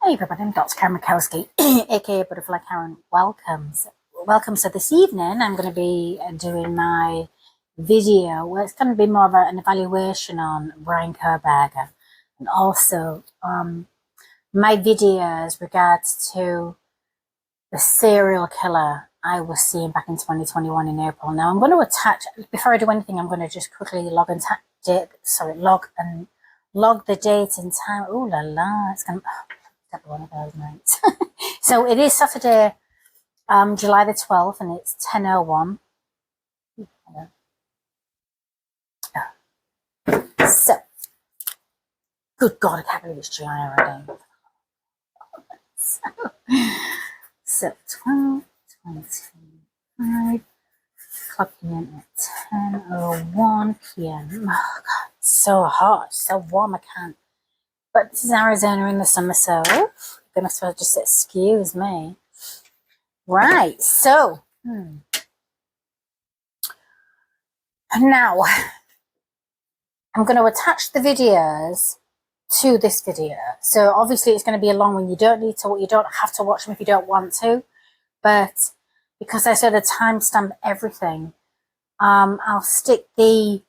Hey everybody, I'm Dr. Karen Mikowski, aka Butterfly Karen. Welcome. So this evening I'm going to be doing my video where it's going to be more of an evaluation on Brian Kerberger, and also my videos regards to the serial killer I was seeing back in 2021 in April. Now I'm going to attach, before I do anything, I'm going to just quickly log the date and time. Ooh la la, it's going to one of those nights. So it is Saturday, July the 12th, and it's 10:01. So, good God, I can't believe it's July already. So 12, 25, clocking in at 10:01 p.m. Oh God, it's so hot, so warm, I can't. But this is Arizona in the summer, so I'm gonna sort of just excuse me. Right, so now I'm going to attach the videos to this video. So obviously it's going to be a long one. You don't have to watch them if you don't want to, but because I sort of timestamp everything, I'll stick the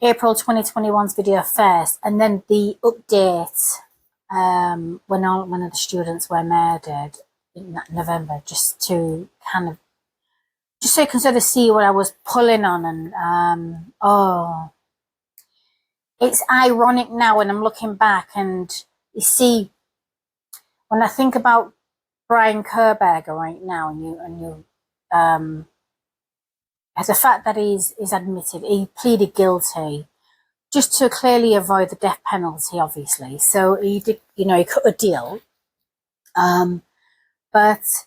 April 2021's video first, and then the update when one of the students were murdered in November, just so you can sort of see what I was pulling on. And it's ironic now when I'm looking back, and you see, when I think about Brian Kerberger right now, and the fact that he's admitted he pleaded guilty just to clearly avoid the death penalty, obviously. So he did, he cut a deal. But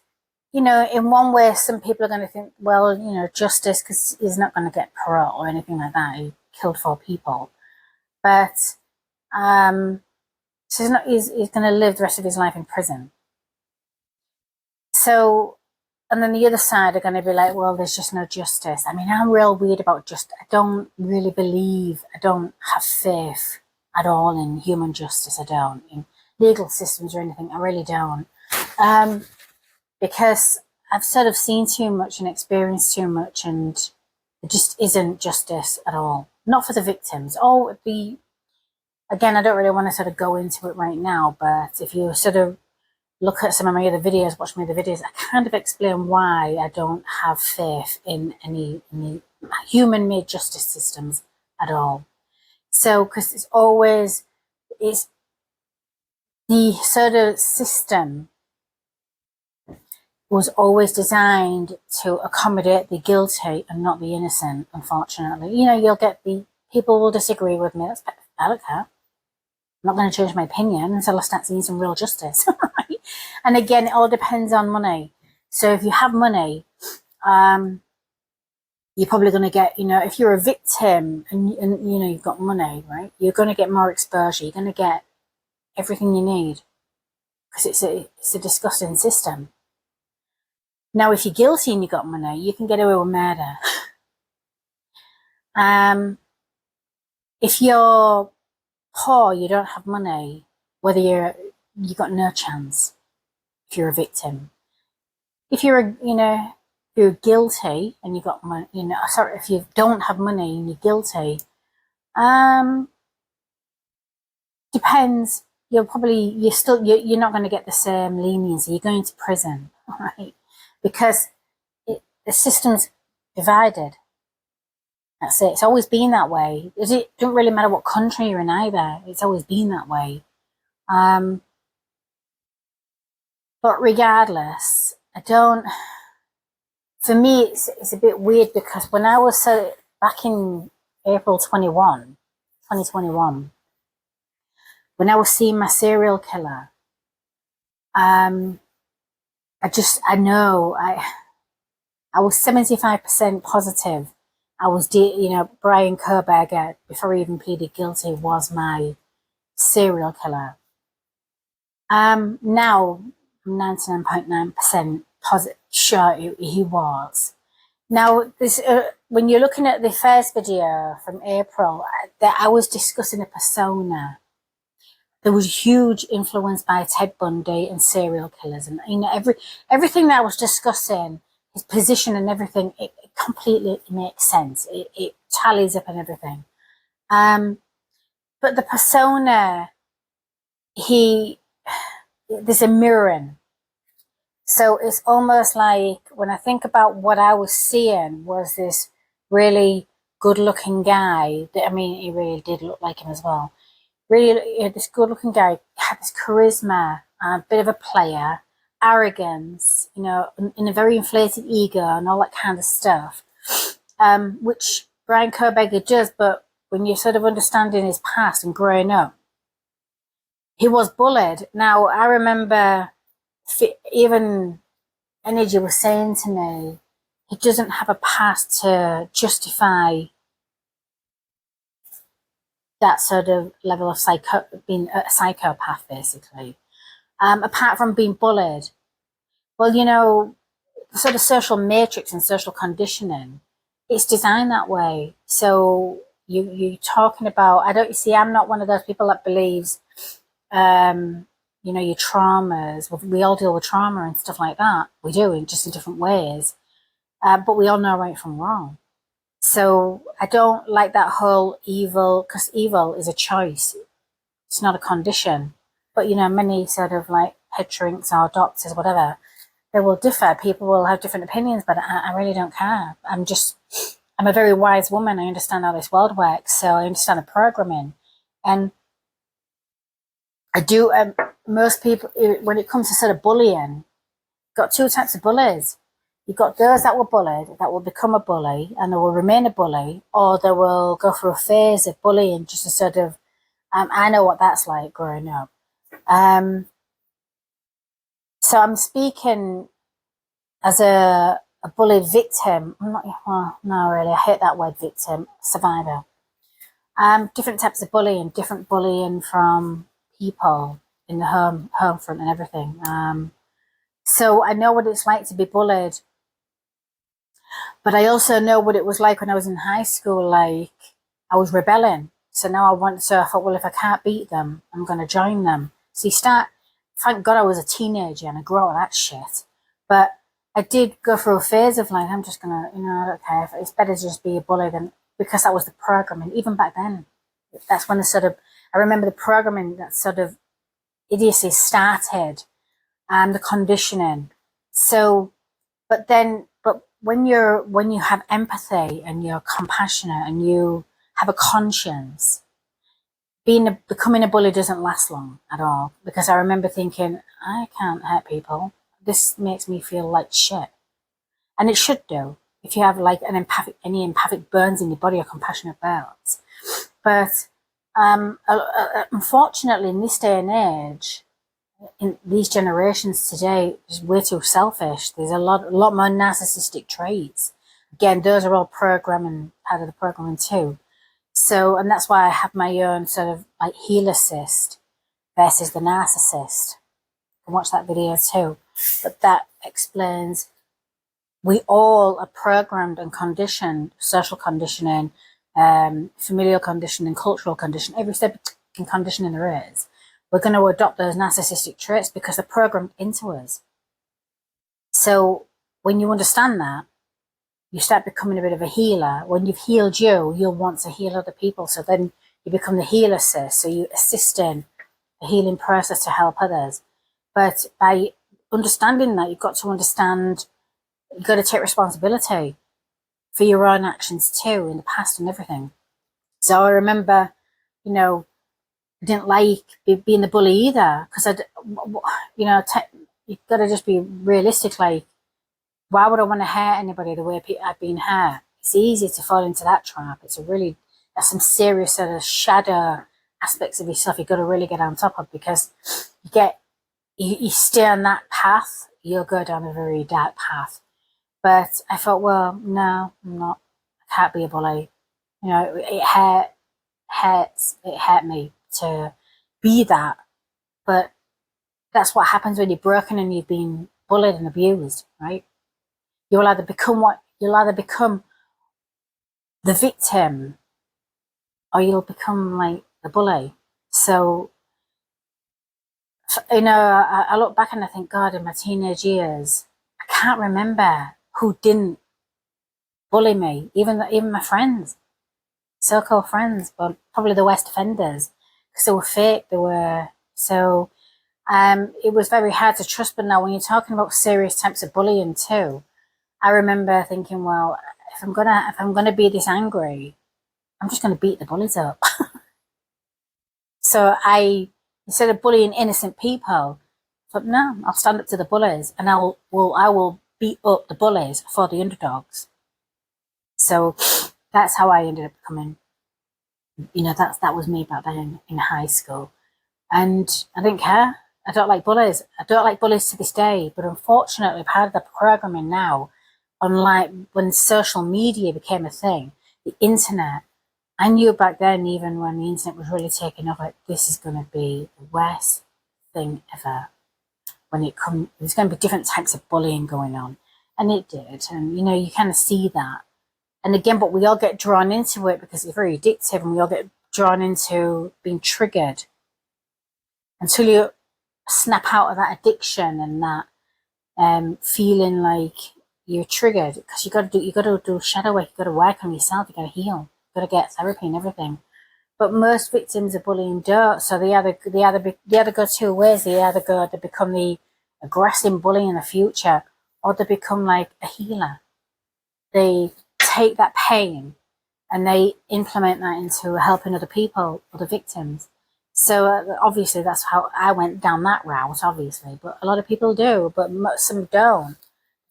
in one way, some people are going to think, well, justice, because he's not going to get parole or anything like that. He killed 4 people. But so he's going to live the rest of his life in prison. So, and then the other side are going to be like, well, there's just no justice. I mean, I'm real weird about justice. I don't really believe, I don't have faith at all in human justice. I don't, in legal systems or anything. I really don't. Because I've sort of seen too much and experienced too much, and it just isn't justice at all. Not for the victims. Again, I don't really want to sort of go into it right now, but if you sort of look at some of my other videos, watch my other videos, I kind of explain why I don't have faith in any human-made justice systems at all. So, because it's the sort of system was always designed to accommodate the guilty and not the innocent, unfortunately. You'll get people will disagree with me. I don't care. I'm not going to change my opinion until I start seeing some real justice. Right? And again, it all depends on money. So if you have money, you're probably going to get, if you're a victim and you've got money, right, you're going to get more exposure. You're going to get everything you need, because it's a disgusting system. Now, if you're guilty and you got money, you can get away with murder. If you're poor, you don't have money, whether you got no chance. If you're a victim, if you're guilty and you got money, if you don't have money and you're guilty, depends. You're not going to get the same leniency. You're going to prison, right? Because the system's divided. That's it. It's always been that way. It doesn't really matter what country you're in either. It's always been that way. But regardless, for me, it's a bit weird, because when I was back in April 2021, when I was seeing my serial killer, I was 75% positive. I was, Brian Kerberger, before he even pleaded guilty, was my serial killer. Now I'm 99.9% sure he was. Now, this when you're looking at the first video from April, I was discussing a persona. there was huge influence by Ted Bundy and serial killers, and you know everything that I was discussing, his position and everything, it completely makes sense. It tallies up and everything. But the persona, there's a mirroring. So it's almost like when I think about what I was seeing was this really good-looking guy. I mean, he really did look like him as well. Really, this good-looking guy had this charisma, a bit of a player, arrogance, you know, in a very inflated ego and all that kind of stuff, which Brian Koberger does. But when you're sort of understanding his past and growing up, he was bullied. Now, I remember even Energy was saying to me, he doesn't have a past to justify that sort of level of being a psychopath, basically. Apart from being bullied. Well, you know, the sort of social matrix and social conditioning, it's designed that way. So you're talking about, I'm not one of those people that believes, you know, your traumas. We all deal with trauma and stuff like that. We do, just in different ways. But we all know right from wrong. So I don't like that whole evil, because evil is a choice. It's not a condition. But, you know, many sort of like head-shrinks or doctors, whatever, they will differ. People will have different opinions, but I really don't care. I'm a very wise woman. I understand how this world works. So I understand the programming. And I do, most people, when it comes to sort of bullying, got two types of bullies. You've got those that were bullied, that will become a bully, and they will remain a bully, or they will go through a phase of bullying just to sort of, I know what that's like growing up. So I'm speaking as a bullied victim. I'm not, well, no, really, I hate that word, victim, survivor. Different types of bullying, different bullying from people in the home front and everything. So I know what it's like to be bullied. But I also know what it was like when I was in high school. Like, I was rebelling. So now I thought, well, if I can't beat them, I'm going to join them. So thank God I was a teenager and I grew out of that shit. But I did go through a phase of like, I'm just going to, you know, I don't care. It's better to just be a bully because that was the programming. Even back then, that's when I remember the programming, that sort of idiocy started and the conditioning. So, but when you have empathy and you're compassionate and you have a conscience, becoming a bully doesn't last long at all. Because I remember thinking, I can't hurt people. This makes me feel like shit. And it should do. If you have like any empathic burns in your body or compassionate burns. But unfortunately, in this day and age, in these generations today, is way too selfish. There's a lot more narcissistic traits. Again, those are all part of the programming too. So, and that's why I have my own sort of like helicist versus the narcissist. You can watch that video too. But that explains we all are programmed and conditioned, social conditioning, familial conditioning, cultural conditioning, every step in conditioning there is. We're going to adopt those narcissistic traits because they're programmed into us. So when you understand that, you start becoming a bit of a healer. When you've healed you'll want to heal other people. So then you become the healer assist. So you assist in the healing process to help others. But by understanding that, you've got to understand, you've got to take responsibility for your own actions too, in the past and everything. So I remember, you know, I didn't like being the bully either, because you've got to just be realistic. Like, why would I want to hurt anybody the way I've been hurt? It's easy to fall into that trap. That's some serious sort of shadow aspects of yourself you've got to really get on top of, because you stay on that path, you'll go down a very dark path. But I thought, well, no, I'm not. I can't be a bully. You know, it hurt me to be that. But that's what happens when you're broken and you've been bullied and abused, right? You'll either become the victim, or you'll become like the bully. So You know, I look back and I think, God, in my teenage years, I can't remember who didn't bully me. Even my friends, so-called friends, but probably the worst offenders because they were fake. They were so. It was very hard to trust. But now, when you're talking about serious types of bullying too, I remember thinking, well, if I'm gonna be this angry, I'm just gonna beat the bullies up. So instead of bullying innocent people, I thought, no, I'll stand up to the bullies and I will beat up the bullies for the underdogs. So that's how I ended up becoming, that was me back then in high school. And I didn't care. I don't like bullies. I don't like bullies to this day. But unfortunately, part of the programming now, unlike when social media became a thing, the internet, I knew back then, even when the internet was really taking off, like, this is going to be the worst thing ever. There's going to be different types of bullying going on. And it did. And, you kind of see that. And again, but we all get drawn into it because it's very addictive and we all get drawn into being triggered until you snap out of that addiction and that feeling like you're triggered, because you got to do shadow work, you got to work on yourself, you got to heal, you got to get therapy and everything. But most victims of bullying don't. So they either go two ways. They become the aggressive bully in the future, or they become like a healer. They take that pain and they implement that into helping other people, other victims. So obviously that's how I went down that route, obviously. But a lot of people do, but some don't.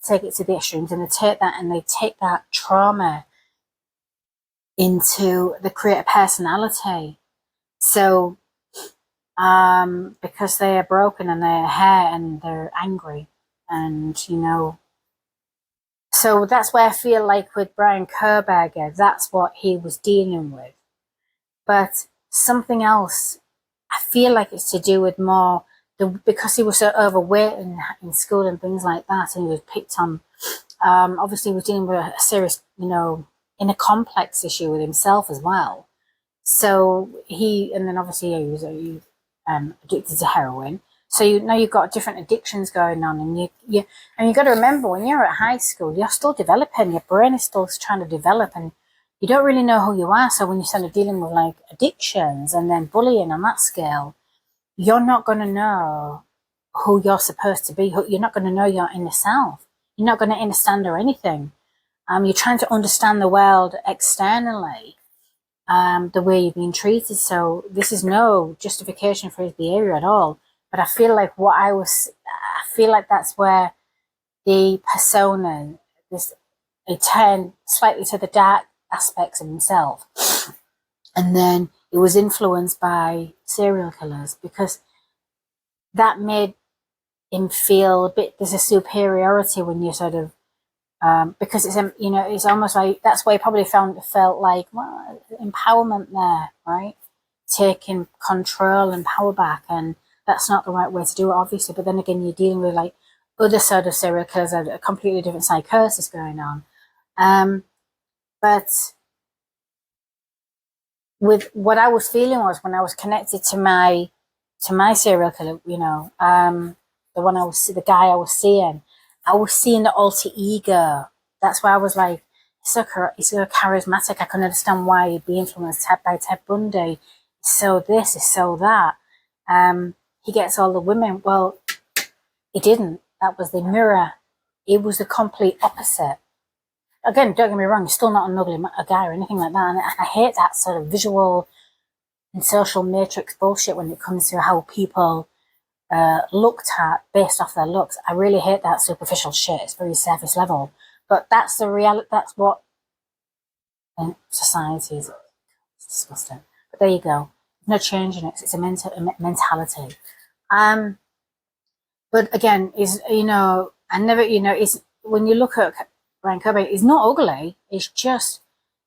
Take it to the extremes, and they take that trauma into the create a personality. So because they are broken and they're hurt and they're angry, and so that's where I feel like with Brian Koberger, that's what he was dealing with. But something else, I feel like it's to do with more because he was so overweight in school and things like that, and he was picked on. Obviously, he was dealing with a serious, inner complex issue with himself as well. So and then obviously he was addicted to heroin. So you've got different addictions going on, and you got to remember, when you're at high school, you're still developing. Your brain is still trying to develop, and you don't really know who you are. So when you start dealing with like addictions and then bullying on that scale, you're not going to know who you're supposed to be. You're not going to know your inner self. You're not going to understand or anything. You're trying to understand the world externally, the way you've been treated. So this is no justification for his behavior at all. But I feel like that's where the persona, it turned slightly to the dark aspects of himself. And then it was influenced by serial killers, because that made him feel a bit, there's a superiority when you sort of, because it's almost like, that's why he probably felt like, well, empowerment there, right? Taking control and power back, and that's not the right way to do it, obviously. But then again, you're dealing with like other sort of serial killers, a completely different psychosis going on. But with what I was feeling was, when I was connected to my serial killer, the guy I was seeing the alter ego. That's why I was like, he's so charismatic. I can understand why he'd be influenced by Ted Bundy. So this is so that. He gets all the women. Well, he didn't. That was the mirror. It was the complete opposite. Again, don't get me wrong, he's still not an ugly guy or anything like that. And I hate that sort of visual and social matrix bullshit when it comes to how people looked at based off their looks. I really hate that superficial shit. It's very surface level. But that's the reality. That's what society is. It's disgusting. But there you go. No change in it. It's a mentality. But again, when you look at Brian Koberger, he's not ugly. It's just,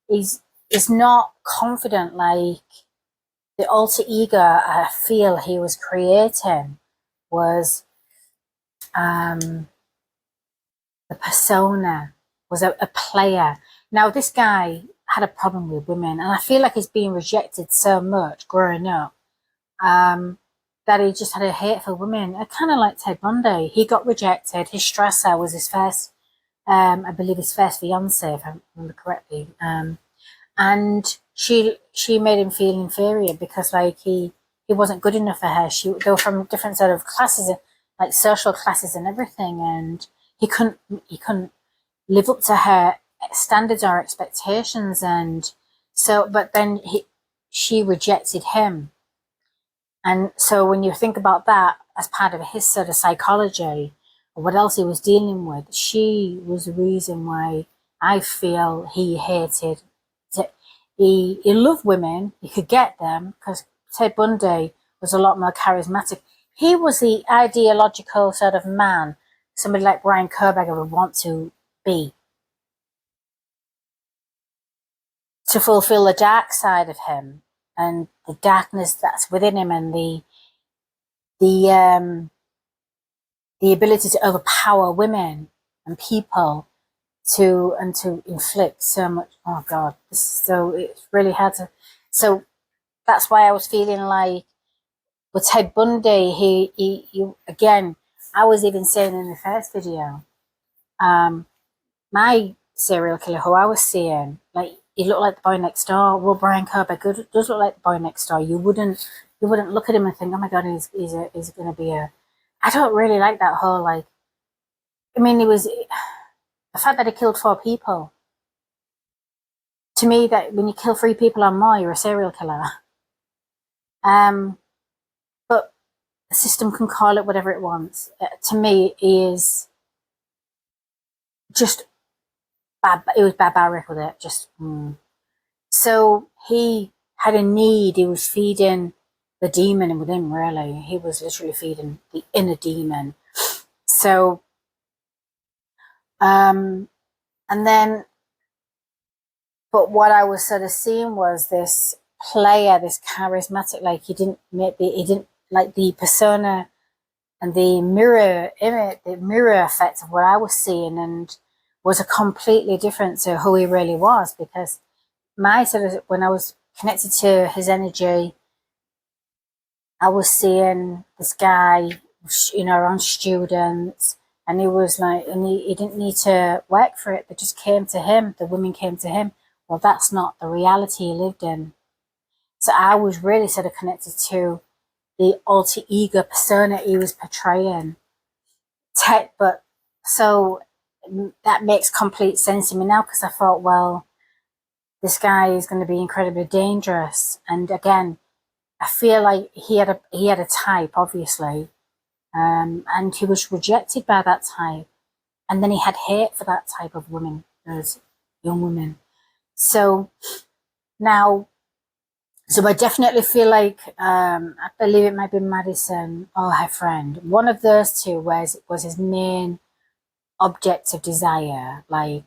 he's not confident like the alter ego I feel he was creating was, the persona was a player. Now, this guy had a problem with women, and I feel like he's being rejected so much growing up, that that he just had a hate for women. I kind of like Ted Bundy. He got rejected. His stressor was his first, I believe his first fiance, if I remember correctly. And she made him feel inferior because like he wasn't good enough for her. They were from different sort of classes, like social classes and everything, and he couldn't live up to her standards or expectations. And so, but then she rejected him. And so when you think about that as part of his sort of psychology or what else he was dealing with, she was the reason why I feel he hated. He loved women, he could get them, because Ted Bundy was a lot more charismatic. He was the ideological sort of man somebody like Brian Kerberger would want to be, to fulfill the dark side of him and the darkness that's within him, and the ability to overpower women and people to inflict so much. Oh God, so it's really hard to. So that's why I was feeling like with Ted Bundy, he again. I was even saying in the first video, my serial killer who I was seeing, like he looked like the boy next door. Well, Brian Kerberger does look like the boy next door. You wouldn't look at him and think, oh my God, he's going to be a. I don't really like that whole like. I mean, it was the fact that he killed 4 people. To me, that when you kill 3 people or more, you're a serial killer. But the system can call it whatever it wants. To me, it is just it was barbaric with it. So he had a need. He was feeding the demon within. Really, he was literally feeding the inner demon. So, and then, but what I was sort of seeing was this player, this charismatic. Like he didn't like the persona and the mirror image, the mirror effect of what I was seeing, and was a completely different to who he really was. Because my sort of, when I was connected to his energy, I was seeing this guy, around students, and he was like, and he didn't need to work for it. They just came to him. The women came to him. Well, that's not the reality he lived in. So I was really sort of connected to the alter ego persona he was portraying. But so that makes complete sense to me now, because I thought, well, this guy is going to be incredibly dangerous. And again, I feel like he had a type, obviously, and he was rejected by that type, and then he had hate for that type of women, those young women. So now, so I definitely feel like I believe it might be Madison or her friend. One of those two was his main object of desire, like,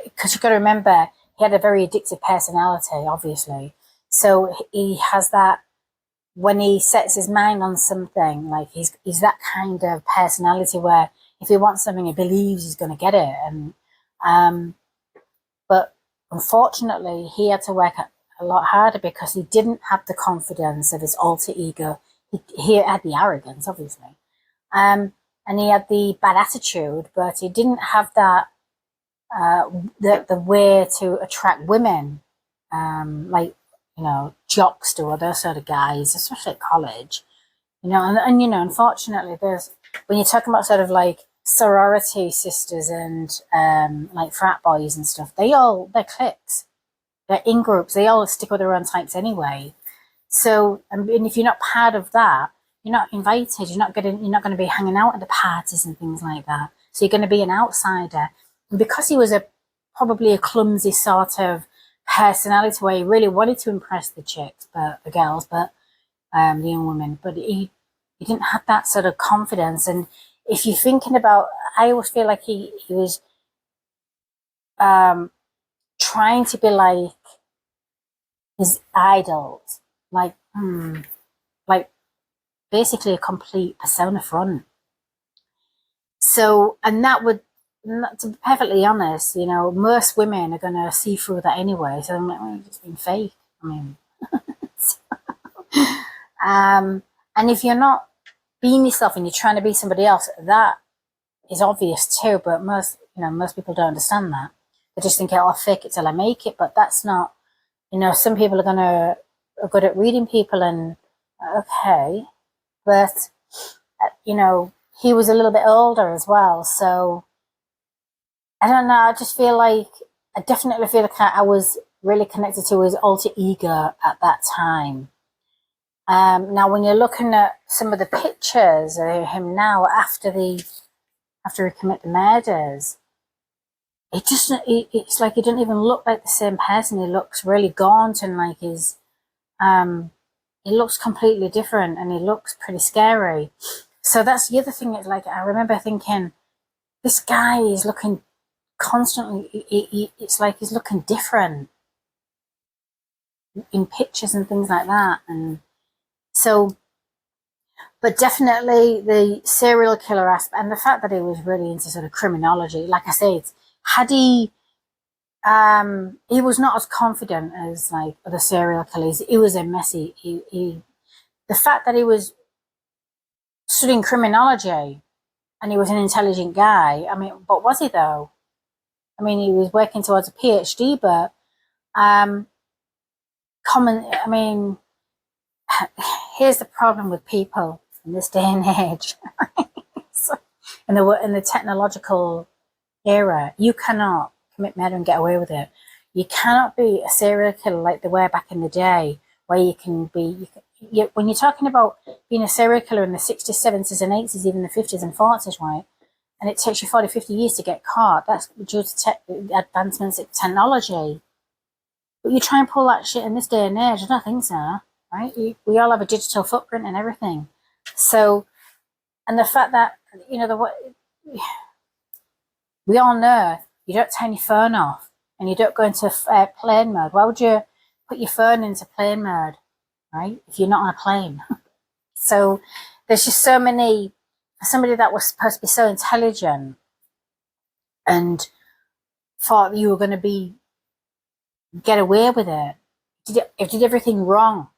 because you got to remember he had a very addictive personality, obviously. So he has that. When he sets his mind on something, like he's that kind of personality where if he wants something, he believes he's going to get it. And but unfortunately, he had to work a lot harder because he didn't have the confidence of his alter ego. He had the arrogance, obviously, and he had the bad attitude, but he didn't have that the way to attract women, like, jocks do, or those sort of guys, especially at college, and unfortunately, when you're talking about sort of like sorority sisters and like frat boys and stuff, they're cliques, they're in groups, they all stick with their own types anyway. So, and if you're not part of that, you're not invited, you're not going to be hanging out at the parties and things like that. So you're going to be an outsider. And because he was probably a clumsy sort of personality where he really wanted to impress the chicks, but the girls, but the young women, but he didn't have that sort of confidence. And if you're thinking about, I always feel like he was trying to be like his idols, like basically a complete persona front. So, and that would, to be perfectly honest, most women are going to see through that anyway. So I'm like, well, it's just been fake. I mean, And if you're not being yourself and you're trying to be somebody else, that is obvious too. But most people don't understand that. They just think, oh, I'll fake it till I make it. But that's not, some people are good at reading people, and okay. But, he was a little bit older as well. So I don't know. I definitely feel like I was really connected to his alter ego at that time. Now, when you're looking at some of the pictures of him now after he committed the murders, it's like he didn't even look like the same person. He looks really gaunt, and like he looks completely different, and he looks pretty scary. So that's the other thing. It's like I remember thinking, this guy is looking constantly. It's like he's looking different in pictures and things like that, and so. But definitely the serial killer aspect, and the fact that he was really into sort of criminology. Like I said, had he was not as confident as like other serial killers. He was a messy. The fact that he was studying criminology and he was an intelligent guy. I mean, but was he though? I mean, he was working towards a PhD, but here's the problem with people in this day and age. in the technological era, you cannot commit murder and get away with it. You cannot be a serial killer like they were back in the day, where you can be. When you're talking about being a serial killer in the 60s, 70s, and 80s, even the 50s and 40s, right? And it takes you 40, 50 years to get caught. That's due to advancements in technology. But you try and pull that shit in this day and age, I don't think so, right? We all have a digital footprint and everything. So, and the fact that, we all know you don't turn your phone off and you don't go into plane mode. Why would you put your phone into plane mode, right? If you're not on a plane. So there's just so many, somebody that was supposed to be so intelligent and thought you were going to get away with it. Did everything wrong.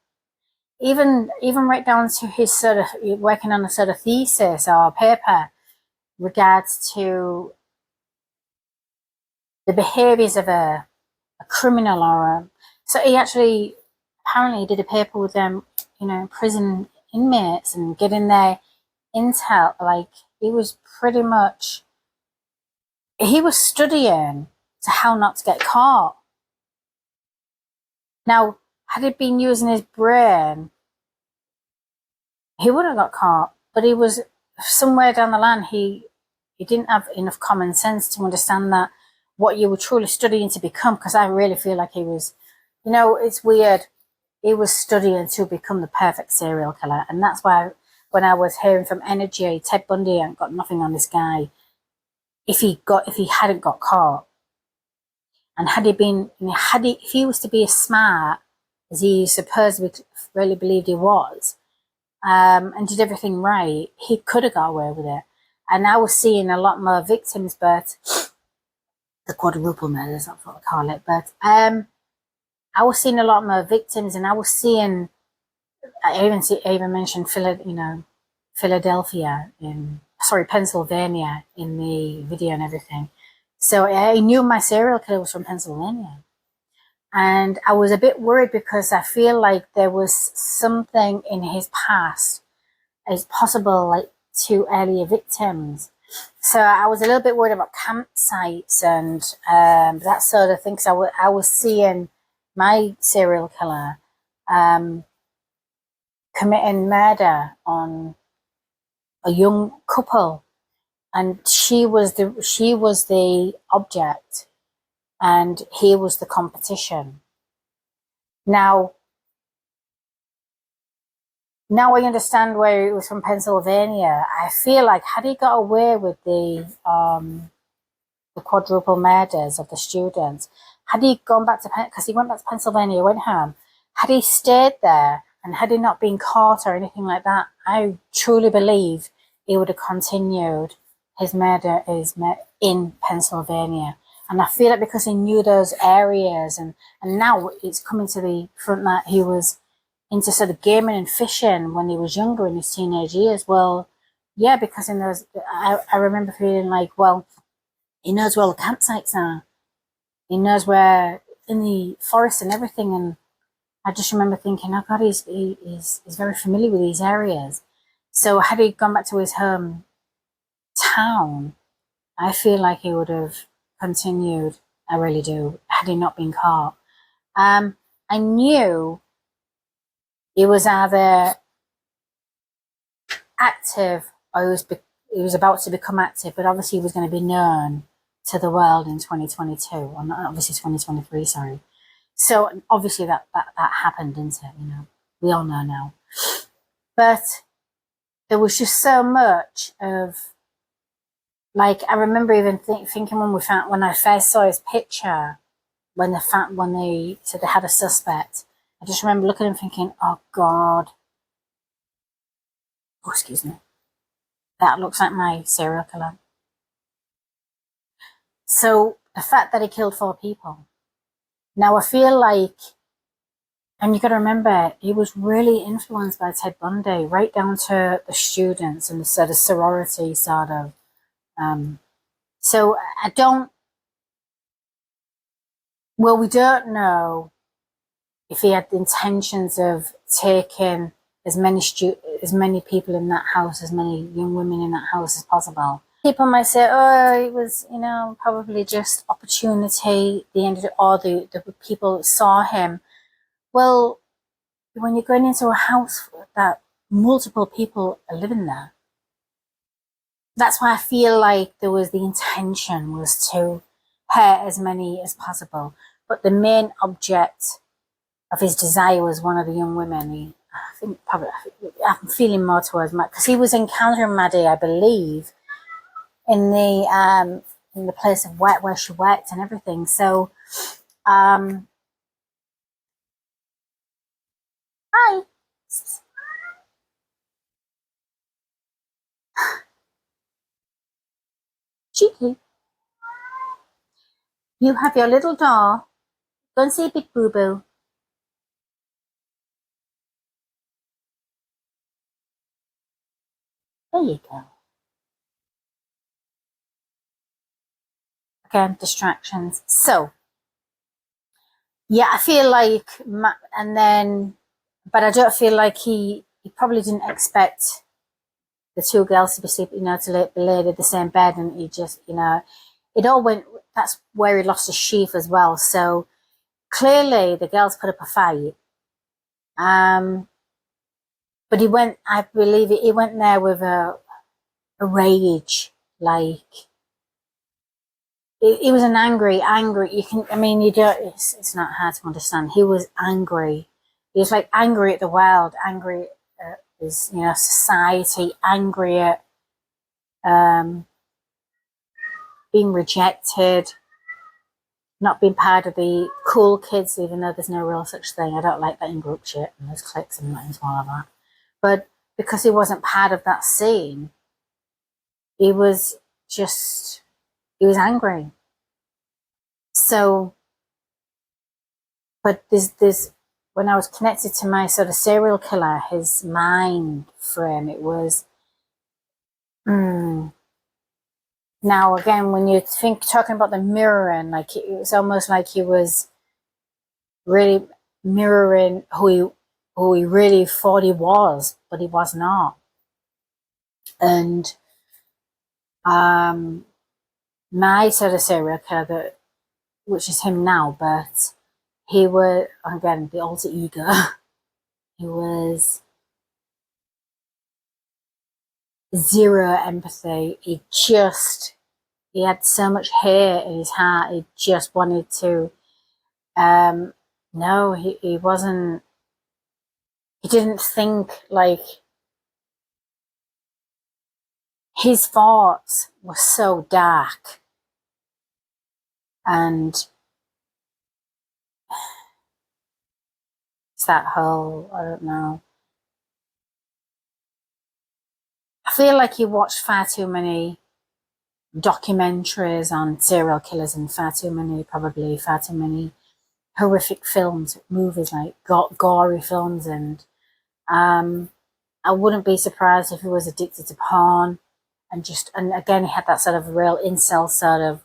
Even right down to his sort of working on a sort of thesis or paper regards to the behaviors of a criminal so he actually apparently did a paper with them, prison inmates and getting their intel. Like he was studying to how not to get caught. Now, had he been using his brain, he would have got caught, but he was somewhere down the line, he didn't have enough common sense to understand that what you were truly studying to become, because I really feel like he was, it's weird. He was studying to become the perfect serial killer. And that's why when I was hearing from Energy, Ted Bundy ain't got nothing on this guy. If he hadn't got caught, and if he was to be as smart as he supposedly really believed he was, and did everything right, he could have got away with it. And I was seeing a lot more victims, but the quadruple murders, that's what I call it. But I was seeing a lot more victims, and I was seeing. I even mentioned Pennsylvania in the video and everything. So I knew my serial killer was from Pennsylvania, and I was a bit worried because I feel like there was something in his past, as possible, like to earlier victims. So I was a little bit worried about campsites and that sort of thing. So I was seeing my serial killer committing murder on a young couple, and she was the object, and he was the competition. Now I understand where it was from Pennsylvania. I feel like had he got away with the quadruple murders of the students, had he gone back to because he went back to Pennsylvania, went home, had he stayed there and had he not been caught or anything like that, I truly believe he would have continued his murder in Pennsylvania. And I feel like because he knew those areas, and now it's coming to the front that he was into sort of gaming and fishing when he was younger in his teenage years. Well, yeah, because in those, I remember feeling like, well, he knows where all the campsites are. He knows where in the forest and everything. And I just remember thinking, oh God, he's very familiar with these areas. So had he gone back to his home town, I feel like he would have continued. I really do, had he not been caught. I knew he was either active or he was about to become active, but obviously he was going to be known to the world in 2022, or not, obviously 2023, sorry. So obviously that happened, didn't it? You know, we all know now. But there was just so much of, like, I remember even thinking when I first saw his picture, when they said they had a suspect, I just remember looking and thinking, oh God, oh, excuse me, that looks like my serial killer. So the fact that he killed 4 people. Now I feel like, and you got to remember, he was really influenced by Ted Bundy, right down to the students and the sort of sorority sort of. So we don't know if he had the intentions of taking as many people in that house, as many young women in that house as possible. People might say, oh, it was, you know, probably just opportunity. The people saw him. Well, when you're going into a house that multiple people are living there, that's why I feel like the intention was to hurt as many as possible. But the main object of his desire was one of the young women. I'm feeling more towards Matt, because he was encountering Maddie, I believe, in the place of where she worked and everything. So, hi, cheeky. You have your little doll. Go and see Big Boo Boo. There you go. Again, distractions. So, yeah, I feel like, but I don't feel like he probably didn't expect the 2 girls to be sleeping, you know, to be laid in the same bed, and he just, you know, it all went, that's where he lost his sheath as well. So clearly the girls put up a fight. But I believe he went there with a rage, like, he was an angry, it's not hard to understand. He was angry. He was like angry at the world, angry at his, you know, society, angry at being rejected, not being part of the cool kids, even though there's no real such thing. I don't like that in group shit and those cliques and all of that. But because he wasn't part of that scene, he was angry. So, but there's when I was connected to my sort of serial killer, his mind frame, it was, now again, when you talking about the mirroring, like, it was almost like he was really mirroring who he really thought he was, but he was not. And my sort of serial killer, which is him now, but he was, again, the alter ego. He was zero empathy. He had so much hate in his heart. He just wanted to, no, he wasn't, he didn't think, like, his thoughts were so dark. And it's that whole, I don't know. I feel like he watched far too many documentaries on serial killers and far too many horrific films, movies, like gory films, and I wouldn't be surprised if he was addicted to porn, and again, he had that sort of real incel sort of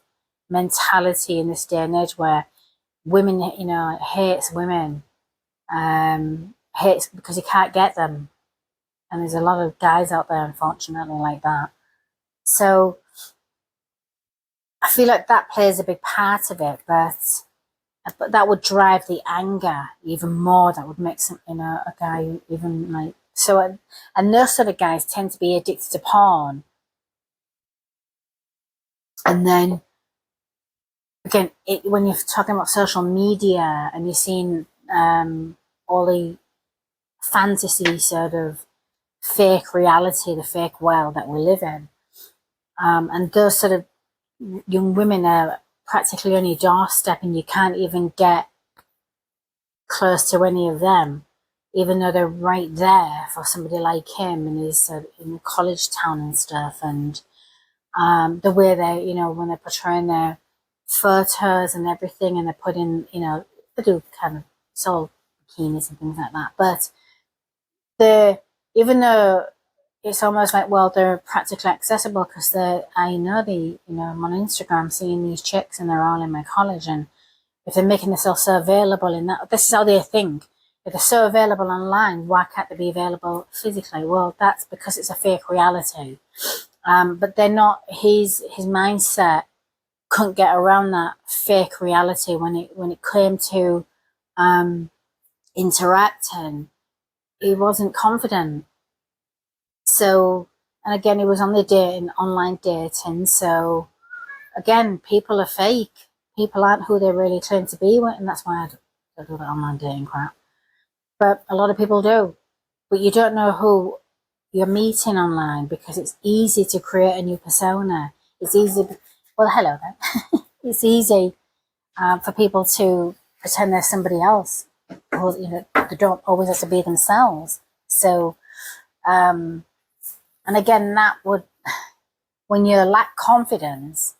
mentality in this day and age where women, hates women, hates because he can't get them. And there's a lot of guys out there, unfortunately, like that. So I feel like that plays a big part of it, but that would drive the anger even more. That would make a guy even like so. And those sort of guys tend to be addicted to porn. And then again, when you're talking about social media and you're seeing all the fantasy sort of fake reality, the fake world that we live in, and those sort of young women are practically on your doorstep, and you can't even get close to any of them, even though they're right there for somebody like him and he's in college town and stuff. And the way they, when they're portraying their photos and everything, and they're putting, they do kind of soul bikinis and things like that. But even though it's almost like, well, they're practically accessible because I'm on Instagram seeing these chicks and they're all in my college, and if they're making themselves so available in that, this is how they think. If they're so available online, why can't they be available physically? Well, that's because it's a fake reality. But they're not. His mindset couldn't get around that fake reality when it came to interacting. He wasn't confident. So, and again, he was on the online dating. So, again, people are fake. People aren't who they really claim to be, and that's why I do that online dating crap. But a lot of people do. But you don't know who you're meeting online because it's easy to create a new persona. It's easy. Well, hello then. It's easy for people to pretend they're somebody else. They don't always have to be themselves. So, and again, that would, when you lack confidence,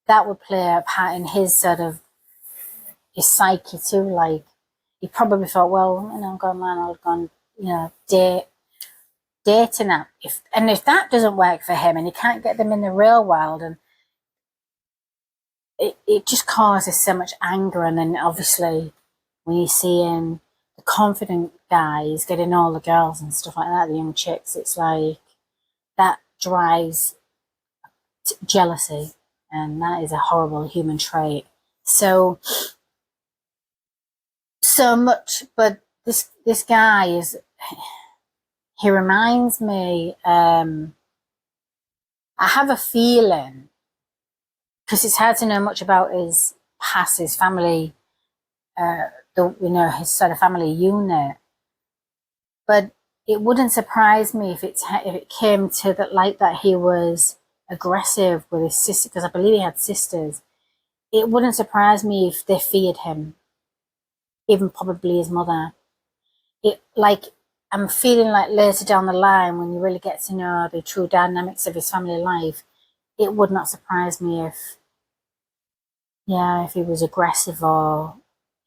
that would play a part in his sort of his psyche too. Like, he probably thought, well, I'll go and, dating app. If that doesn't work for him and he can't get them in the real world, and it just causes so much anger. And then obviously when you're seeing the confident guys getting all the girls and stuff like that, the young chicks, it's like that drives jealousy, and that is a horrible human trait. So much, but this guy he reminds me, I have a feeling, because it's hard to know much about his past, his family, his sort of family unit, but it wouldn't surprise me if it came to that, like that he was aggressive with his sister, because I believe he had sisters. It wouldn't surprise me if they feared him, even probably his mother. I'm feeling like later down the line, when you really get to know the true dynamics of his family life, it would not surprise me if he was aggressive or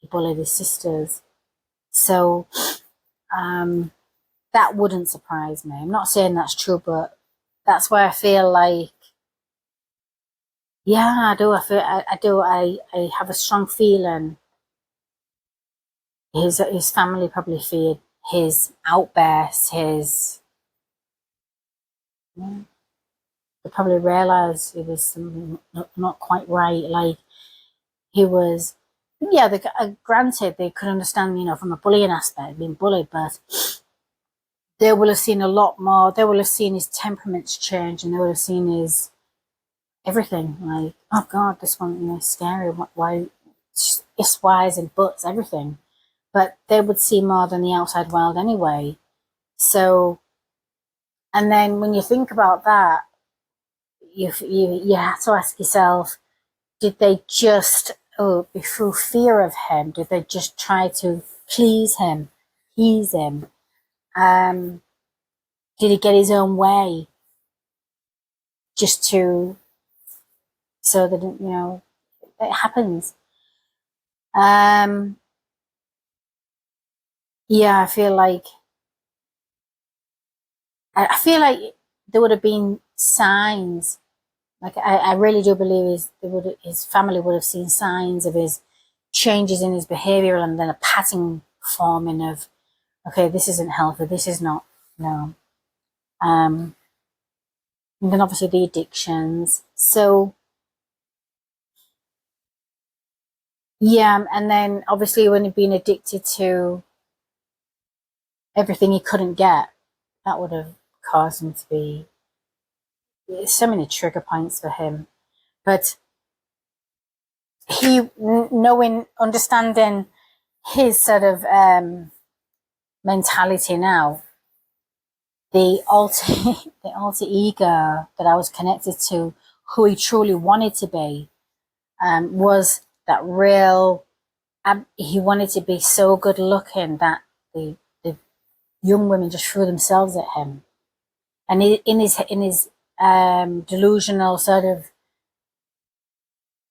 he bullied his sisters. So that wouldn't surprise me. I'm not saying that's true, but that's why I feel like, I do. I have a strong feeling his family probably feared his outbursts, they probably realised it was something not quite right. Like, he was, granted, they could understand, from a bullying aspect, being bullied, but they will have seen a lot more. They will have seen his temperaments change, and they will have seen his everything. Like, oh God, this one, is scary. Why? It's whys and buts, everything. But they would see more than the outside world anyway. So, and then when you think about that, you have to ask yourself, did they just, through fear of him, did they just try to please him, ease him? Did he get his own way just so that, it happens? Yeah, I feel like there would have been signs. Like I really do believe his family would have seen signs of his changes in his behavior, and then a pattern forming of, okay, this isn't healthy, this is not, no. And then obviously the addictions. So yeah, and then obviously when he'd been addicted to everything he couldn't get, that would have caused him to be so many trigger points for him. But he, understanding his sort of mentality now, the alter the alter ego that I was connected to, who he truly wanted to be, was that real. He wanted to be so good looking that the young women just threw themselves at him, and in his delusional sort of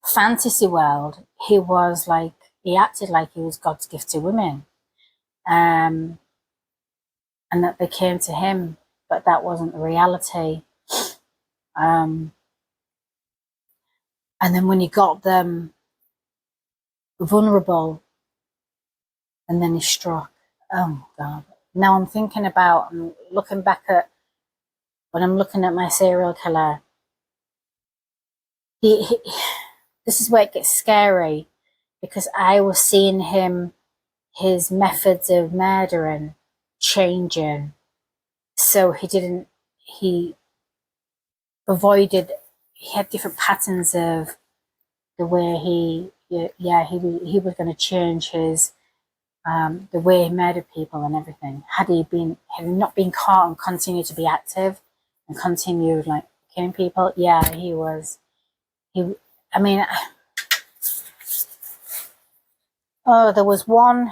fantasy world, he acted like he was God's gift to women, and that they came to him, but that wasn't the reality. And then when he got them vulnerable, and then he struck. Oh God! Now I'm thinking about, I'm looking back at when I'm looking at my serial killer. He this is where it gets scary, because I was seeing his methods of murdering changing. So he avoided, he had different patterns of the way he was going to change the way he murdered people and everything. Had he not been caught and continued to be active and continued like killing people, yeah, I mean, there was one.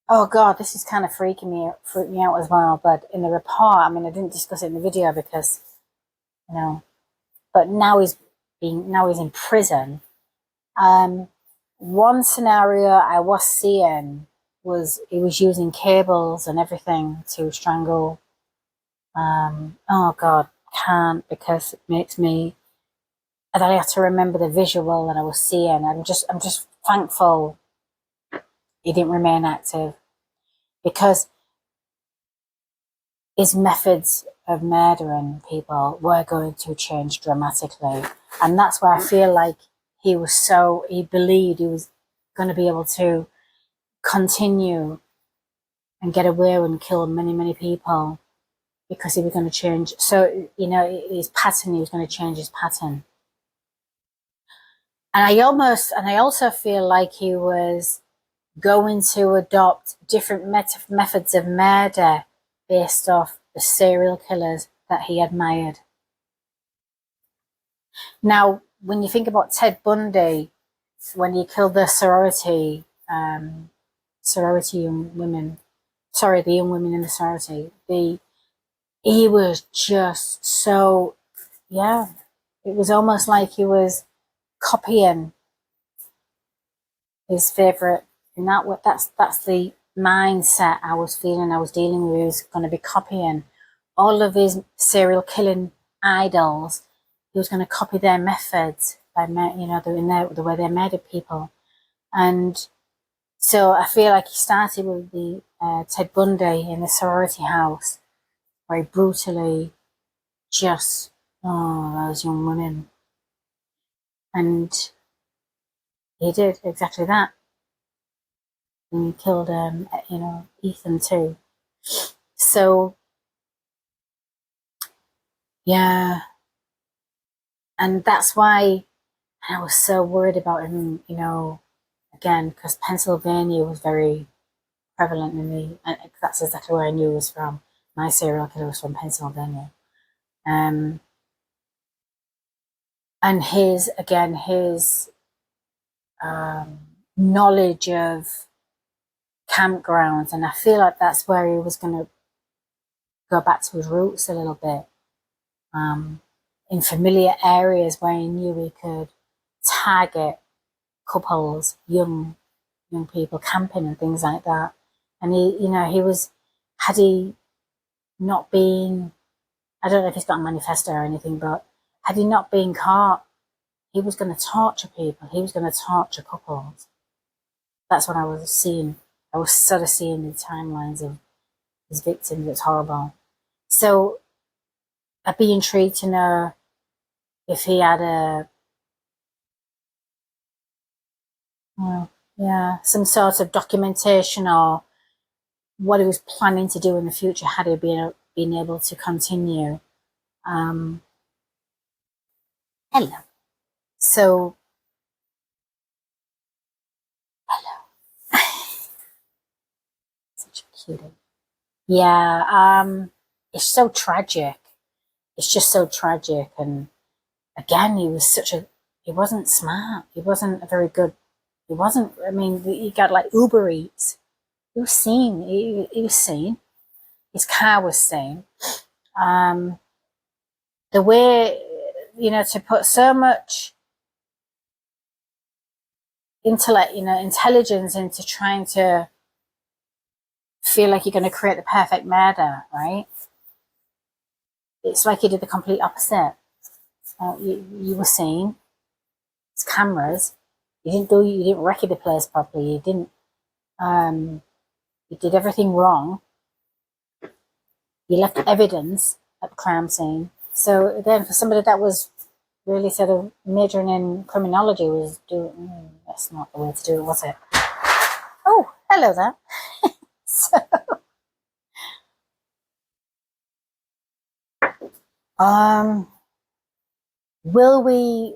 Oh God, this is kind of freaked me out as well. But in the report, I mean, I didn't discuss it in the video because, but now he's in prison. One scenario I was seeing was he was using cables and everything to strangle. Oh God, can't, because it makes me. And I have to remember the visual that I was seeing. I'm just thankful he didn't remain active, because his methods of murdering people were going to change dramatically. And that's why I feel like he believed he was going to be able to continue and get away and kill many, many people, because he was going to change. So, his pattern, he was going to change his pattern. And I also feel like he was going to adopt different methods of murder based off the serial killers that he admired. Now, when you think about Ted Bundy, when he killed the young women, the young women in the sorority, he was just so, yeah, it was almost like he was copying his favorite. And that's the mindset I was feeling I was dealing with. He was going to be copying all of his serial killing idols. He was going to copy their methods by, the way they murdered people. And so I feel like he started with the Ted Bundy in the sorority house, where he brutally just, those young women. And he did exactly that. And he killed, Ethan too. So, yeah. And that's why I was so worried about him, again, because Pennsylvania was very prevalent in me. And that's exactly where I knew it was from. My serial killer was from Pennsylvania. And his knowledge of campgrounds, and I feel like that's where he was going to go back to his roots a little bit, in familiar areas where he knew he could target couples, young people camping and things like that. And he was, had he not been, I don't know if he's got a manifesto or anything, but had he not been caught, he was going to torture people. He was going to torture couples. That's what I was seeing. I was sort of seeing the timelines of his victims. It's horrible. So I'd be intrigued to know if he had some sort of documentation or what he was planning to do in the future had he been able to continue. Hello. So, hello. Such a cutie. Yeah, it's so tragic. It's just so tragic. And again, he wasn't smart. He wasn't a very good, I mean, he got like Uber Eats. He was seen. He was seen. His car was seen. The way, to put so much intellect, intelligence into trying to feel like you're going to create the perfect murder, right? It's like you did the complete opposite. You were seen. It's cameras. You didn't record the place properly. You didn't. You did everything wrong. You left evidence at the crime scene. So again, for somebody that was really sort of majoring in criminology, that's not the way to do it, was it? Oh, hello there. So, will he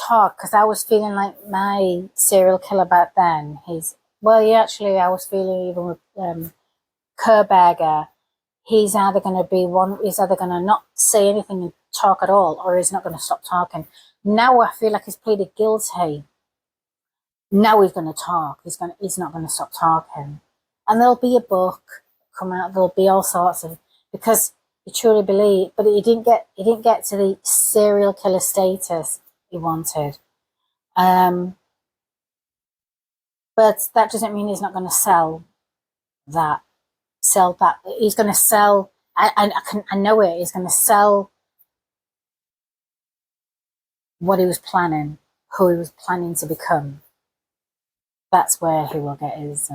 talk? Because I was feeling like my serial killer back then. I was feeling even with Kerberger, he's either going to not say anything and talk at all, or he's not going to stop talking. Now I feel like he's pleaded guilty. Now he's going to talk. He's not going to stop talking. And there'll be a book come out. There'll be all sorts of, because he truly believed, but he didn't get to the serial killer status he wanted. But that doesn't mean he's not going to sell that. He's going to sell. I know it. He's going to sell what he was planning, who he was planning to become. That's where he will get his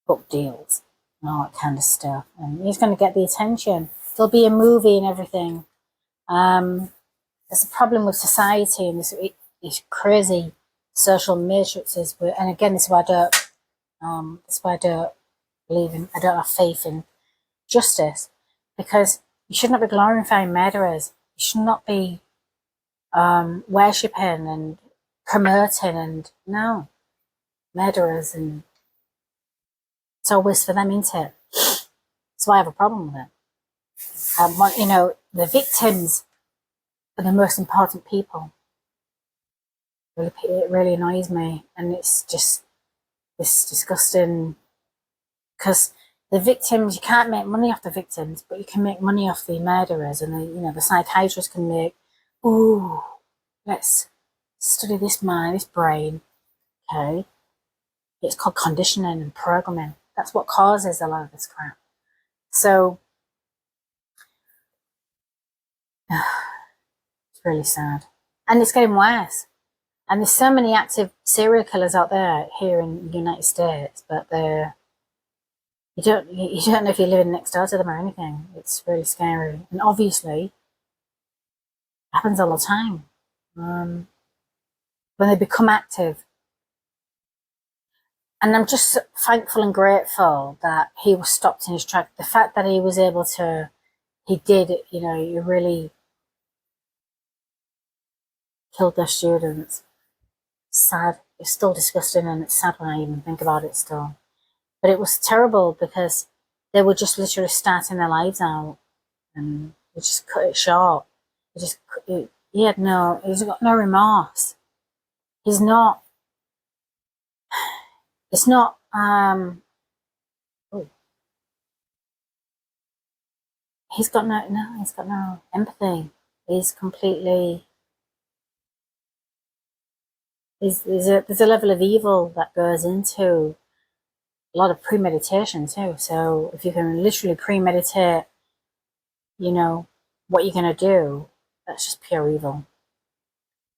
book deals and all that kind of stuff. And he's going to get the attention. There'll be a movie and everything. There's a problem with society and these crazy social matrices. And again, this is why I don't believe in. I don't have faith in justice, because you should not be glorifying murderers. You should not be worshipping and promoting and murderers, and it's always for them, isn't it? So I have a problem with it. The victims are the most important people. It really annoys me, and it's disgusting, because the victims, you can't make money off the victims, but you can make money off the murderers, and the psychiatrists can make, let's study this mind, this brain, okay? It's called conditioning and programming. That's what causes a lot of this crap. So, it's really sad. And it's getting worse. And there's so many active serial killers out there here in the United States, but you don't know if you're living next door to them or anything. It's really scary. And obviously, it happens all the time. When they become active. And I'm just thankful and grateful that he was stopped in his track. The fact that he was able to, he really killed their students. Sad. It's still disgusting, and it's sad when I even think about it still. But it was terrible because they were just literally starting their lives out, and they just cut it short. He's got no remorse. He's not no empathy. He's completely there's a level of evil that goes into a lot of premeditation too. So if you can literally premeditate, you know, what you're going to do, that's just pure evil.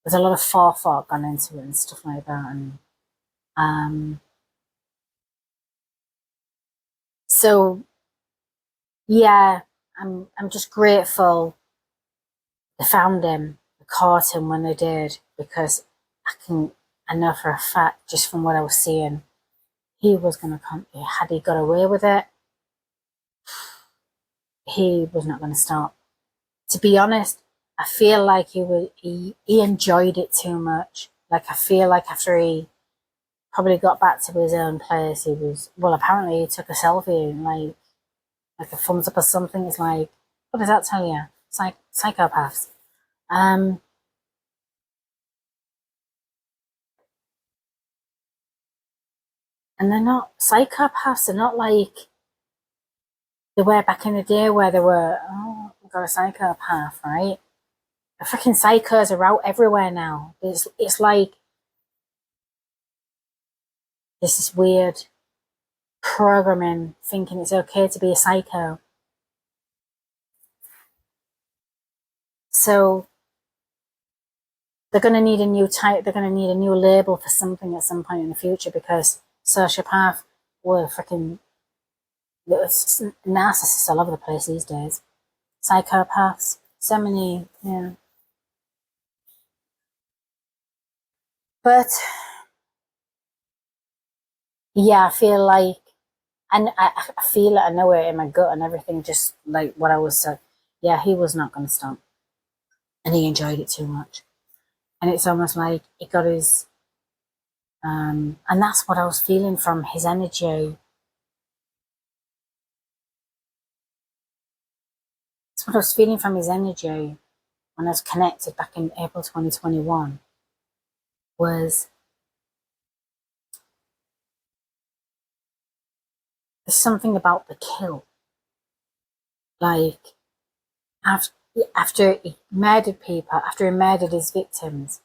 There's a lot of forethought gone into it and stuff like that. And so yeah, I'm just grateful they found him, they caught him when they did, because I know for a fact, just from what I was seeing, he was going to come. Had he got away with it, he was not going to stop. To be honest, I feel like he enjoyed it too much. Like, I feel like after he probably got back to his own place, he was, well, apparently he took a selfie and like a thumbs up or something. It's like, what does that tell you? Psychopaths. And they're not psychopaths. They're not like they were back in the day where they were, oh, we've got a psychopath, right? The freaking psychos are out everywhere now. It's like this is weird programming, thinking it's okay to be a psycho. So they're going to need a new type. They're going to need a new label for something at some point in the future, because sociopath were freaking narcissists all over the place these days. Psychopaths, so many, yeah. But yeah, I feel like, and I feel it, I know it in my gut and everything, just like what I was saying. Yeah, he was not going to stop, and he enjoyed it too much. And it's almost like it got his, and that's what I was feeling from his energy. That's what I was feeling from his energy when I was connected back in April 2021, was there's something about the kill. Like, after he murdered people, after he murdered his victims,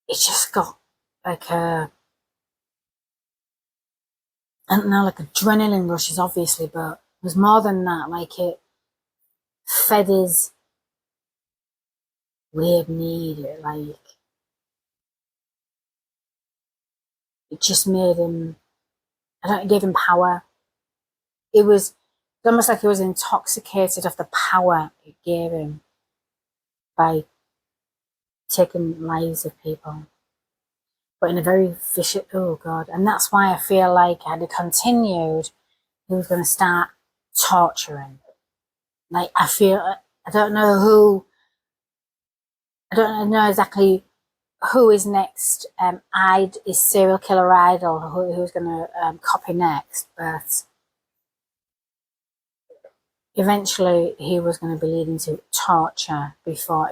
it just got like a, I don't know, like adrenaline rushes, obviously, but it was more than that. Like, it fed his weird need. It just made him, it gave him power. It was almost like he was intoxicated of the power it gave him by taking lives of people, but in a very vicious, oh God. And that's why I feel like had it continued, he was going to start torturing. Like, I don't know exactly who is next. Is serial killer idol, who's going to copy next, but eventually he was going to be leading to torture before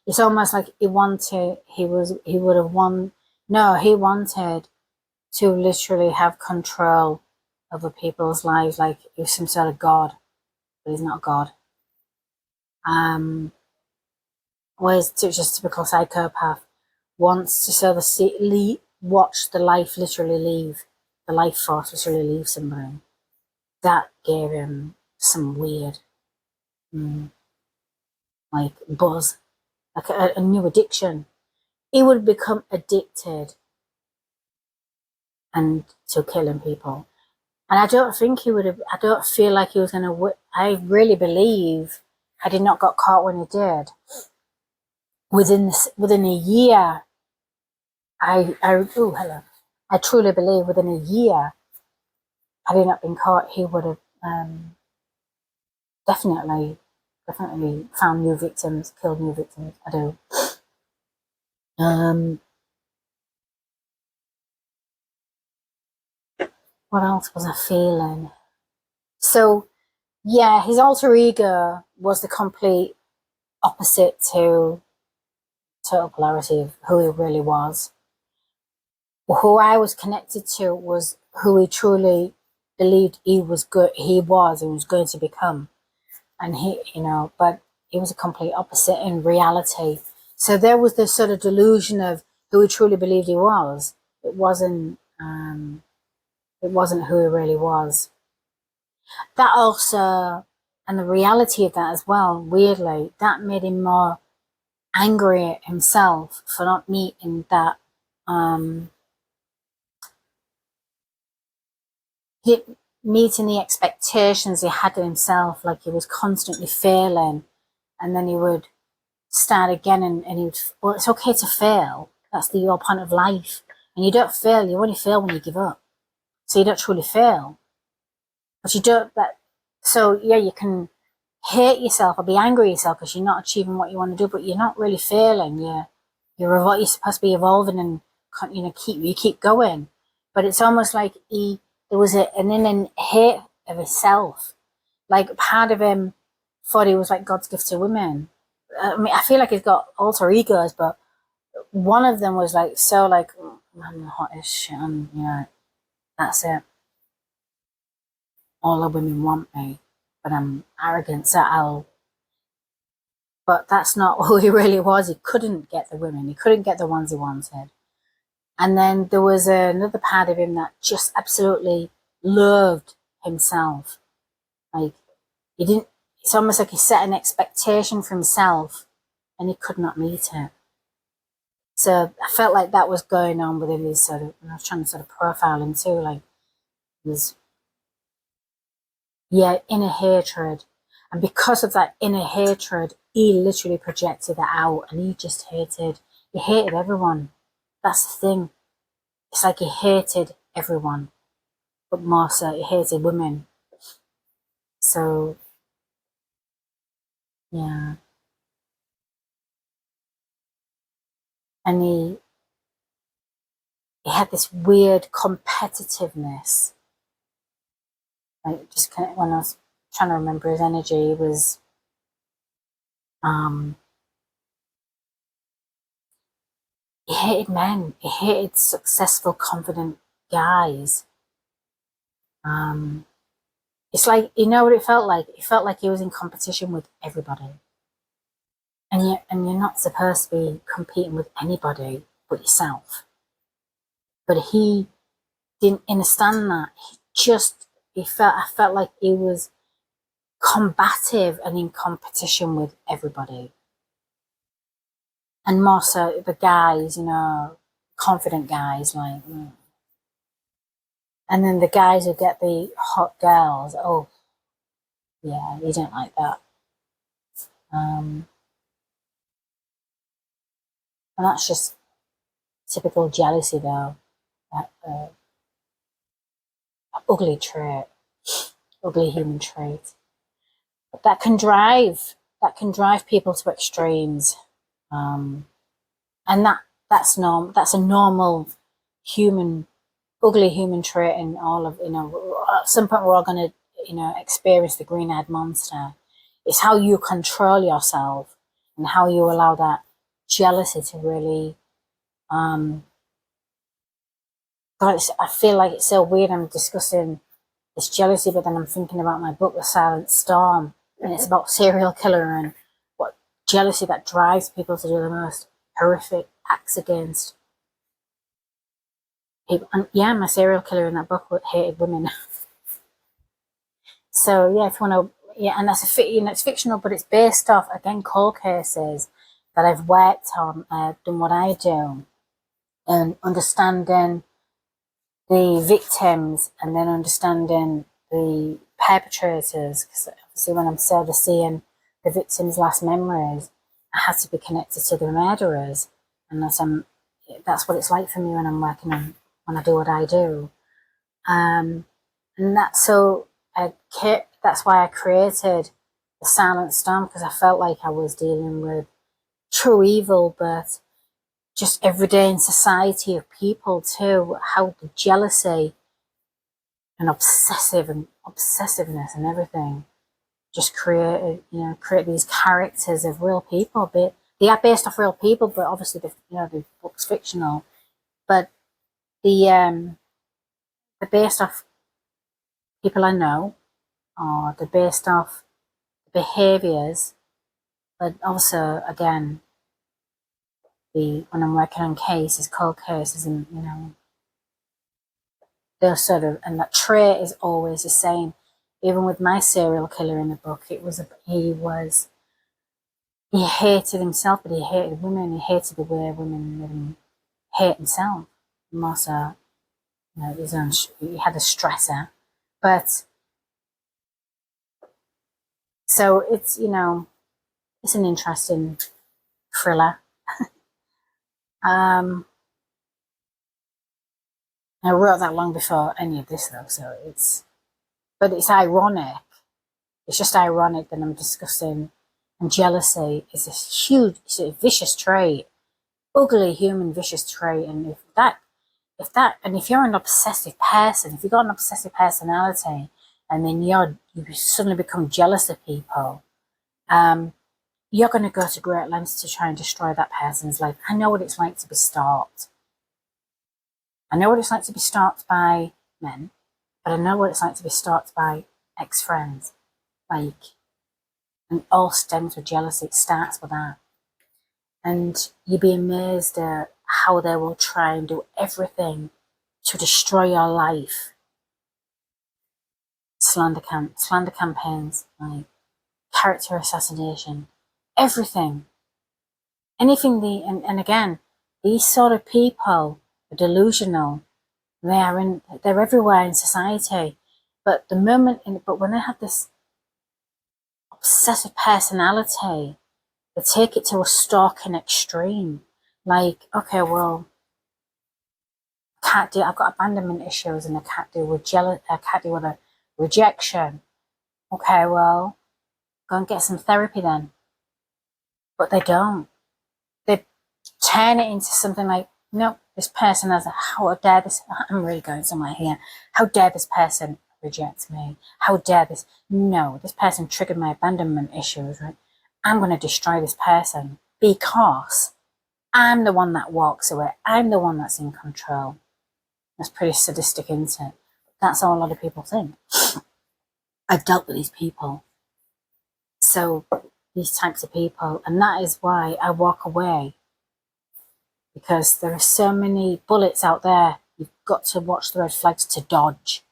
it's almost like he wanted to literally have control over people's lives, like he was some sort of god, but he's not God. Whereas just typical psychopath wants to sort of watch the life literally leave, the life force literally leave somebody. That gave him some weird, like buzz, like a new addiction. He would become addicted and to killing people. And I don't think he would have, I don't feel like he was going to, I really believe, had he not got caught when he did, within a year, I truly believe within a year, had he not been caught, he would have definitely found new victims, killed new victims. I do. What else was I feeling? So yeah, his alter ego was the complete opposite to total polarity of who he really was. Who I was connected to was who he truly believed he was and was going to become. And but he was a complete opposite in reality. So there was this sort of delusion of who he truly believed he was. It wasn't who he really was. That also, and the reality of that as well, weirdly, that made him more angry at himself for not meeting that meeting the expectations he had of himself. Like he was constantly failing, and then he would start again, and he would, well, it's okay to fail. That's your point of life. And you don't fail, you only fail when you give up. So you don't truly fail. But you don't, so yeah, you can hate yourself or be angry at yourself because you're not achieving what you want to do, but you're not really failing. You're supposed to be evolving, and keep going. But it's almost like there was an inner hate of himself. Like part of him thought he was like God's gift to women. I mean, I feel like he's got alter egos, but one of them was like, so like, I'm the hottest shit, that's it. All the women want me, but I'm arrogant, but that's not who he really was. He couldn't get the women. He couldn't get the ones he wanted. And then there was another part of him that just absolutely loved himself. Like, it's almost like he set an expectation for himself and he could not meet it. So I felt like that was going on within his I was trying to sort of profile him too, like, his, inner hatred. And because of that inner hatred, he literally projected that out, and he hated everyone. That's the thing. It's like he hated everyone, but more so he hated women. So, yeah. And he had this weird competitiveness. Like, just kind of, when I was trying to remember his energy, it was, he hated men. He hated successful, confident guys. It's like, you know what it felt like? It felt like he was in competition with everybody. And you're not supposed to be competing with anybody but yourself. But he didn't understand that. I felt like he was combative and in competition with everybody. And more so the guys, confident guys, like, and then the guys who get the hot girls, oh, yeah, you don't like that. And that's just typical jealousy, though. That ugly trait, ugly human trait. But that can drive people to extremes. And that's a normal human, ugly human trait in all of, at some point we're all going to, experience the green-eyed monster. It's how you control yourself and how you allow that jealousy to really, I feel like it's so weird. I'm discussing this jealousy, but then I'm thinking about my book, The Silent Storm, and it's about serial killer and what jealousy that drives people to do the most horrific acts against people. And yeah, my serial killer in that book hated women. So yeah, if you want to, and that's it's fictional, but it's based off, again, cold cases that I've worked on, done what I do, and understanding the victims, and then understanding the perpetrators. Because obviously, when I'm seeing the victims' last memories, I have to be connected to the murderers, and that's what it's like for me when I'm working on, when I do what I do. And that's why I created The Silent Storm, because I felt like I was dealing with true evil, but just everyday in society of people too, how the jealousy and obsessiveness and everything just create these characters of real people. But they are based off real people, but obviously the book's fictional. But they're based off people I know, or they're based off behaviors, but also, again, when I'm working on cases, cold cases, and those sort of, and that trait is always the same. Even with my serial killer in the book, he hated himself, but he hated women. He hated the way women hate himself. And also, he had a stressor, but so it's it's an interesting thriller. I wrote that long before any of this though, so it's ironic. It's just ironic that I'm discussing, and jealousy is it's a vicious trait, ugly human vicious trait, and if you're an obsessive person, if you've got an obsessive personality, and then you suddenly become jealous of people, you're going to go to great lengths to try and destroy that person's life. I know what it's like to be stalked. I know what it's like to be stalked by men, but I know what it's like to be stalked by ex-friends. And all stems with jealousy. It starts with that. And you'd be amazed at how they will try and do everything to destroy your life. Slander campaigns, like character assassination, everything. Anything and again, these sort of people are delusional. They're everywhere in society. But when they have this obsessive personality, they take it to a stalking extreme. Like, okay, well, I've got abandonment issues and I can't deal with a rejection. Okay, well, go and get some therapy then. But they don't. They turn it into something like, no, this person how dare this, I'm really going somewhere here. How dare this person reject me? How dare this? No, this person triggered my abandonment issues, right? I'm going to destroy this person because I'm the one that walks away. I'm the one that's in control. That's pretty sadistic, isn't it? That's how a lot of people think. I've dealt with these people. So these types of people, and that is why I walk away, because there are so many bullets out there. You've got to watch the red flags to dodge.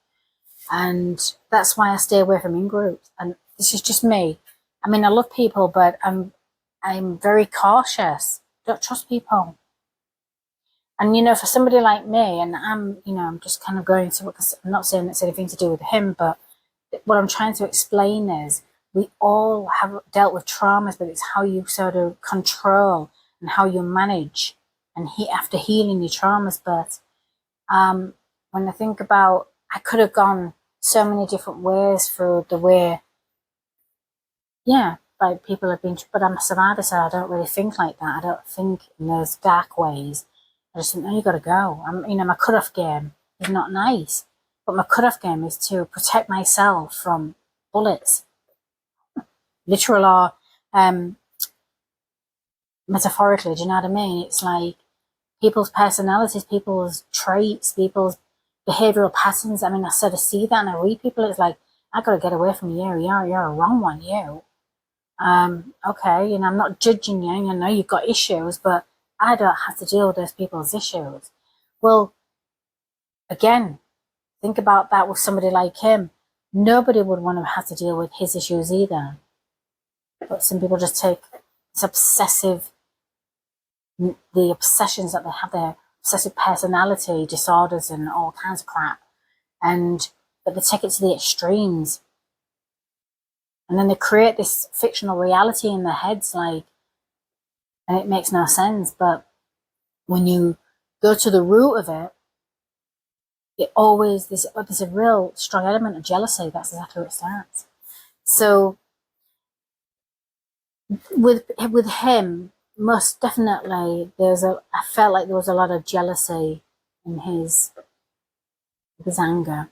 And that's why I stay away from in-groups. And this is just me. I mean, I love people, but I'm very cautious. Don't trust people. And, for somebody like me, and I'm just kind of going to, because I'm not saying it's anything to do with him, but what I'm trying to explain is we all have dealt with traumas, but it's how you sort of control and how you manage and after healing your traumas. But when I think about, I could have gone so many different ways through the way, like people have been, but I'm a survivor, so I don't really think like that. I don't think in those dark ways. I just think, no, you got to go. My cutoff game is not nice, but my cutoff game is to protect myself from bullets, literal or metaphorically. Do you know what I mean? It's like people's personalities, people's traits, people's behavioral patterns. I mean, I sort of see that, and I read people. It's like, I got to get away from you. You're a wrong one. You. Okay, I'm not judging you. I know you've got issues, but I don't have to deal with those people's issues. Well, again, think about that with somebody like him. Nobody would want to have to deal with his issues either. But some people just take this the obsessions that they have, their obsessive personality disorders and all kinds of crap, but they take it to the extremes. And then they create this fictional reality in their heads, and it makes no sense. But when you go to the root of it, there's a real strong element of jealousy. That's exactly where it starts. So with him, most definitely, I felt like there was a lot of jealousy in his anger,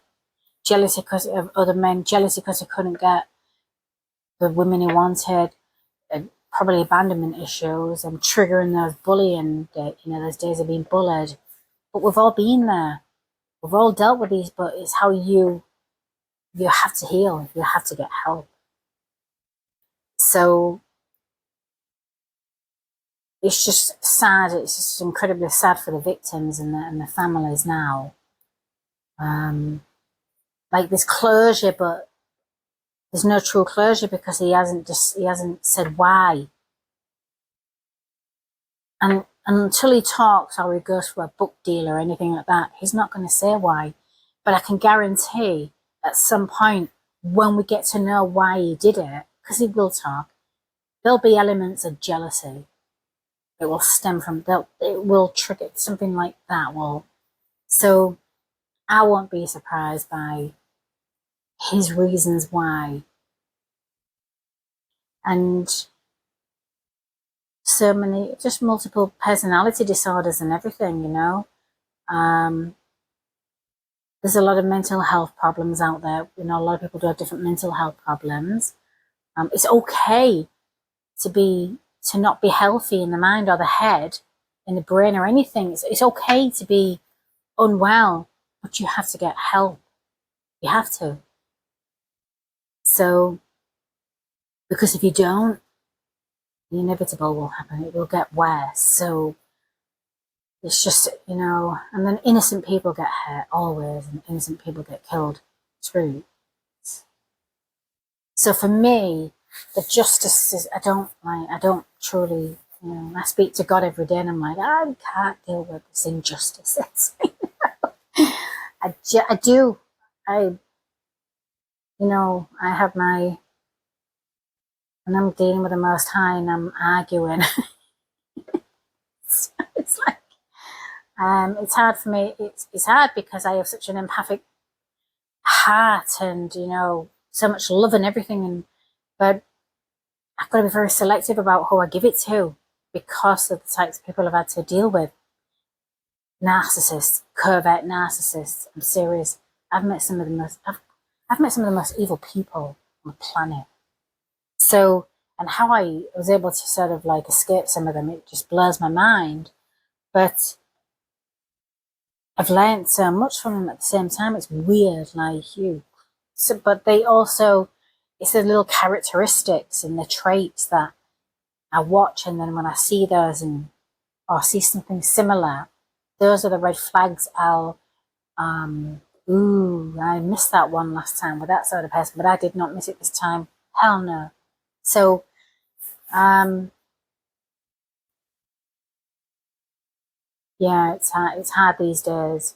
jealousy because of other men, jealousy because he couldn't get the women he wanted, probably abandonment issues and triggering those bullying, those days of being bullied. But we've all been there. We've all dealt with these, but it's how you have to heal. You have to get help. So it's just sad. It's just incredibly sad for the victims and the families now. Like there's closure, but there's no true closure because he hasn't said why. And until he talks or he goes for a book deal or anything like that, he's not going to say why. But I can guarantee at some point when we get to know why he did it, because he will talk, there'll be elements of jealousy. It will stem from, it will trigger something like that. So I won't be surprised by his reasons why. And so many, just multiple personality disorders and everything, you know. There's a lot of mental health problems out there. You know, a lot of people do have different mental health problems. It's okay to not be healthy in the mind or the head, in the brain or anything. It's okay to be unwell, but you have to get help. You have to. So, because if you don't, the inevitable will happen. It will get worse. So it's just, you know, and then innocent people get hurt always, and innocent people get killed. True. So for me, the justice is, I don't truly, you know, I speak to God every day and I'm like, I can't deal with this injustice. I do. You know, I have when I'm dealing with the Most High and I'm arguing, it's like, it's hard for me. It's hard because I have such an empathic heart and, you know, so much love and everything. But I've got to be very selective about who I give it to because of the types of people I've had to deal with. Narcissists, covert narcissists. I'm serious. I've met some of the most evil people on the planet. So, and how I was able to sort of like escape some of them, it just blows my mind. But I've learned so much from them at the same time. It's weird, like you. So, but they also, it's the little characteristics and the traits that I watch, and then when I see those or see something similar, those are the red flags. I missed that one last time with that sort of person, but I did not miss it this time. Hell no. So, yeah, it's hard these days.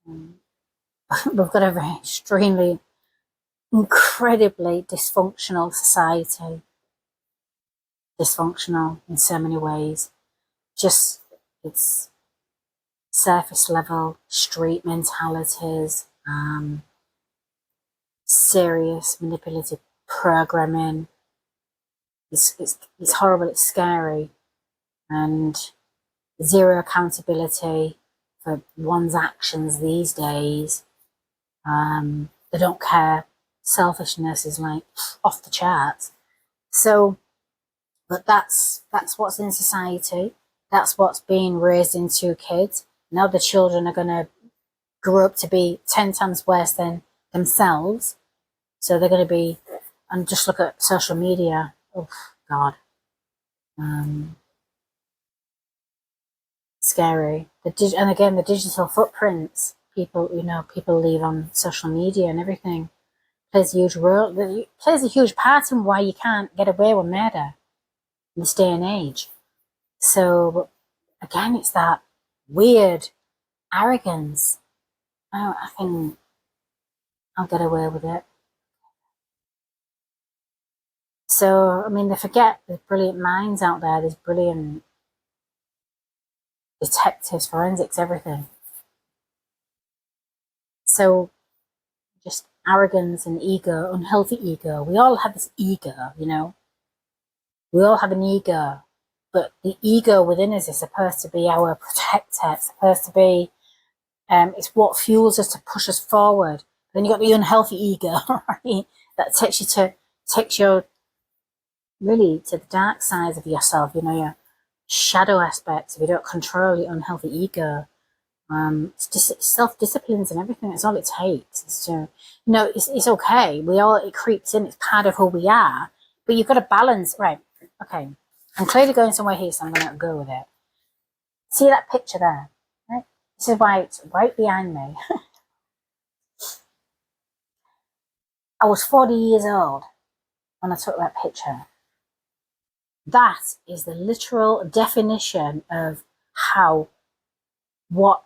We've got a very extremely, incredibly dysfunctional society. Dysfunctional in so many ways. Just, it's surface level, street mentalities, serious manipulative programming. It's horrible, it's scary, and zero accountability for one's actions these days. They don't care. Selfishness is like off the charts. So, but that's what's in society. That's what's being raised into kids. Now the children are going to grow up to be 10 times worse than themselves. So they're going to be, and just look at social media. Oh, God. Scary. And again, the digital footprints people leave on social media and everything plays a huge role. It plays a huge part in why you can't get away with murder in this day and age. So, again, it's that weird arrogance. I think I'll get away with it. So, I mean, they forget there's brilliant minds out there. There's brilliant detectives, forensics, everything. So, just arrogance and ego, unhealthy ego. We all have this ego, you know. We all have an ego. But the ego within us is supposed to be our protector. It's supposed to be, it's what fuels us to push us forward. Then you've got the unhealthy ego, right? That takes you really to the dark sides of yourself, you know, your shadow aspects. If you don't control your unhealthy ego, it's self-disciplines and everything. That's all it takes. It's to, you know, it's okay. It creeps in. It's part of who we are. But you've got to balance, right? Okay. I'm clearly going somewhere here, so I'm going to go with it. See that picture there? Right? This is why it's right behind me. I was 40 years old when I took that picture. That is the literal definition of what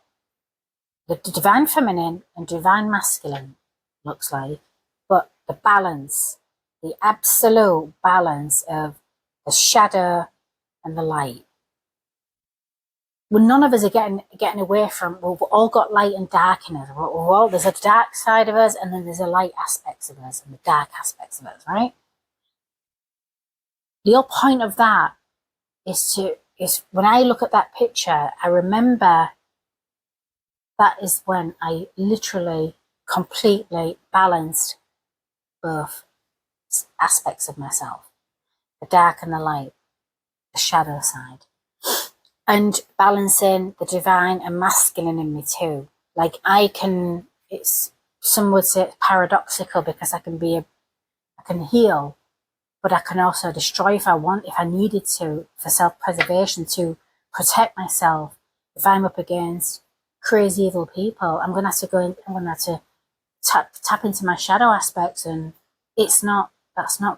the divine feminine and divine masculine looks like, but the balance, the absolute balance of the shadow and the light. Well, none of us are getting away from. We've all got light and dark in us. There's a dark side of us, and then there's a light aspects of us and the dark aspects of us, right? The whole point of that is when I look at that picture, I remember that is when I literally completely balanced both aspects of myself, the dark and the light, the shadow side, and balancing the divine and masculine in me too. Like some would say it's paradoxical because I can heal, but I can also destroy if I needed to, for self-preservation, to protect myself. If I'm up against crazy evil people, I'm going to have to tap into my shadow aspects, and that's not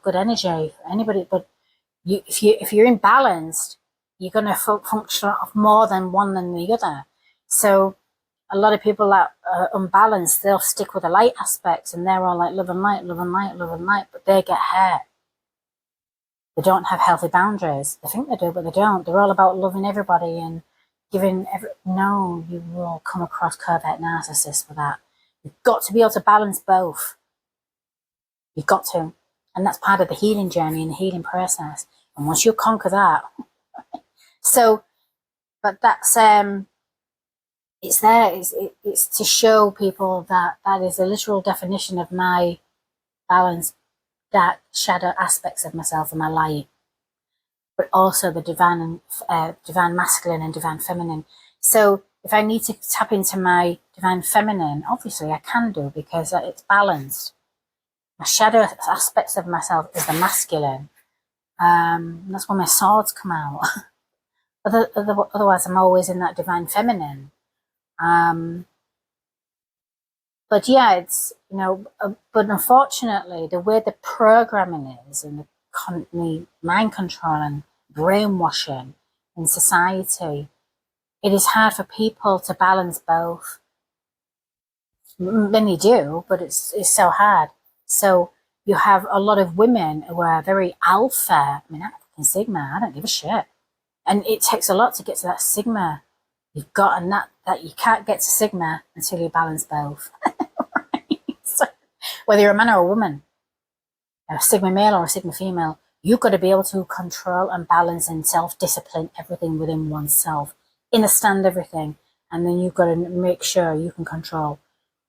good energy for anybody. But if you're imbalanced, you're going to function off more than one than the other. So a lot of people that are unbalanced, they'll stick with the light aspects, and they're all like love and light, love and light, love and light, but they get hurt. They don't have healthy boundaries. They think they do, but they don't. They're all about loving everybody and no, you will come across covert narcissists for that. You've got to be able to balance both. You've got to. And that's part of the healing journey and the healing process. And once you conquer that, but that's, it's there. It's to show people that is a literal definition of my balance, dark shadow aspects of myself and my light, but also the divine masculine and divine feminine. So if I need to tap into my divine feminine, obviously I can do, because it's balanced. My shadow aspects of myself is the masculine. That's when my swords come out. Otherwise, I'm always in that divine feminine. But yeah, it's, but unfortunately, the way the programming is and the mind control and brainwashing in society, it is hard for people to balance both. Many do, but it's so hard. So you have a lot of women who are very alpha. I mean, I'm fucking Sigma. I don't give a shit. And it takes a lot to get to that Sigma. You've got, and that you can't get to Sigma until you balance both. So, whether you're a man or a woman, a Sigma male or a Sigma female, you've got to be able to control and balance and self-discipline everything within oneself, understand everything, and then you've got to make sure you can control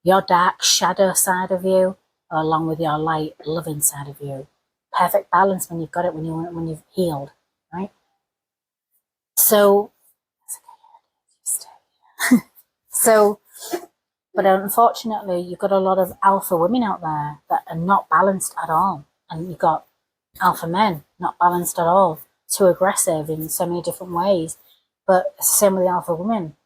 your dark shadow side of you along with your light loving side of you. Perfect balance when you've got it, when you've healed, right? So but unfortunately, you've got a lot of alpha women out there that are not balanced at all, and you've got alpha men not balanced at all, too aggressive in so many different ways. But it's the same with the alpha women.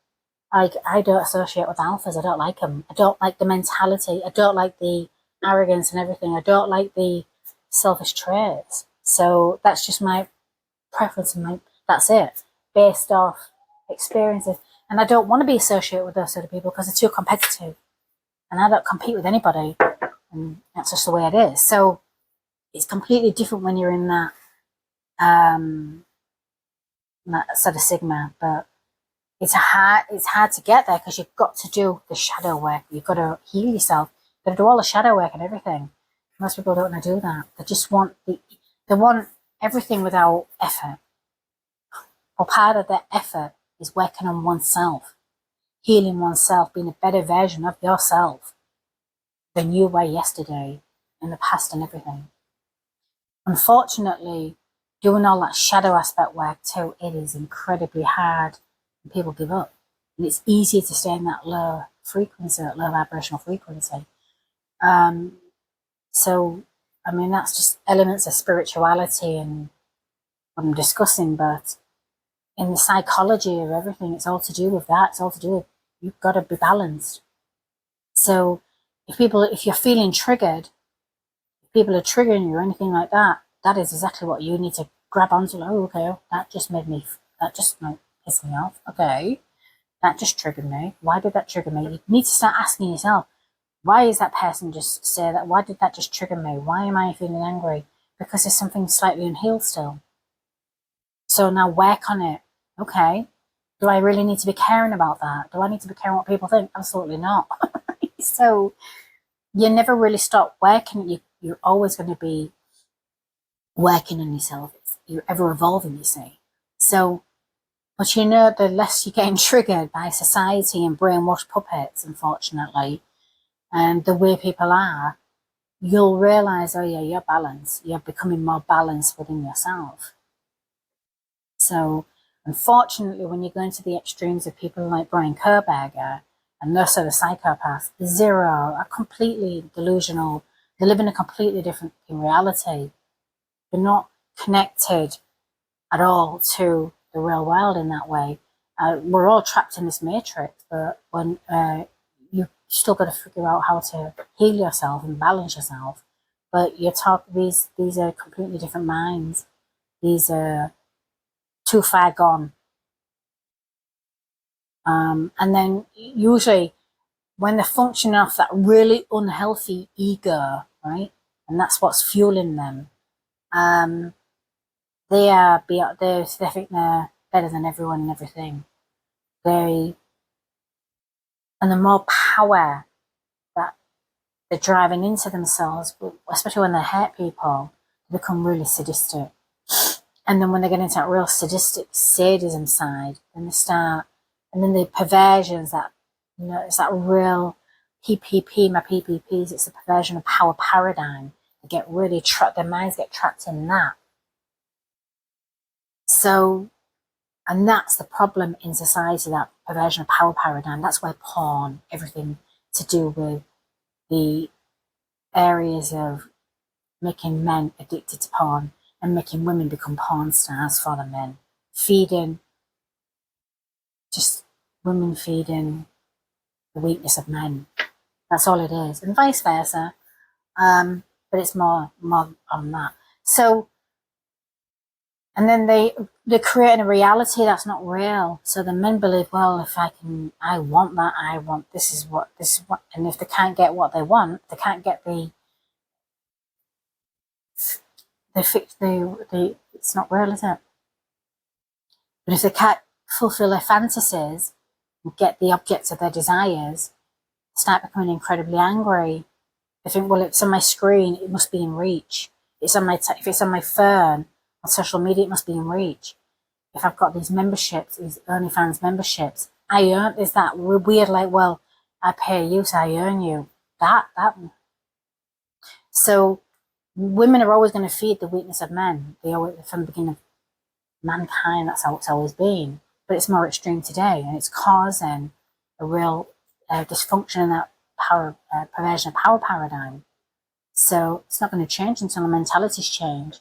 I don't associate with alphas. I don't like them. I don't like the mentality. I don't like the arrogance and everything. I don't like the selfish traits. So that's just my preference, and that's it, based off experiences. And I don't want to be associated with those sort of people because they're too competitive, and I don't compete with anybody, and that's just the way it is. So it's completely different when you're in that sort of Sigma, but it's hard to get there because you've got to do the shadow work. You've got to heal yourself. You've got to do all the shadow work and everything. Most people don't want to do that. They just want everything without effort. Well, part of that effort is working on oneself, healing oneself, being a better version of yourself than you were yesterday, in the past and everything. Unfortunately, doing all that shadow aspect work too, it is incredibly hard, and people give up. And it's easier to stay in that low frequency, that low vibrational frequency. So, I mean, that's just elements of spirituality and what I'm discussing, but in the psychology of everything, it's all to do with that. It's all to do with, you've got to be balanced. So if you're feeling triggered, if people are triggering you or anything like that, that is exactly what you need to grab onto. Like, oh, okay, that just pissed me off. Okay, that just triggered me. Why did that trigger me? You need to start asking yourself, why is that person just say that? Why did that just trigger me? Why am I feeling angry? Because there's something slightly unhealed still. So now work on it. Okay, do I really need to be caring about that? Do I need to be caring what people think? Absolutely not. So you never really stop working. You're always going to be working on yourself. You're ever evolving, you see. So, but the less you're getting triggered by society and brainwashed puppets, unfortunately, and the way people are, you'll realize, oh yeah, you're balanced. You're becoming more balanced within yourself. So, unfortunately, when you go into the extremes of people like Brian Kerberger and those sort of psychopaths, zero, are completely delusional. They live in a completely different reality. They're not connected at all to the real world in that way. We're all trapped in this matrix, but when you still got to figure out how to heal yourself and balance yourself. But these are completely different minds. These are too far gone. And then usually when they're functioning off that really unhealthy ego, right, and that's what's fueling them, they think they're better than everyone and everything. And the more power that they're driving into themselves, especially when they hurt people, they become really sadistic. And then when they get into that real sadism side, then and then the perversions that, it's that real PPP, my PPPs, it's the perversion of power paradigm. They get really trapped, their minds get trapped in that. So, and that's the problem in society, that perversion of power paradigm. That's why porn, everything to do with the areas of making men addicted to porn and making women become porn stars for the men, just women feeding the weakness of men. That's all it is, and vice versa. But it's more on that. So, and then they're creating a reality that's not real. So the men believe, well, if I want that, this is what, and if they can't get what they want, they can't get it's not real, is it? But if they can't fulfill their fantasies and get the objects of their desires, they start becoming incredibly angry. They think, well, it's on my screen, it must be in reach. If it's on my phone, on social media, it must be in reach. If I've got these memberships, these OnlyFans memberships, I earn, is that weird, like, well, I pay you, so I earn you. That. So women are always going to feed the weakness of men. From the beginning of mankind, that's how it's always been. But it's more extreme today, and it's causing a real dysfunction in that perversion of power paradigm. So it's not going to change until the mentalities change.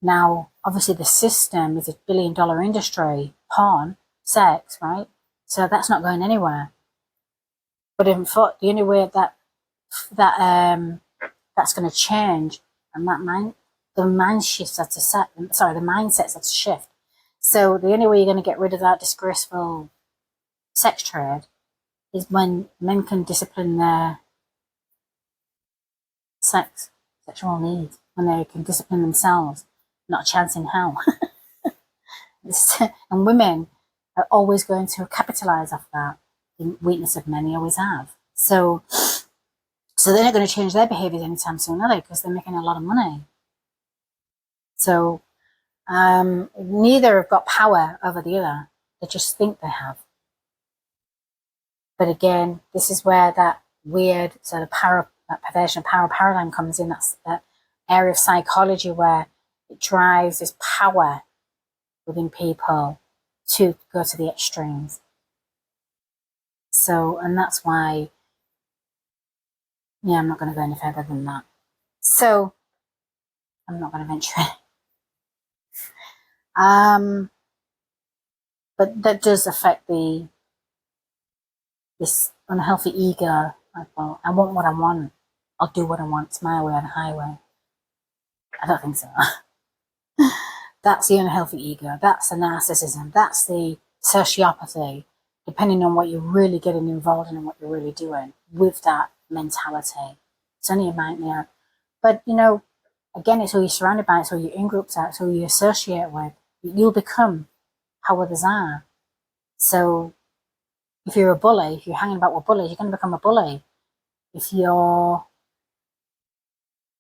Now, obviously, the system is $1 billion industry, porn, sex, right? So that's not going anywhere. But the only way that's going to change, and the mindsets have to shift. So the only way you're going to get rid of that disgraceful sex trade is when men can discipline their sexual needs, when they can discipline themselves, not a chance in hell. And women are always going to capitalize off that, the weakness of men, they always have. So they're not going to change their behaviors anytime soon, are they? Because they're making a lot of money. So neither have got power over the other. They just think they have. But again, this is where that weird sort of that perversion of power paradigm comes in. That's that area of psychology where it drives this power within people to go to the extremes. So, and that's why, I'm not going to go any further than that. So, I'm not going to venture But that does affect this unhealthy ego. Like, well, I want what I want. I'll do what I want. It's my way or the highway. I don't think so. That's the unhealthy ego. That's the narcissism. That's the sociopathy, depending on what you're really getting involved in and what you're really doing with that mentality. It's only a nightmare. But, you know, again, it's who you're surrounded by, it's who you're in groups at, it's who you associate with. You'll become how others are. So if you're a bully, if you're hanging about with bullies, you're going to become a bully. If you're,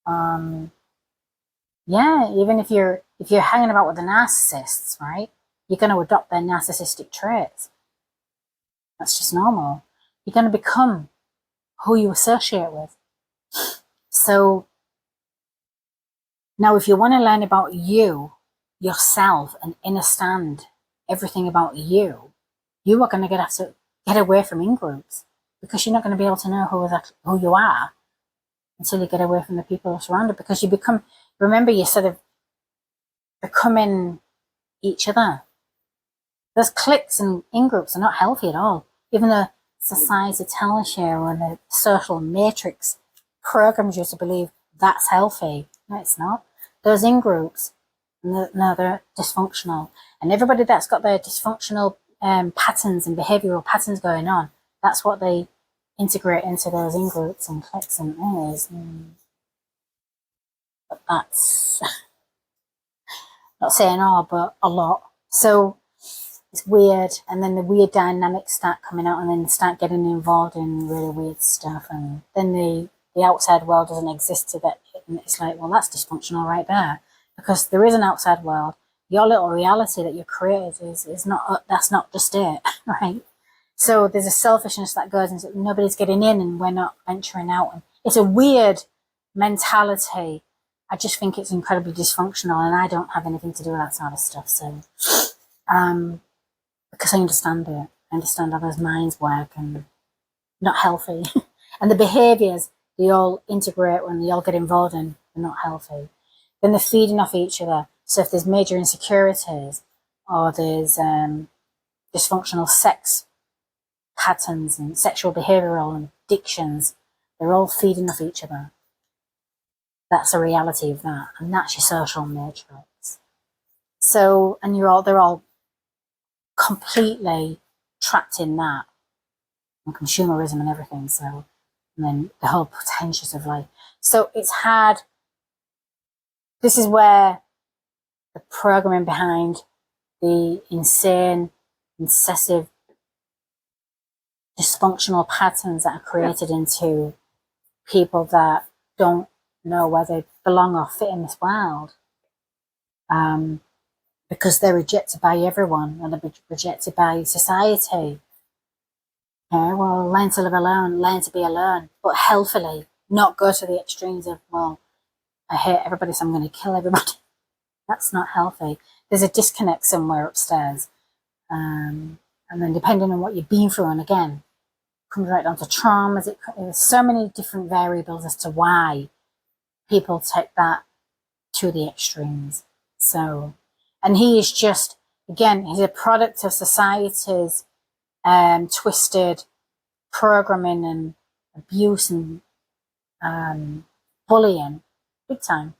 even if you're hanging about with the narcissists, right, you're going to adopt their narcissistic traits. That's just normal. You're going to become who you associate with. So now if you want to learn about you, yourself, and understand everything about you, you are going to have to get away from in-groups, because you're not going to be able to know who you are until you get away from the people who are surrounded, because you become, remember, you're sort of becoming each other. Those cliques and in-groups are not healthy at all. Even though society tells you, or the social matrix programs you to believe that's healthy. No, it's not. Those in-groups, no, they're dysfunctional. And everybody that's got their dysfunctional patterns and behavioural patterns going on, that's what they integrate into those in-groups and cliques and things. But that's not saying all, but a lot. So it's weird, and then the weird dynamics start coming out, and then start getting involved in really weird stuff, and then the outside world doesn't exist to that, and it's like, well, that's dysfunctional right there, because there is an outside world. Your little reality that you created is not, that's not just it, right? So there's a selfishness that goes into nobody's getting in and we're not venturing out, and it's a weird mentality. I just think it's incredibly dysfunctional, and I don't have anything to do with that sort of stuff. So because I understand it. I understand how those minds work, and not healthy. And the behaviours they all integrate when they all get involved in are not healthy. Then they're feeding off each other. So if there's major insecurities, or there's dysfunctional sex patterns and sexual behavioural and addictions, they're all feeding off each other. That's the reality of that, and that's your social matrix. So, and they're all completely trapped in that, and consumerism and everything. So, and then the whole pretentious of life. So it's hard. This is where the programming behind the insane, incessive, dysfunctional patterns that are created into people that don't know where they belong or fit in this world, because they're rejected by everyone, and they're rejected by society. Yeah, well, learn to live alone, learn to be alone, but healthily, not go to the extremes of, well, I hate everybody, so I'm going to kill everybody. That's not healthy. There's a disconnect somewhere upstairs. And then depending on what you've been through, and again, comes right down to traumas. There's so many different variables as to why people take that to the extremes. So, and he is just, again, he's a product of society's twisted programming and abuse and bullying, big time.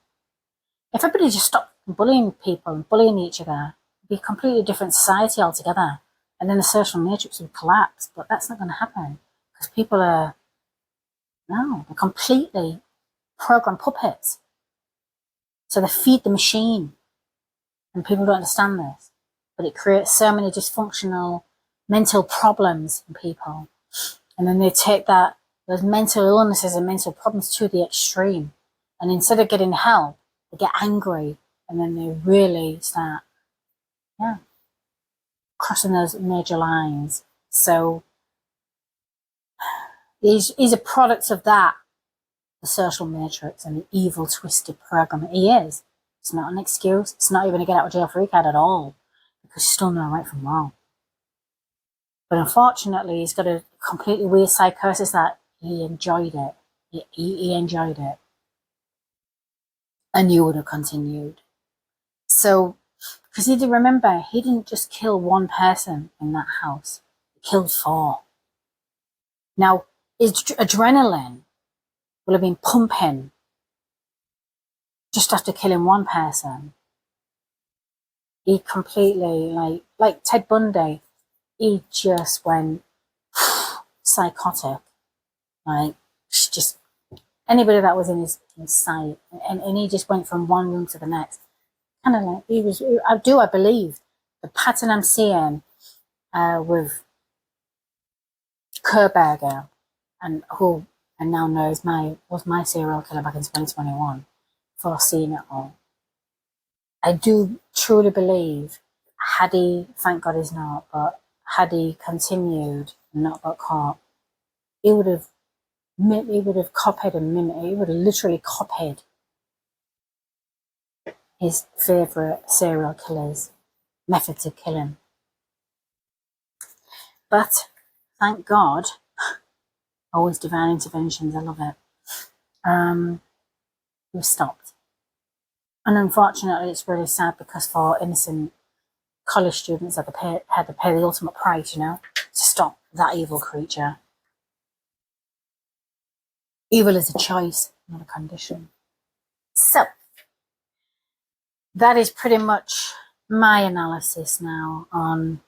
If everybody just stopped bullying people and bullying each other, it'd be a completely different society altogether. And then the social matrix would collapse. But that's not going to happen, because people are, no, they're completely programmed puppets. So they feed the machine. And people don't understand this. But it creates so many dysfunctional mental problems in people. And then they take those mental illnesses and mental problems to the extreme. And instead of getting help, they get angry, and then they really start, crossing those major lines. So he's a product of that, the social matrix and the evil, twisted program. He is. It's not an excuse. It's not even a get out of jail free card at all, because you still know right from wrong. But unfortunately, he's got a completely weird psychosis that he enjoyed it. He enjoyed it. And you would have continued. So Because he did remember, he didn't just kill one person in that house. He killed 4. Now, his adrenaline will have been pumping just after killing one person. He completely, like Ted Bundy, he just went psychotic. Like, just anybody that was in his sight. And he just went from one room to the next. Kind of like, I believe, the pattern I'm seeing with Kerberger, and who I now know was my serial killer back in 2021, for seeing it all. I do truly believe, had he, thank God he's not, but had he continued and not got caught, he would have copied and mimicked, he would have literally copied his favourite serial killer's methods of killing. But thank God, always divine interventions, I love it. We've stopped. And unfortunately, it's really sad, because for innocent college students that had to pay the ultimate price, to stop that evil creature. Evil is a choice, not a condition. So, that is pretty much my analysis now on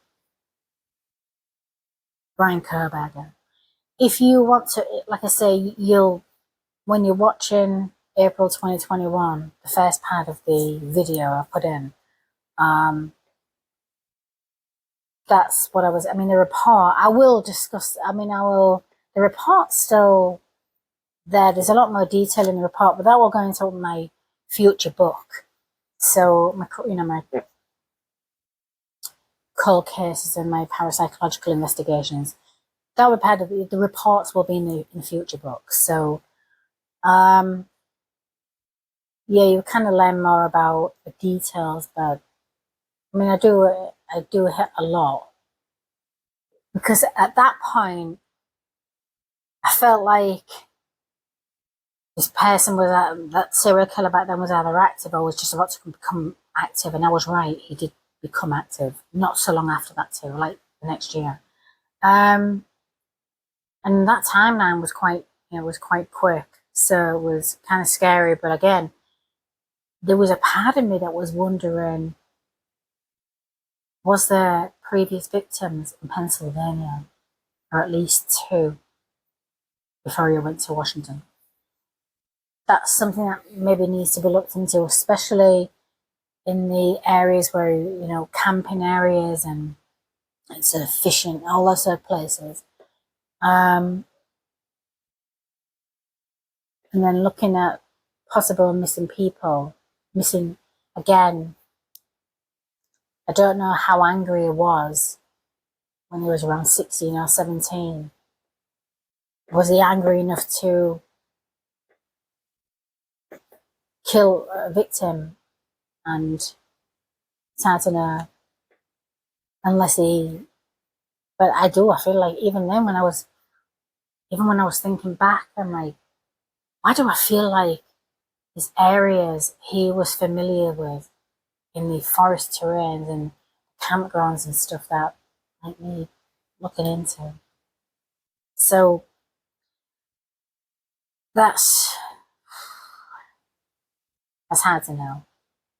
Brian Kerberger. If you want to, like I say, when you're watching April 2021, the first part of the video I put in, that's what the report, the report's still there. There's a lot more detail in the report, but that will go into my future book. So, my cold cases and my parapsychological investigations, that would part of the reports will be in the future book. So, you kind of learn more about the details, but I do hit a lot, because at that point I felt like this person that serial killer back then was either active or was just about to become active, and I was right, he did become active not so long after that too, like the next year. And that timeline was quite quick, so it was kind of scary. But again, there was a part of me that was wondering, was there previous victims in Pennsylvania, or at least 2, before he went to Washington? That's something that maybe needs to be looked into, especially in the areas where, camping areas and sort of fishing, all those sort of places. And then looking at possible missing people, again, I don't know how angry he was when he was around 16 or 17. Was he angry enough to kill a victim? And it's hard to know, but I feel like even then, when I was thinking back, I'm like, why do I feel like these areas he was familiar with in the forest terrains and campgrounds and stuff that might need looking into? So that's hard to know,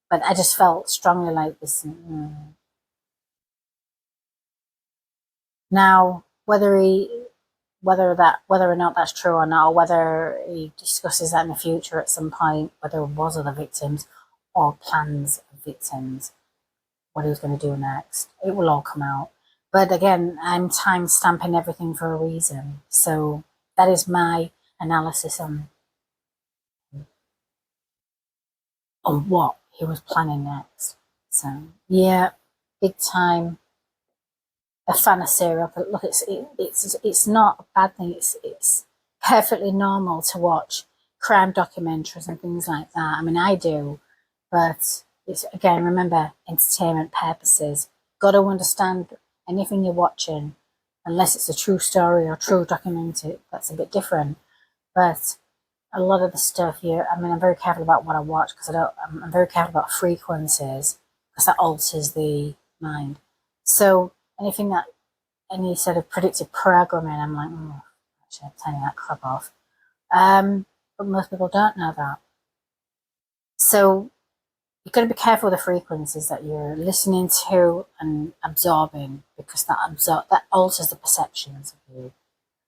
but I just felt strongly like this. Now, whether or not that's true or not, or whether he discusses that in the future at some point, whether it was other victims or plans of victims, what he was going to do next, it will all come out. But again, I'm time stamping everything for a reason. So that is my analysis on what he was planning next. So yeah, big time a fan of serial. But look, it's not a bad thing. It's perfectly normal to watch crime documentaries and things like that. I mean, I do, but it's, again, remember, entertainment purposes. Got to understand anything you're watching, unless it's a true story or true documentary. That's a bit different. But a lot of the stuff here, I'm very careful about what I watch, because I'm very careful about frequencies. because that alters the mind. So anything that, any sort of predictive programming, I'm like, actually, I'm turning that crap off. But most people don't know that. So you've got to be careful with the frequencies that you're listening to and absorbing, because that alters the perceptions of you,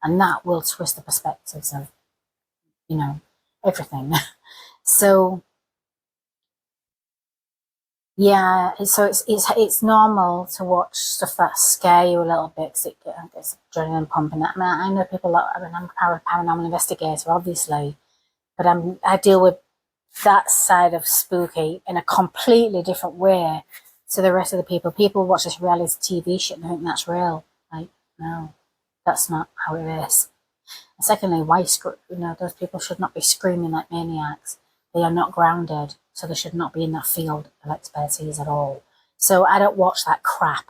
and that will twist the perspectives of, you know, everything. So yeah, so it's normal to watch stuff that scare you a little bit, because it gets adrenaline pumping. I mean, I know people that, I mean, I'm a paranormal investigator, obviously, but I deal with that side of spooky in a completely different way to the rest of the people. People watch this reality TV shit and think that's real. Like, no, that's not how it is. And secondly, why those people should not be screaming like maniacs. They are not grounded, so they should not be in that field of expertise at all. So I don't watch that crap.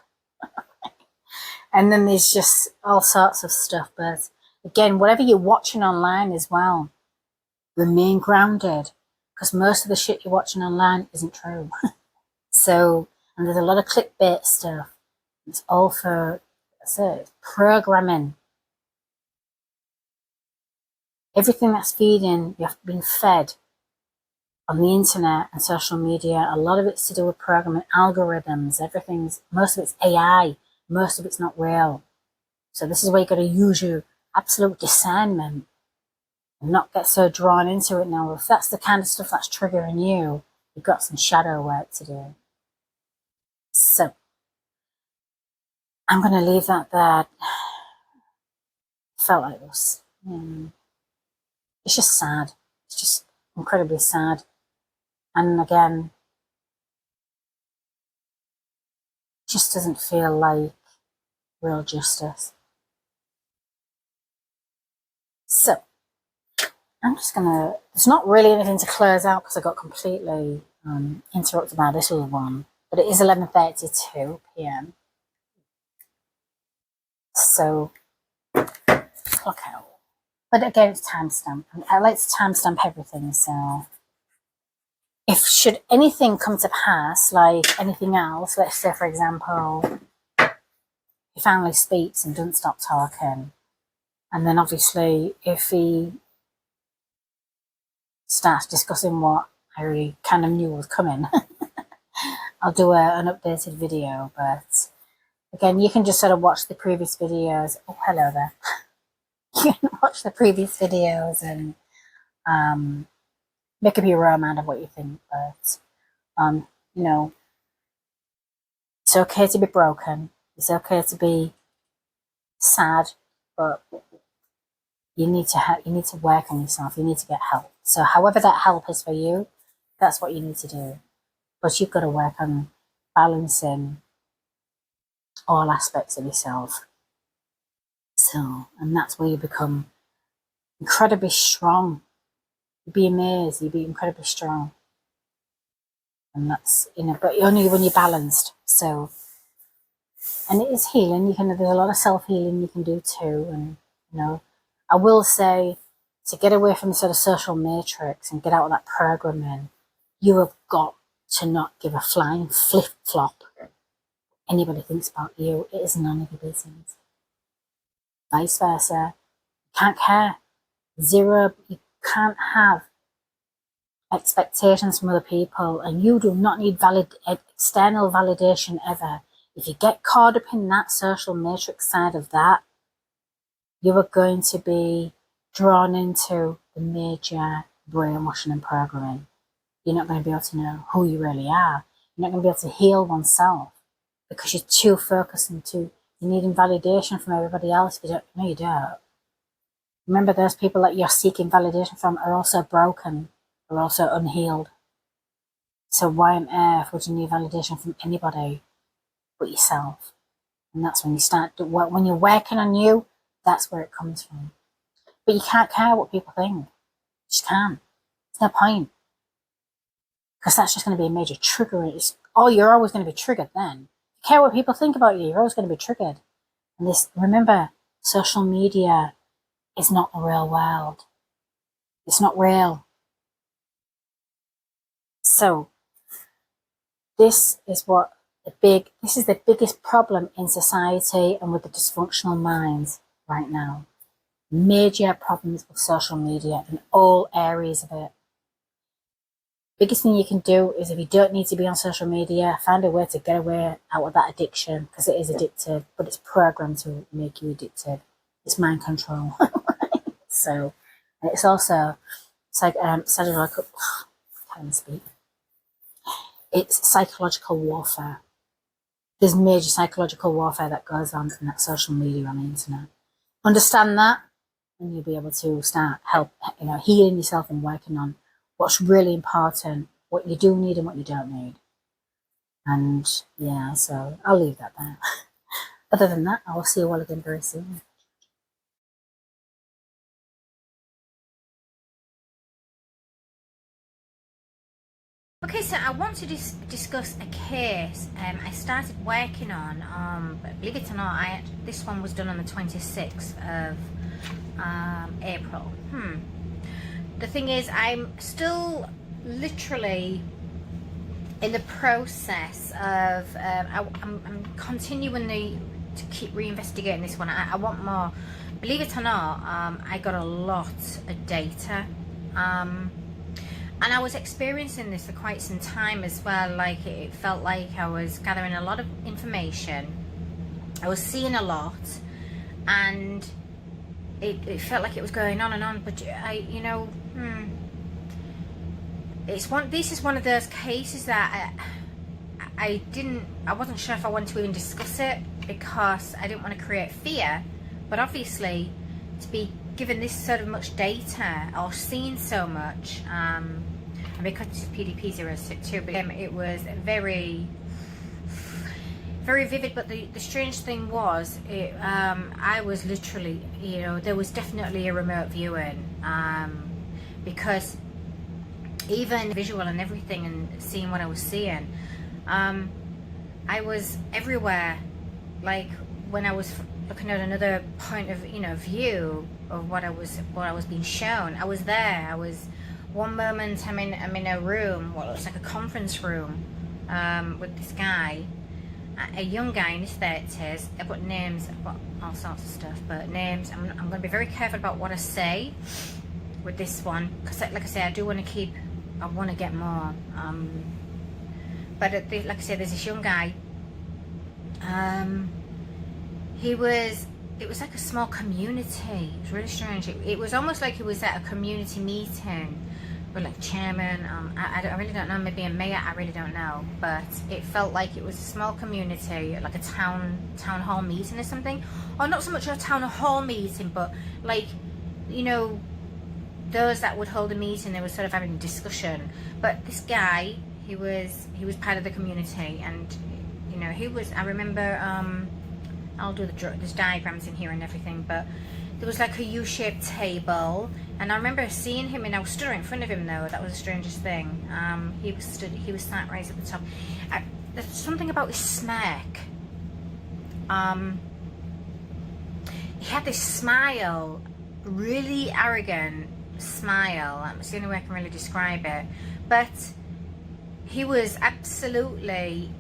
And then there's just all sorts of stuff. But again, whatever you're watching online as well, remain grounded, because most of the shit you're watching online isn't true. So, and there's a lot of clickbait stuff. It's all for, it's programming. Everything that's feeding, you've been fed on the internet and social media, a lot of it's to do with programming, algorithms, most of it's AI, most of it's not real. So this is where you've got to use your absolute discernment and not get so drawn into it now. If that's the kind of stuff that's triggering you, you've got some shadow work to do. So I'm going to leave that there. Felt like it was, it's just sad. It's just incredibly sad. And again, it just doesn't feel like real justice. So I'm just gonna, there's not really anything to close out because I got completely interrupted by this other one, but it is 11:32 p.m. So clock out. But again, it's timestamp. I like to timestamp everything, so if should anything come to pass, like anything else, let's say for example, he finally speaks and doesn't stop talking, and then obviously if he starts discussing what I already kind of knew was coming, I'll do an updated video. But again, you can just sort of watch the previous videos. Oh, hello there. You can watch the previous videos and make up your own mind of what you think. But you know, it's okay to be broken. It's okay to be sad, but you need to work on yourself. You need to get help. So however that help is for you, that's what you need to do. But you've got to work on balancing all aspects of yourself. So, and that's where you become incredibly strong. You'd be amazed. You'd be incredibly strong. And that's, but only when you're balanced. So, and it is healing. There's a lot of self-healing you can do too. And, I will say, to get away from the sort of social matrix and get out of that programming, you have got to not give a flying flip-flop anybody thinks about you. It is none of your business. Vice versa. You can't care. Zero. You can't have expectations from other people, and you do not need external validation ever. If you get caught up in that social matrix side of that, you are going to be drawn into the major brainwashing and programming. You're not going to be able to know who you really are. You're not going to be able to heal oneself because you're too focused and you're needing validation from everybody else. You don't. Remember, those people that you're seeking validation from are also broken, are also unhealed. So why on earth would you need validation from anybody but yourself? And that's when you start when you're working on you, that's where it comes from. But you can't care what people think. You just can't. There's no point. Because that's just going to be a major trigger. You're always going to be triggered then. You care what people think about you, you're always going to be triggered. And remember, social media is not the real world. It's not real. So, this is the biggest problem in society and with the dysfunctional minds right now. Major problems with social media in all areas of it. Biggest thing you can do is, if you don't need to be on social media, find a way to get away out of that addiction, because it is addictive, but it's programmed to make you addicted. It's mind control. So, and it's also psychological. I can't speak. It's psychological warfare. There's major psychological warfare that goes on in that social media on the internet. Understand that, and you'll be able to start healing yourself and working on what's really important, what you do need and what you don't need. And yeah, so I'll leave that there. Other than that, I will see you all again very soon. Okay, so I want to discuss a case I started working on, but believe it or not, this one was done on the 26th of April. The thing is, I'm still literally in the process of, I'm continuing to keep reinvestigating this one. I want more. Believe it or not, I got a lot of data. And I was experiencing this for quite some time as well. Like, it felt like I was gathering a lot of information. I was seeing a lot, and it felt like it was going on and on. But this is one of those cases that I wasn't sure if I wanted to even discuss it, because I didn't want to create fear. But obviously, to be given this sort of much data or seen so much, and because it's PDP-062, but it was very, very vivid. But the strange thing was, I was literally, there was definitely a remote viewing, because even visual and everything, and seeing what I was seeing, I was everywhere. Like, when I was looking at another point of view of what I was being shown, I was there. I was, one moment I'm in a room, what looks like a conference room, with this guy, a young guy in his 30s. I've got names, I've got all sorts of stuff, but names, I'm going to be very careful about what I say with this one, because like I say, I want to get more, but like I said, there's this young guy. It was like a small community. It was really strange. It was almost like he was at a community meeting with, like, chairman, I really don't know, maybe a mayor, I really don't know, but it felt like it was a small community, like a town hall meeting or something, or not so much a town hall meeting, but like, those that would hold a meeting, they were sort of having a discussion. But this guy, he was part of the community, and he was, I remember, I'll do there's diagrams in here and everything, but there was like a U-shaped table, and I remember seeing him, and I was stood right in front of him though. That was the strangest thing. He was sat right at the top. There's something about his smirk. He had this smile, really arrogant smile. That's the only way I can really describe it. But he was absolutely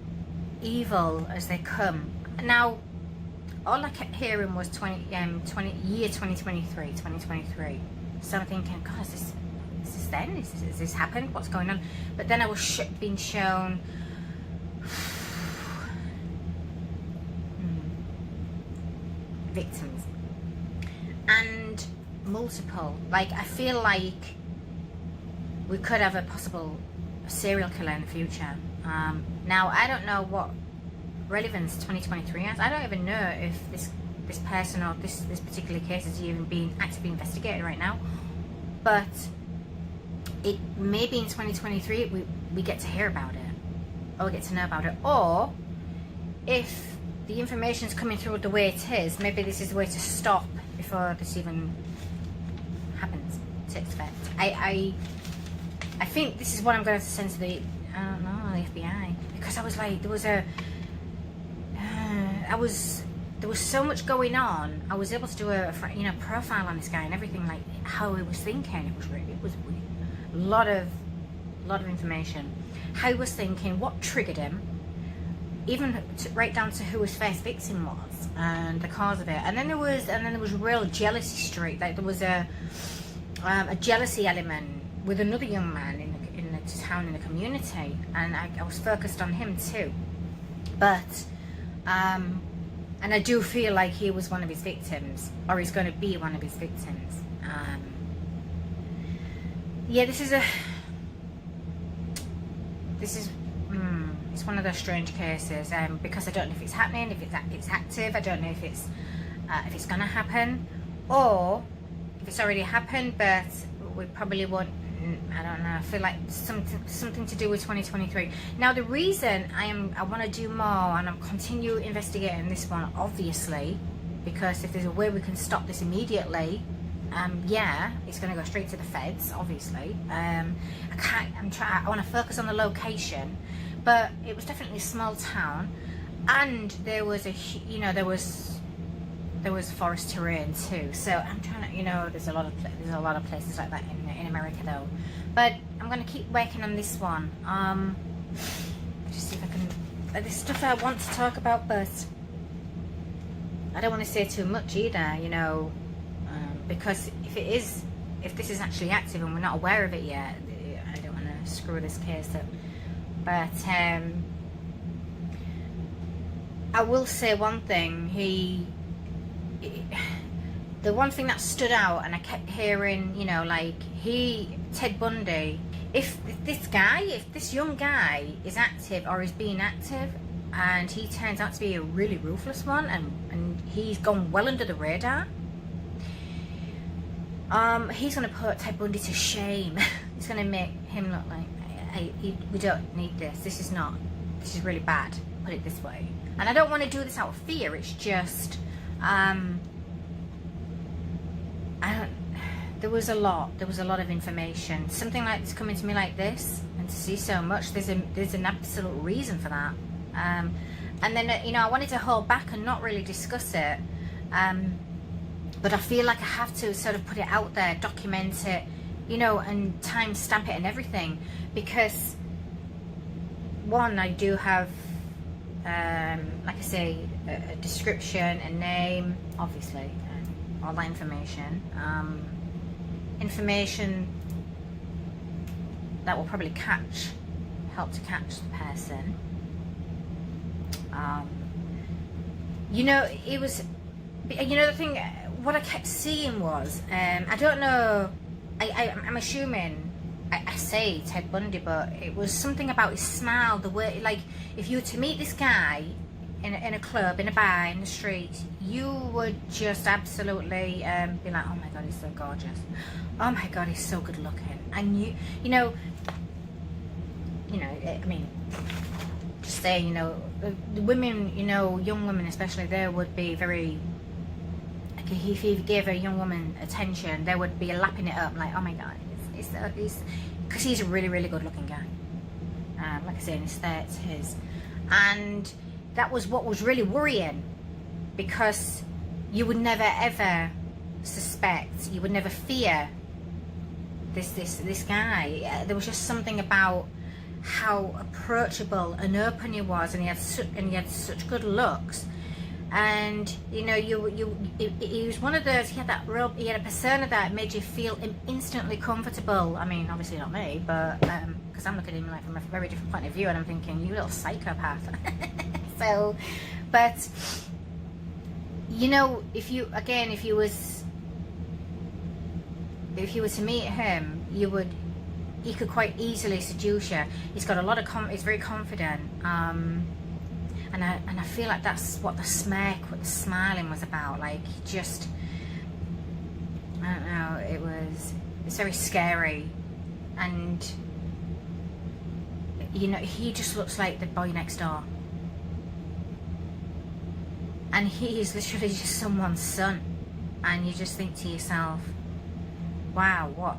evil as they come. Now, all I kept hearing was 2023. So I'm thinking, God, is this then? Is this happened? What's going on? But then I was being shown victims, and multiple. Like, I feel like we could have a possible serial killer in the future. Now, I don't know what relevance 2023 has. I don't even know if this person or this particular case is even being actively investigated right now, but it may be in 2023 we get to hear about it, or we get to know about it, or if the information is coming through the way it is, maybe this is the way to stop before this even happens, takes effect. I think this is what I'm going to send to the FBI, because I was like, there was so much going on. I was able to do a profile on this guy and everything, like how he was thinking. It was weird. A lot of a lot of information. How he was thinking, what triggered him, even right down to who his first victim was and the cause of it. And then there was real jealousy streak. Like there was a jealousy element with another young man in the town, in the community, and I was focused on him too. But and I do feel like he was one of his victims, or he's going to be one of his victims. Yeah, this is it's one of those strange cases, because I don't know if it's happening, if it's active. I don't know if it's going to happen, or if it's already happened, but we probably won't. I don't know. I feel like something to do with 2023. Now, the reason I want to do more and I'm continue investigating this one, obviously, because if there's a way we can stop this immediately, yeah, it's going to go straight to the feds, obviously. I want to focus on the location, but it was definitely a small town, and there was there was forest terrain too. So I'm trying to, there's a lot of places like that in America though. But I'm going to keep working on this one. Just see if I can. There's stuff I want to talk about, but I don't want to say too much either, because if this is actually active and we're not aware of it yet, I don't want to screw this case up. But I will say one thing. The one thing that stood out, and I kept hearing, Ted Bundy, if this young guy is active or is being active, and he turns out to be a really ruthless one, and he's gone well under the radar, he's going to put Ted Bundy to shame. He's going to make him look like, hey, we don't need this. This is really bad, put it this way. And I don't want to do this out of fear. It's just, there was a lot of information. Something like this coming to me like this, and to see so much, there's an absolute reason for that. And then, I wanted to hold back and not really discuss it. But I feel like I have to sort of put it out there, document it, and time stamp it and everything. Because, one, I do have, like I say, a description, a name, obviously, all that information. Information that will probably help to catch the person. It was, the thing, what I kept seeing was, I don't know, I'm assuming, I say Ted Bundy, but it was something about his smile, the way, like, if you were to meet this guy in a club, in a bar, in the street, you would just absolutely be like, oh my god, he's so gorgeous, oh my god, he's so good looking. And I mean, just saying, the women, young women especially, they would be very, like, if you gave a young woman attention, they would be lapping it up, like, oh my god, because he's a really, really good looking guy. Like I say, in his 30s. And that was what was really worrying, because you would never ever suspect, you would never fear this guy. There was just something about how approachable and open he was, and he had such good looks. And he was one of those. He had a persona that made you feel instantly comfortable. I mean, obviously not me, but because I'm looking at him like from a very different point of view, and I'm thinking, you little psychopath. So, but if you were to meet him, he could quite easily seduce you. He's got a lot of he's very confident. And I feel like that's what the smiling was about. Like, just, I don't know, it's very scary. And, he just looks like the boy next door. And he is literally just someone's son. And you just think to yourself, wow,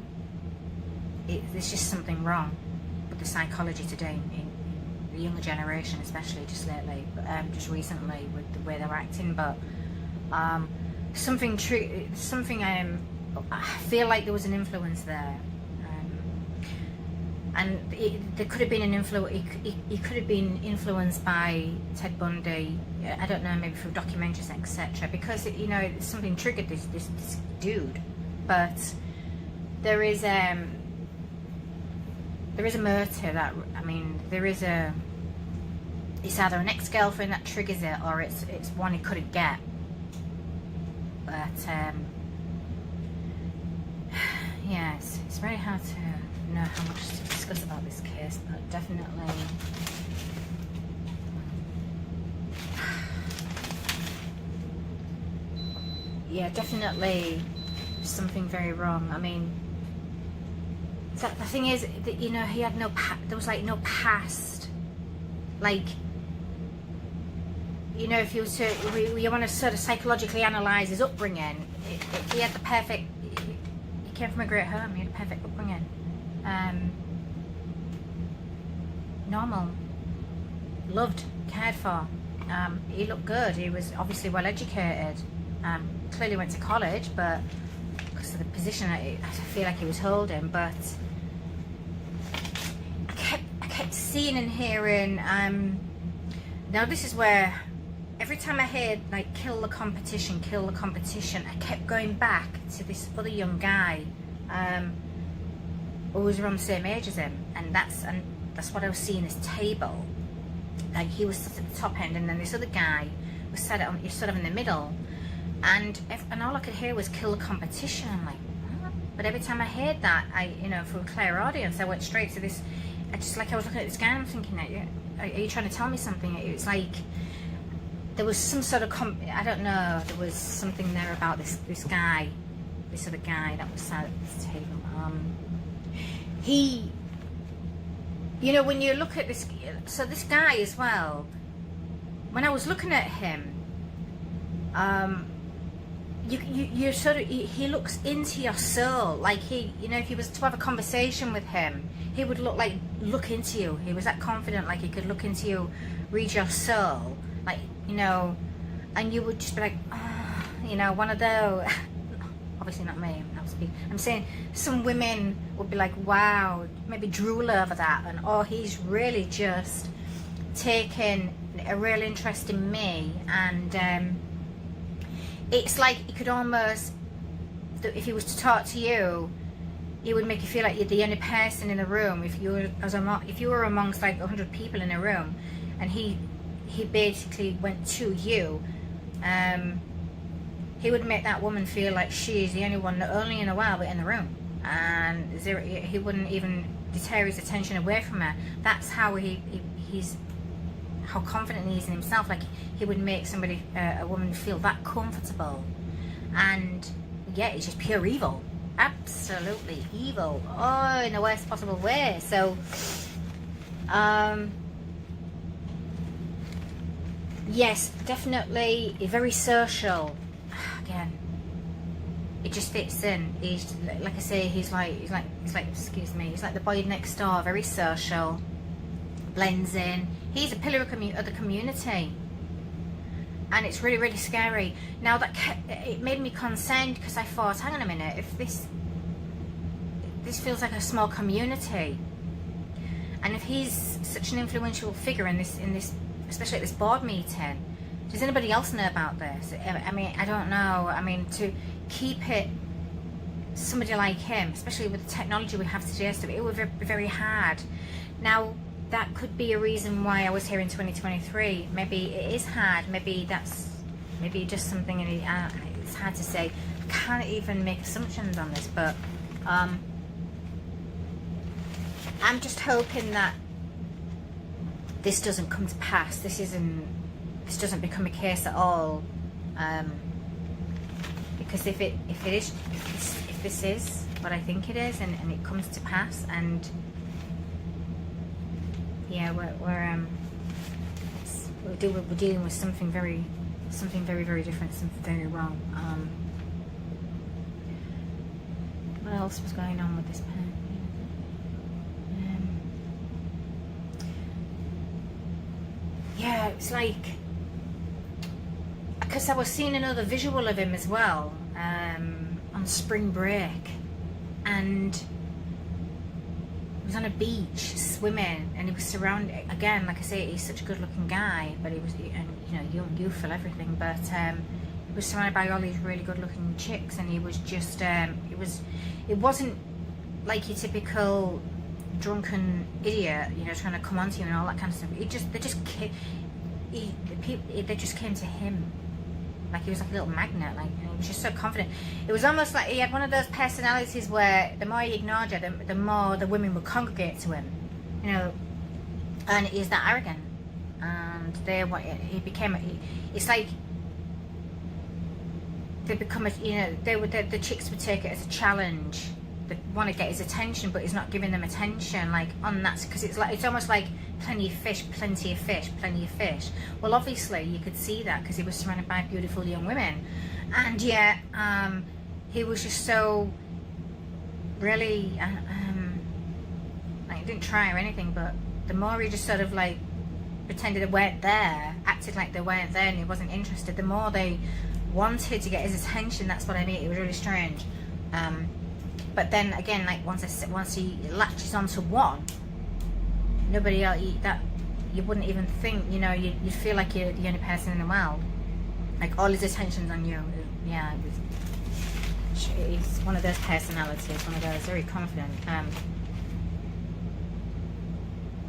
there's just something wrong with the psychology today in the younger generation, especially just lately, just recently, with the way they're acting. But something I feel like there was an influence there. and there could have been an he could have been influenced by Ted Bundy. I don't know, maybe through documentaries, etc. Because you know, something triggered this dude. But there is a motive that, I mean, it's either an ex-girlfriend that triggers it, or it's one he couldn't get. But yeah, it's very hard to know how much to discuss about this case, but definitely yeah, definitely something very wrong. I mean, the thing is that, you know, he had there was like no past, like, you know, if you were to, you want to sort of psychologically analyze his upbringing, he had the perfect, he came from a great home, he had a perfect upbringing. Normal, loved, cared for. He looked good. He was obviously well educated. Clearly went to college, but because of the position I feel like he was holding. But I kept seeing and hearing. Now this is where every time I heard like kill the competition, I kept going back to this other young guy who was around the same age as him, and that's what I was seeing, this table. Like, he was sat at the top end, and then this other guy was sat sort of in the middle, and all I could hear was kill the competition. I'm like, what? But every time I heard that, you know, for a clear audience, I went straight to this. I was looking at this guy, and I'm thinking, are you trying to tell me something? It was like there was some sort of I don't know, there was something there about this guy, this other guy that was sat at this table. He, you know, when you look at this, so this guy as well, when I was looking at him, you sort of, he looks into your soul. Like, he, you know, if you was to have a conversation with him, he would look into you. He was that confident, like he could look into you, read your soul, like, you know, and you would just be like, oh, you know, one of those. Obviously not me, I'm saying some women would be like, wow, maybe drool over that, and oh, he's really just taken a real interest in me. And it's like he could almost, if he was to talk to you, he would make you feel like you're the only person in the room. If you were amongst like 100 people in a room, and he basically went to you, he would make that woman feel like she's the only one, not only in a while, but in the room. And he wouldn't even deter his attention away from her. That's how how confident he is in himself. Like, he would make somebody, a woman, feel that comfortable. And yeah, it's just pure evil. Absolutely evil. Oh, in the worst possible way. So, yes, definitely very social. Again, it just fits in. He's, like I say, he's like excuse me, he's like the boy next door, very social, blends in. He's a pillar of the community, and it's really, really scary. Now it made me concerned, because I thought, hang on a minute, if this feels like a small community, and if he's such an influential figure in this, especially at this board meeting, does anybody else know about this? I mean, I don't know. I mean, to keep it, somebody like him, especially with the technology we have today, so it would be very hard. Now, that could be a reason why I was here in 2023. Maybe it is hard. Maybe just something, it's hard to say. I can't even make assumptions on this, but I'm just hoping that this doesn't come to pass. This doesn't become a case at all, because if this is what I think it is, and it comes to pass, and yeah, we're dealing with something very, very different, something very wrong. What else was going on with this pen? Yeah, it's like, because I was seeing another visual of him as well, on spring break, and it was on a beach swimming, and he was surrounded, again, like I say, he's such a good looking guy, but he was, and you know, young, youthful, everything, but he was surrounded by all these really good looking chicks, and he was just, it wasn't like your typical drunken idiot, you know, trying to come onto you and all that kind of stuff. They just came to him. Like he was like a little magnet, like, and he was just so confident. It was almost like he had one of those personalities where the more he ignored you, the more the women would congregate to him, you know. And he's that arrogant, and it's like they become the chicks would take it as a challenge. They want to get his attention, but he's not giving them attention, like on that, because it's almost like plenty of fish, plenty of fish, plenty of fish. Well, obviously you could see that because he was surrounded by beautiful young women, and yet he was just so really like he didn't try or anything, but the more he just sort of like pretended they weren't there, acted like they weren't there, and he wasn't interested, the more they wanted to get his attention. That's what I mean. It was really strange. But then again, like once he latches onto one, nobody else, you wouldn't even think, you know, you'd feel like you're the only person in the world. Like all his attention's on you. Yeah, he's one of those personalities, one of those very confident.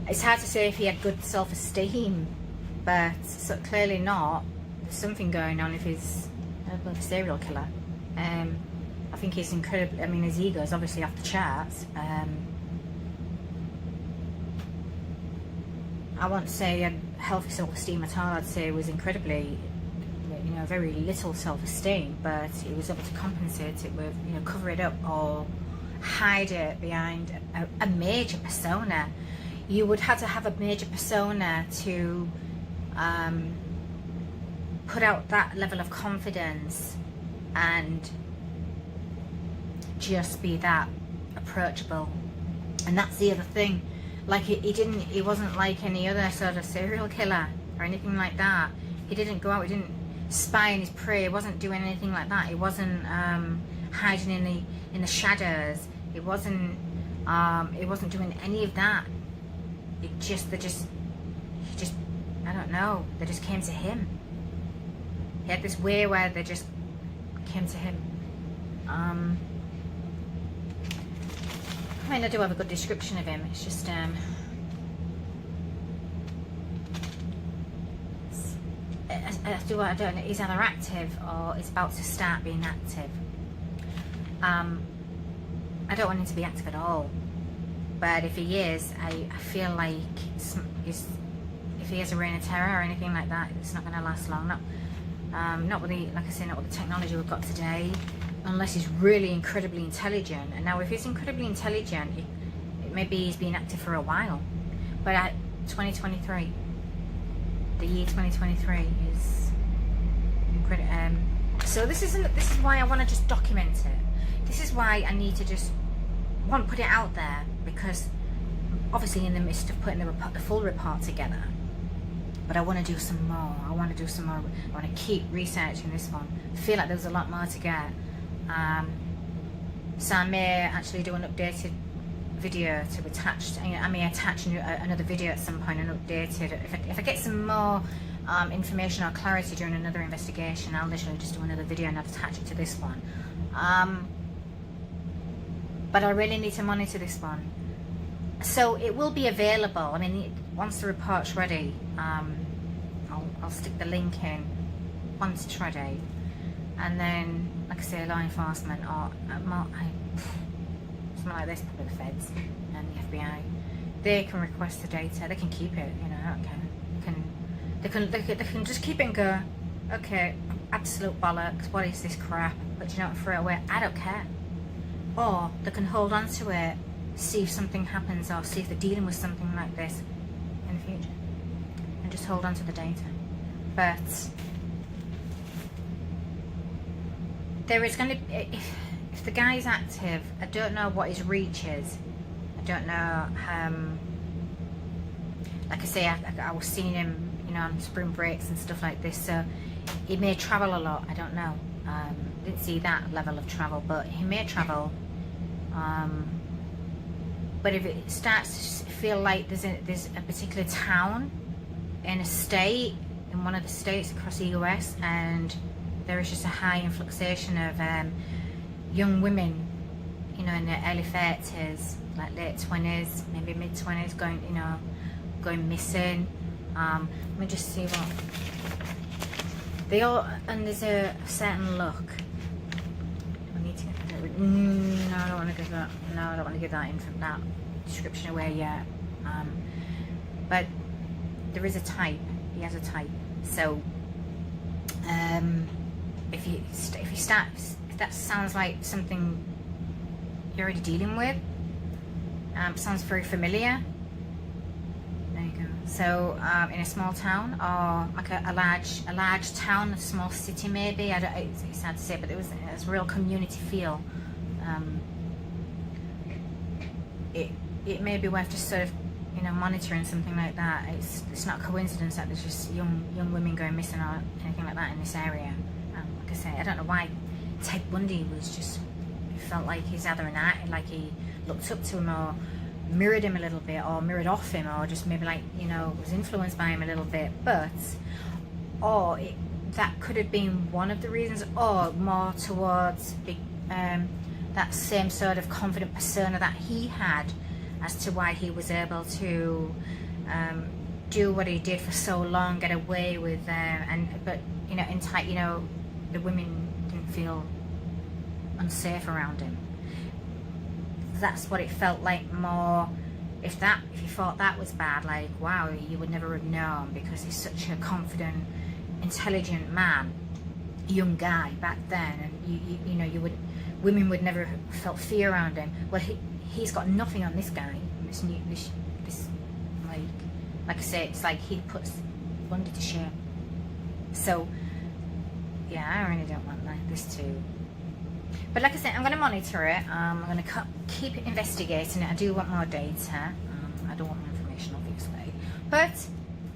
It's hard to say if he had good self-esteem, but so clearly not. There's something going on if he's a serial killer. I think he's incredible. I mean, his ego is obviously off the charts. I won't say a healthy self-esteem at all. I'd say it was incredibly, you know, very little self-esteem, but he was able to compensate it with, you know, cover it up or hide it behind a major persona. You would have to have a major persona to put out that level of confidence and just be that approachable. And that's the other thing, like he wasn't like any other sort of serial killer or anything like that. He didn't go out, he didn't spy on his prey, he wasn't doing anything like that. He wasn't hiding in the shadows. He wasn't doing any of that. He just I don't know, they just came to him. He had this way where they just came to him. I mean, I do have a good description of him. It's just I don't know. He's either active or he's about to start being active. I don't want him to be active at all. But if he is, I feel like if he has a reign of terror or anything like that, it's not going to last long. Not with the, like I say, not with the technology we've got today. Unless he's really incredibly intelligent. And now if he's incredibly intelligent, maybe he's been active for a while. But at 2023, the year 2023 is incredible. So this is why I want to just document it. This is why I need to just put it out there, because obviously in the midst of putting the full report together. But I want to do some more. I want to keep researching this one. I feel like there's a lot more to get. So I may actually do an updated video to attach. I may attach another video at some point, and updated. If I get some more information or clarity during another investigation, I'll literally just do another video and I'll attach it to this one. But I really need to monitor this one. So it will be available. I mean, once the report's ready, I'll stick the link in once it's ready. And then, like I say, law enforcement or something like this, probably the feds and the FBI, they can request the data. They can keep it. You know, I don't care. They can just keep it and go, okay, absolute bollocks. What is this crap? But you know, throw it away. I don't care. Or they can hold on to it, see if something happens, or see if they're dealing with something like this in the future, and just hold on to the data. But there is going to be, if the guy's active, I don't know what his reach is. I don't know. Like I say, I was seeing him, you know, on spring breaks and stuff like this. So he may travel a lot. I don't know. Didn't see that level of travel, but he may travel. But if it starts to feel like there's a particular town in a state, in one of the states across the US, and there is just a high influxation of young women, you know, in their early 30s, like late 20s, maybe mid 20s, going, you know, going missing. Let me just see what they all, and there's a certain look. I need to get that. No, I don't want to give that. No, I don't want to give that description away yet. But there is a type. He has a type. So, if that sounds like something you're already dealing with, sounds very familiar. There you go. So, in a small town, or like a large town, a small city, maybe. It's hard to say, but it was a real community feel. It may be worth just sort of, you know, monitoring something like that. It's not a coincidence that there's just young women going missing or anything like that in this area. Like I say, I don't know why Ted Bundy was just, it felt like he's either an act, like he looked up to him or mirrored him a little bit, or mirrored off him, or just maybe like, you know, was influenced by him a little bit. But that could have been one of the reasons, or more towards that same sort of confident persona that he had, as to why he was able to do what he did for so long, get away with, but you know, you know, the women didn't feel unsafe around him. That's what it felt like more. If you thought that was bad, like, wow, you would never have known, because he's such a confident, intelligent man, young guy back then, and you know, women would never have felt fear around him. Well, he's got nothing on this guy, this like I say, it's like he puts Bundy to shame. So yeah, I really don't want this to. But like I said, I'm going to monitor it. I'm going to keep investigating it. I do want more data. I don't want more information, obviously. But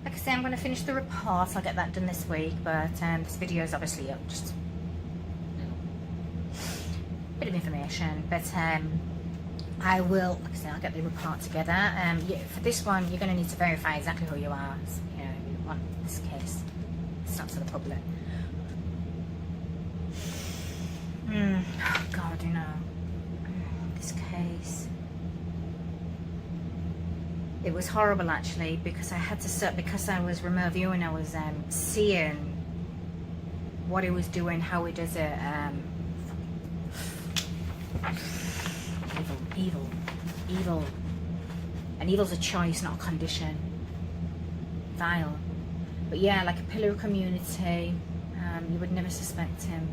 like I say, I'm going to finish the report. I'll get that done this week. But this video is obviously just a bit of information. But I will, like I say, I'll get the report together. Yeah, for this one, you're going to need to verify exactly who you are. So, you know, you want this case. It's not to the public. Oh God, you know, this case, it was horrible actually, because I had to because I was remote viewing, I was seeing what he was doing, how he does it. Evil, and evil's a choice, not a condition. Vile, but yeah, like a pillar of community. You would never suspect him.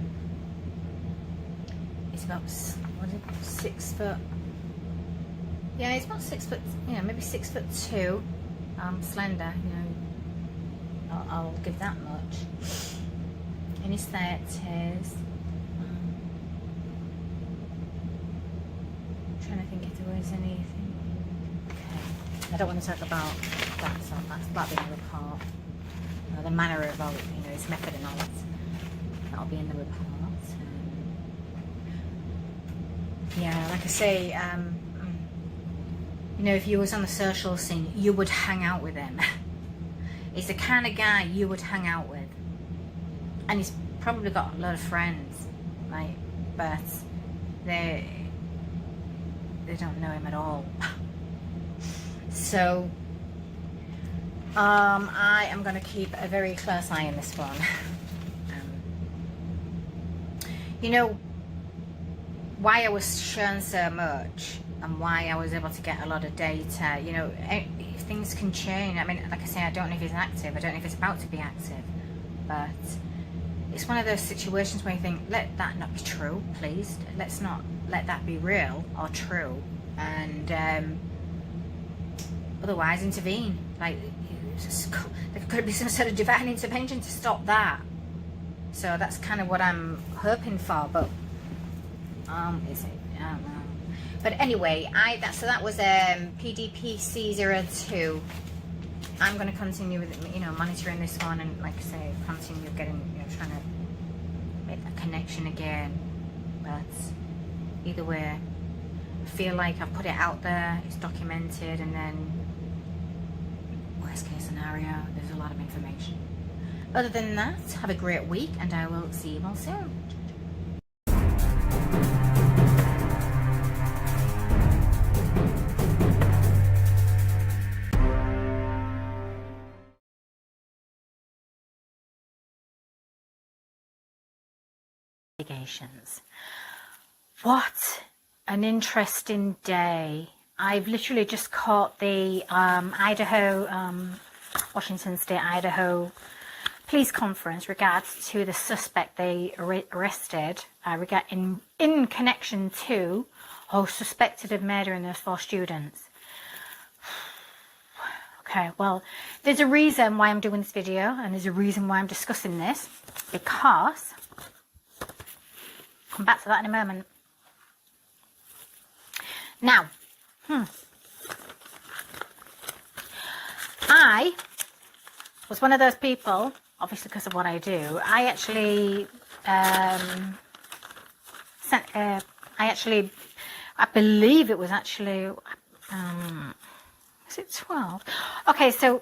He's about, what is it, 6 foot? Yeah, he's about 6 foot, you know, maybe 6'2". Slender, you know, I'll give that much. In his 30s. Trying to think if there was anything. Okay, I don't want to talk about that, so that'll be in the report. The manner of, you know, his method and all that. That'll be in the report. Yeah, like I say, you know, if you was on the social scene, you would hang out with him. He's the kind of guy you would hang out with, and he's probably got a lot of friends, right? But they don't know him at all. So I am going to keep a very close eye on this one. You know, why I was shown so much and why I was able to get a lot of data, you know, if things can change. I mean, like I say, I don't know if he's active, I don't know if it's about to be active, but it's one of those situations where you think, let that not be true, please. Let's not let that be real or true, and otherwise intervene. Like, there could be some sort of divine intervention to stop that. So that's kind of what I'm hoping for, but is it? I don't know. But anyway, so that was PDPC02. I'm going to continue with, you know, monitoring this one, and like I say, continue getting, you know, trying to make that connection again. But either way, feel like I've put it out there, it's documented, and then worst case scenario, there's a lot of information. Other than that, have a great week, and I will see you all soon. Investigations. What an interesting day. I've literally just caught the Idaho, Washington State, Idaho police conference regards to the suspect they arrested in connection to or suspected of murdering those 4 students. Okay, well, there's a reason why I'm doing this video, and there's a reason why I'm discussing this, because come back to that in a moment. Now, I was one of those people, obviously because of what I do. I actually I believe it was actually, is it 12? Okay, so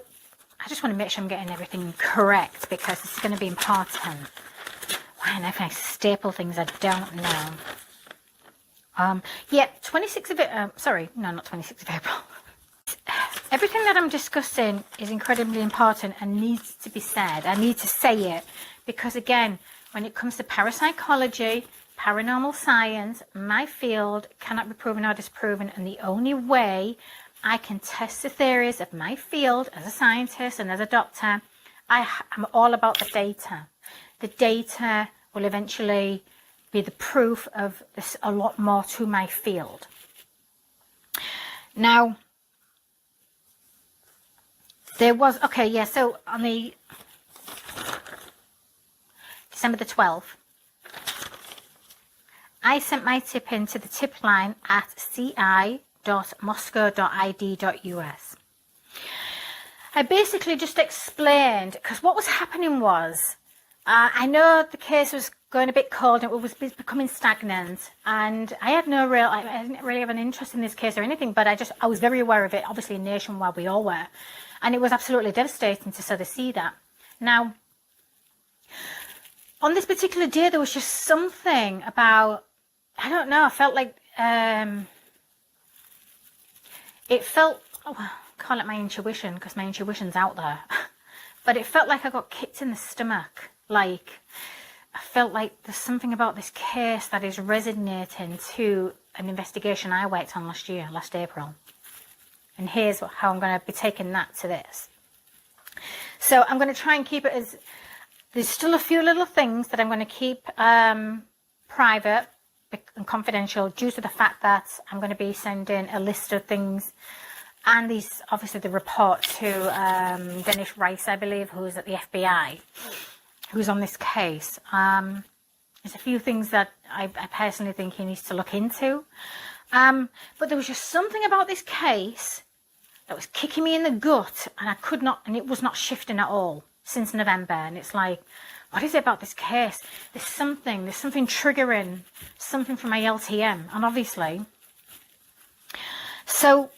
I just want to make sure I'm getting everything correct, because this is going to be important. Why on earth I staple things I don't know? Yeah, 26th of April, sorry, no, not 26th of April. Everything that I'm discussing is incredibly important and needs to be said. I need to say it because, again, when it comes to parapsychology, paranormal science, my field cannot be proven or disproven, and the only way I can test the theories of my field as a scientist and as a doctor, I'm all about the data. The data will eventually be the proof of this, a lot more to my field. Now, there was, okay, yeah, so on the December the 12th, I sent my tip in to the tip line at ci.moscow.id.us. I basically just explained, because what was happening was, I know the case was going a bit cold and it was becoming stagnant, and I didn't really have an interest in this case or anything, but I was very aware of it, obviously nationwide we all were, and it was absolutely devastating to sort of see that. Now, on this particular day, there was just something about, I don't know, I felt like, it felt, I call it my intuition, because my intuition's out there, but it felt like I got kicked in the stomach. Like, I felt like there's something about this case that is resonating to an investigation I worked on last April. And here's how I'm going to be taking that to this. So I'm going to try and keep it as, there's still a few little things that I'm going to keep private and confidential due to the fact that I'm going to be sending a list of things, and these, obviously the report to Dennis Rice, I believe, who's at the FBI, who's on this case. There's a few things that I personally think he needs to look into. But there was just something about this case that was kicking me in the gut, and I could not, and it was not shifting at all since November. And it's like, what is it about this case? There's something triggering something from my LTM, and obviously. So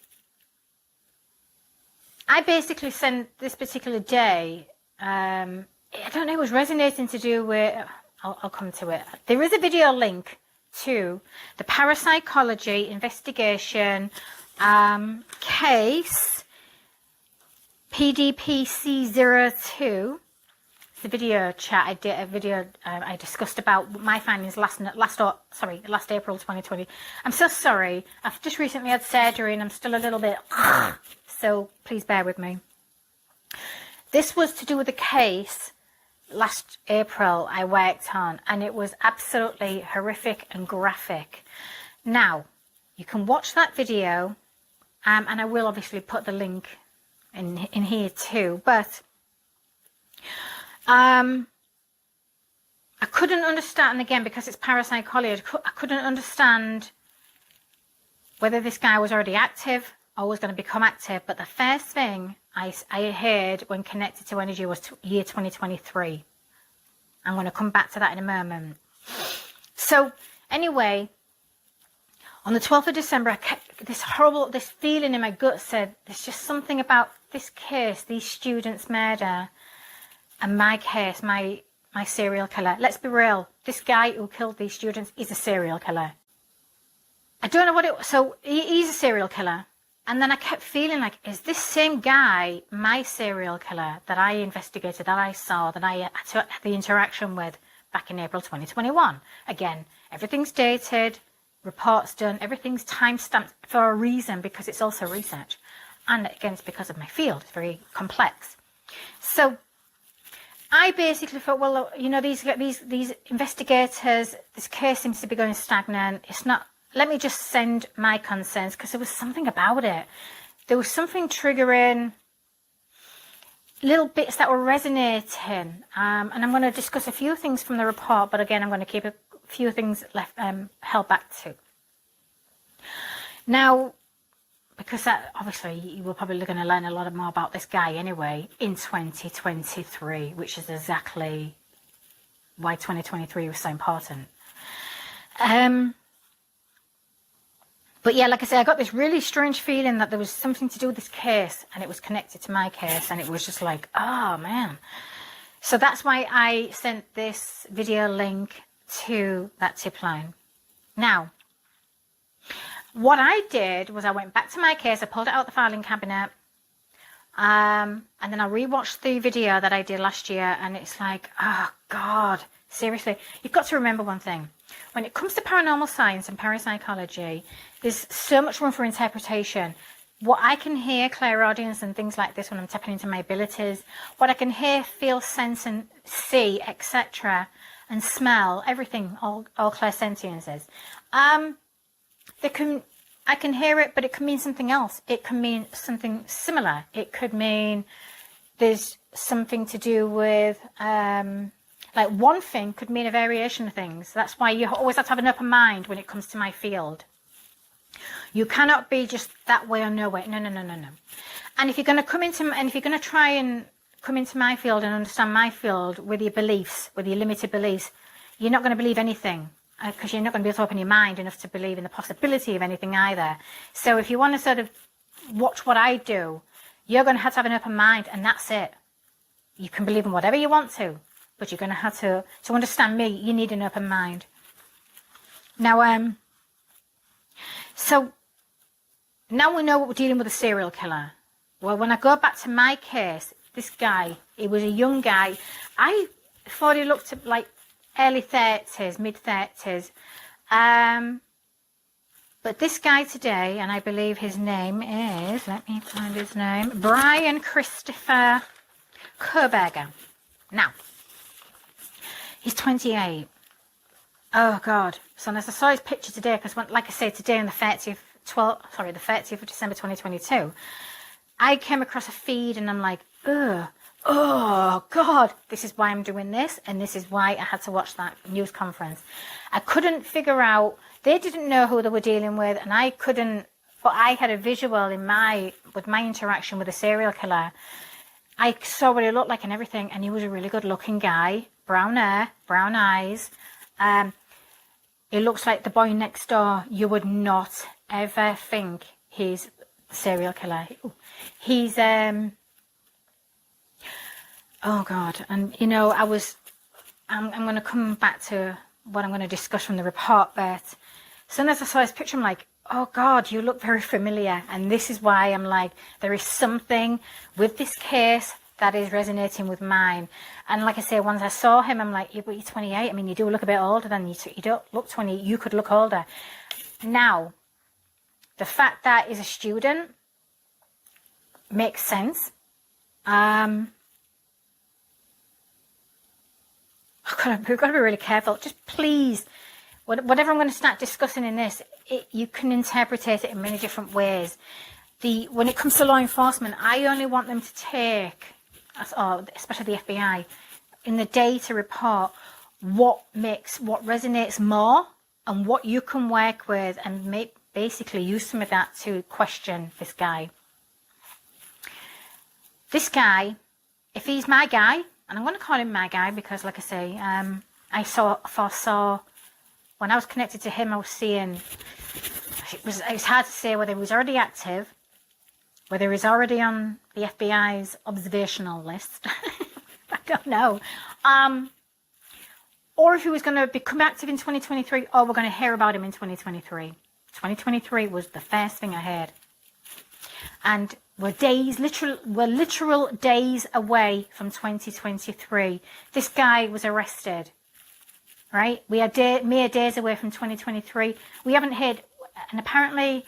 I basically sent this particular day, I don't know, it was resonating to do with, I'll come to it. There is a video link to the parapsychology investigation case PDPC02. It's a video chat I did, I discussed about my findings last April 2020. I'm so sorry. I've just recently had surgery and I'm still a little bit, so please bear with me. This was to do with the case last April I worked on, and it was absolutely horrific and graphic. Now, you can watch that video, and I will obviously put the link in here too, but I couldn't understand, and again, because it's parapsychology, I couldn't understand whether this guy was already active or was going to become active. But the first thing I heard when connected to energy was year 2023. I'm going to come back to that in a moment. So anyway, On the 12th of December, I kept this feeling in my gut said, there's just something about this case, these students' murder, and my case, my serial killer. Let's be real. This guy who killed these students is a serial killer. I don't know what it was. So he's a serial killer. And then I kept feeling like, is this same guy my serial killer that I investigated, that I saw, that I had the interaction with back in April 2021? Again, everything's dated, reports done, everything's time-stamped for a reason, because it's also research. And again, it's because of my field. It's very complex. So I basically thought, well, you know, these investigators, this case seems to be going stagnant. It's not, let me just send my concerns, because there was something about it. There was something triggering, little bits that were resonating. And I'm going to discuss a few things from the report, but again, I'm going to keep a few things left held back to. Now, because that, obviously, you were probably going to learn a lot more about this guy anyway in 2023, which is exactly why 2023 was so important. But yeah, like I said, I got this really strange feeling that there was something to do with this case, and it was connected to my case, and it was just like, oh man. So that's why I sent this video link to that tip line. Now, what I did was I went back to my case, I pulled it out the filing cabinet, and then I rewatched the video that I did last year, and it's like, oh God, seriously. You've got to remember one thing. When it comes to paranormal science and parapsychology, there's so much room for interpretation. What I can hear, clairaudience and things like this when I'm tapping into my abilities, what I can hear, feel, sense and see, etc., and smell, everything, all clairsentiences. I can hear it, but it can mean something else. It can mean something similar. It could mean there's something to do with, like one thing could mean a variation of things. That's why you always have to have an open mind when it comes to my field. You cannot be just that way or no way. No. And if you're going to try and come into my field and understand my field with your beliefs, with your limited beliefs, you're not going to believe anything. Because you're not going to be able to open your mind enough to believe in the possibility of anything either. So if you want to sort of watch what I do, you're going to have an open mind, and that's it. You can believe in whatever you want to, but you're going to have to understand me, you need an open mind. Now, so now we know what we're dealing with, a serial killer. Well, when I go back to my case, this guy, he was a young guy. I thought he looked like early 30s, mid 30s. But this guy today, and I believe his name is, let me find his name, Brian Christopher Koberger. Now, he's 28. Oh God. So as I saw his picture today, because like I say, today on the 30th of December 2022, I came across a feed and I'm like, ugh. Oh God, this is why I'm doing this, and this is why I had to watch that news conference. I couldn't figure out, they didn't know who they were dealing with, and I couldn't, but I had a visual with my interaction with a serial killer. I saw what he looked like and everything, and he was a really good looking guy, brown hair, brown eyes. He looks like the boy next door. You would not ever think he's a serial killer. He's, oh God. And, you know, I'm going to come back to what I'm going to discuss from the report, but as soon as I saw his picture, I'm like, oh God, you look very familiar. And this is why I'm like, there is something with this case that is resonating with mine. And like I say, once I saw him, I'm like, yeah, but you're 28. I mean, you do look a bit older than you don't look 20. You could look older. Now, the fact that he's a student makes sense. We've got to be really careful. Just please, whatever I'm going to start discussing in this, you can interpret it in many different ways. When it comes to law enforcement, I only want them to take, especially the FBI, in the data report, what resonates more and what you can work with, and basically use some of that to question this guy. This guy, if he's my guy, and I'm going to call him my guy because, like I say, I foresaw when I was connected to him, I was seeing it's hard to say whether he was already active, whether he's already on the FBI's observational list. I don't know. Or if he was going to become active in 2023, or we're going to hear about him in 2023. 2023 was the first thing I heard. And we're literal days away from 2023. This guy was arrested, right? We are mere days away from 2023. We haven't heard, and apparently,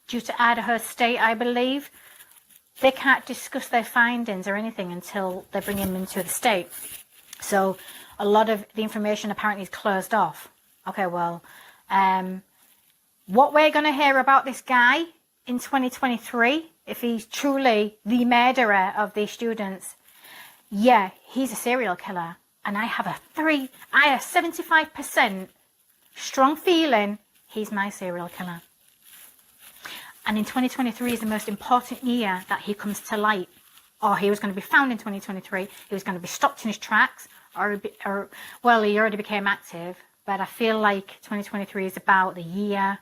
due to Idaho State, I believe, they can't discuss their findings or anything until they bring him into the state. So a lot of the information apparently is closed off. Okay, well, what we're going to hear about this guy in 2023, if he's truly the murderer of these students, yeah, he's a serial killer. And I have a 75% strong feeling he's my serial killer. And in 2023 is the most important year that he comes to light. Or he was going to be found in 2023. He was going to be stopped in his tracks. Well, he already became active. But I feel like 2023 is about the year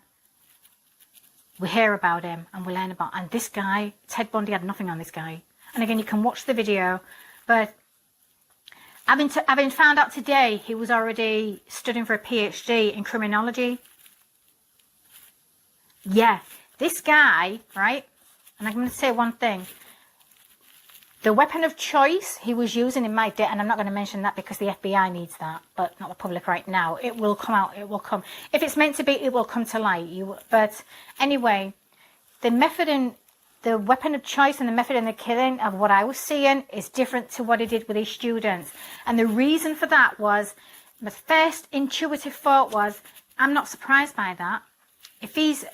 we hear about him and we learn about. And this guy, Ted Bundy, had nothing on this guy. And again, you can watch the video. But having found out today, he was already studying for a PhD in criminology. Yeah, this guy, right? And I'm going to say one thing. The weapon of choice he was using in my day, and I'm not going to mention that because the FBI needs that, but not the public right now. It will come out. It will come. If it's meant to be, it will come to light. But anyway, the weapon of choice and the method in the killing of what I was seeing is different to what he did with his students. And the reason for that was, my first intuitive thought was, I'm not surprised by that. If he's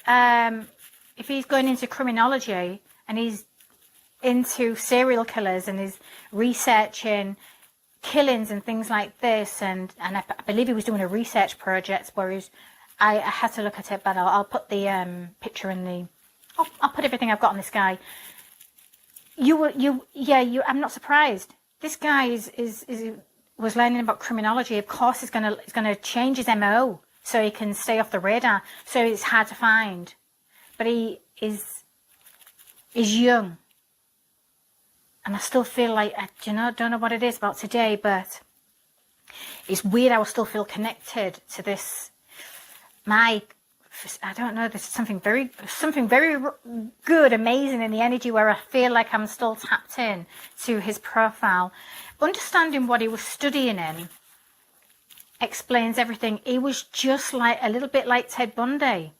going into criminology and he's into serial killers and is researching killings and things like this, and I believe he was doing a research project where I had to look at it, but I'll put the picture in the, I'll put everything I've got on this guy. I'm not surprised. This guy was learning about criminology. Of course, he's gonna change his MO so he can stay off the radar. So it's hard to find, but he is young. And I still feel like, don't know what it is about today, but it's weird. I will still feel connected to this. I don't know. There's something very good, amazing in the energy where I feel like I'm still tapped in to his profile. Understanding what he was studying in explains everything. He was just like a little bit like Ted Bundy.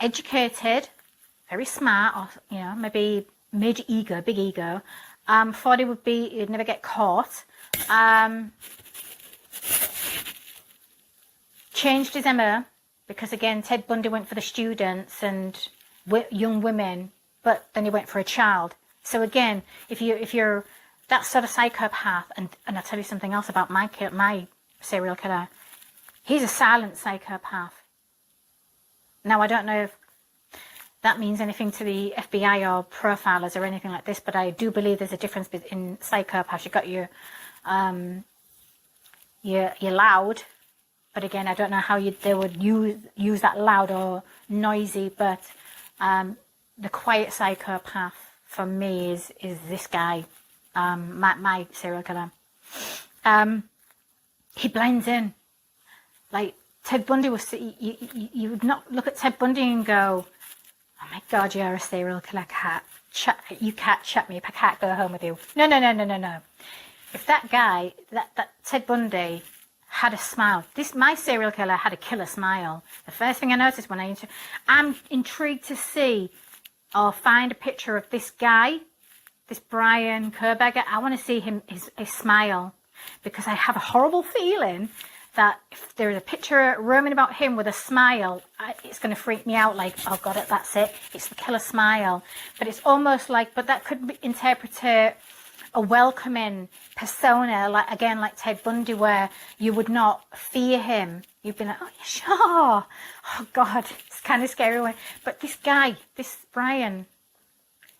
Educated, very smart, or maybe big ego. Thought he'd never get caught. Changed his MO because again, Ted Bundy went for the students and young women, but then he went for a child. So again, if you're that sort of psychopath, and I'll tell you something else about my serial killer, he's a silent psychopath. Now I don't know if that means anything to the FBI or profilers or anything like this, but I do believe there's a difference in psychopaths. You've got your loud, but again, I don't know how they would use that loud or noisy, but the quiet psychopath for me is this guy, my serial killer. He blends in. Like Ted Bundy was, you would not look at Ted Bundy and go, oh my God, you're a serial killer. You can't shut me if I can't go home with you. No. If that guy, that Ted Bundy had a smile, my serial killer had a killer smile. The first thing I noticed when I'm intrigued to see or find a picture of this guy, this Brian Kerberger. I want to see his smile, because I have a horrible feeling that if there's a picture roaming about him with a smile, it's going to freak me out. Like, oh God, that's it. It's the killer smile. But it's almost like, but that could be interpreted a welcoming persona, like Ted Bundy, where you would not fear him. You'd be like, oh, yeah, sure. Oh God, it's kind of scary. But this guy, this Brian,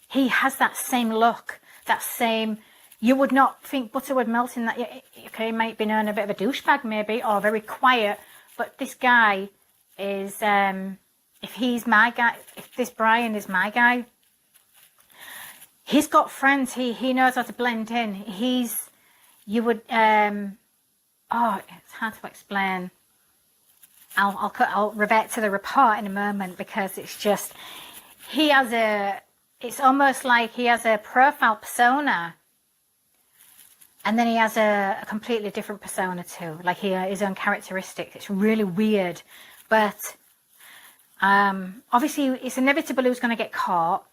he has that same look, that same. You would not think butter would melt in that. Okay, he might be known a bit of a douchebag maybe, or very quiet, but this guy is if he's my guy, if this Brian is my guy, he's got friends. He knows how to blend in. You would oh, it's hard to explain. I'll revert to the report in a moment, because it's just, it's almost like he has a profile persona, and then he has a completely different persona too, like his own characteristics. It's really weird, but obviously it's inevitable who's going to get caught.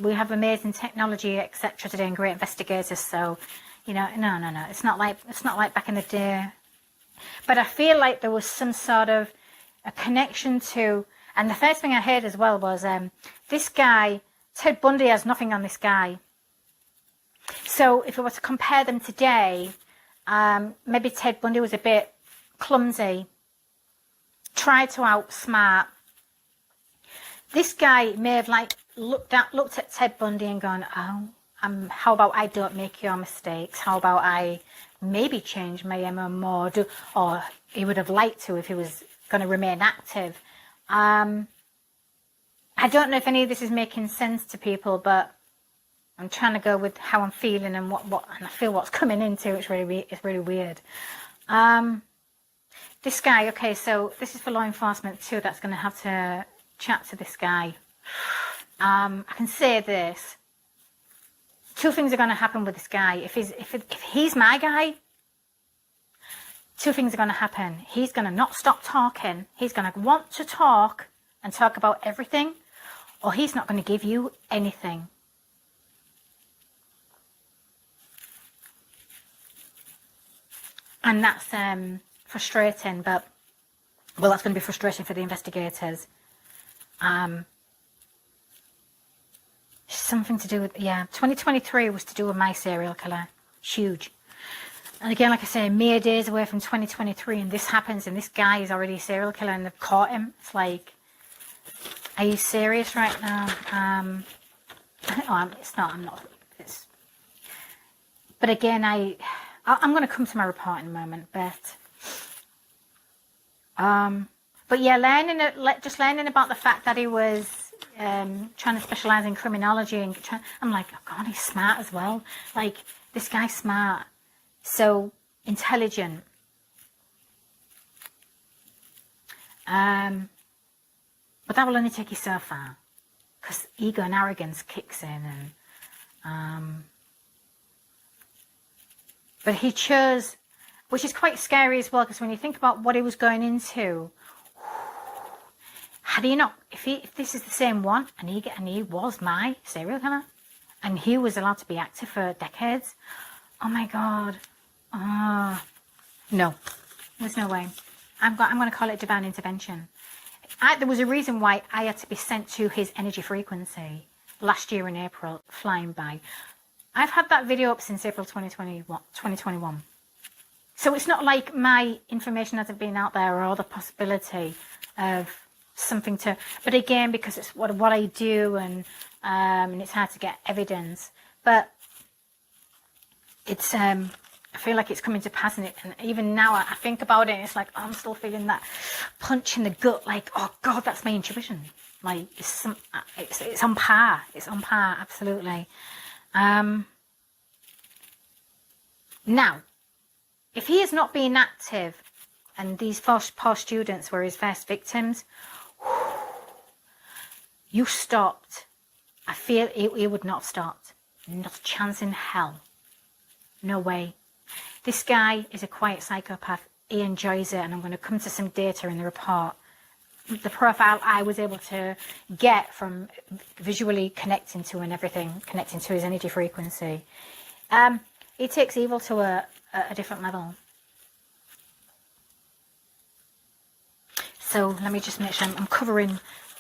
We have amazing technology, etc. today, and great investigators. So, you know, no, it's not like back in the day. But I feel like there was some sort of a connection to, and the first thing I heard as well was this guy, Ted Bundy, has nothing on this guy. So if we were to compare them today, maybe Ted Bundy was a bit clumsy, tried to outsmart. This guy may have like looked at Ted Bundy and gone, oh, how about I don't make your mistakes? How about I maybe change my MO more? Or he would have liked to if he was going to remain active. I don't know if any of this is making sense to people, but I'm trying to go with how I'm feeling and what and I feel what's coming into. It's really weird. This guy, okay, so this is for law enforcement too. That's going to have to chat to this guy. I can say this. Two things are going to happen with this guy. If he's my guy, two things are going to happen. He's going to not stop talking. He's going to want to talk and talk about everything, or he's not going to give you anything. And that's frustrating, but, well, that's going to be frustrating for the investigators. Something to do with, 2023 was to do with my serial killer. Huge. And again, like I say, mere days away from 2023, and this happens, and this guy is already a serial killer, and they've caught him. It's like, are you serious right now? It's not. I'm not. But again, I'm going to come to my report in a moment, but yeah, just learning about the fact that he was trying to specialize in criminology, and I'm like, oh God, he's smart as well. Like, this guy's smart, so intelligent. But that will only take you so far, because ego and arrogance kicks in, and but he chose, which is quite scary as well, because when you think about what he was going into, had he not, if this is the same one, and he was my serial killer, and he was allowed to be active for decades, oh my God, no, there's no way. I'm going to call it divine intervention. There was a reason why I had to be sent to his energy frequency last year in April, flying by. I've had that video up since April 2021. So it's not like my information hasn't been out there, or the possibility of something to, but again, because it's what I do, and it's hard to get evidence, but it's I feel like it's coming to pass, and even now I think about it, and it's like, oh, I'm still feeling that punch in the gut, like, oh God, that's my intuition. Like, it's on par. It's on par, absolutely. Now, if he is not being active, and these poor students were his first victims, you stopped. I feel he would not have stopped. Not a chance in hell. No way. This guy is a quiet psychopath. He enjoys it, and I'm going to come to some data in the report. The profile I was able to get from visually connecting to and everything, connecting to his energy frequency. He takes evil to a different level. So let me just make sure I'm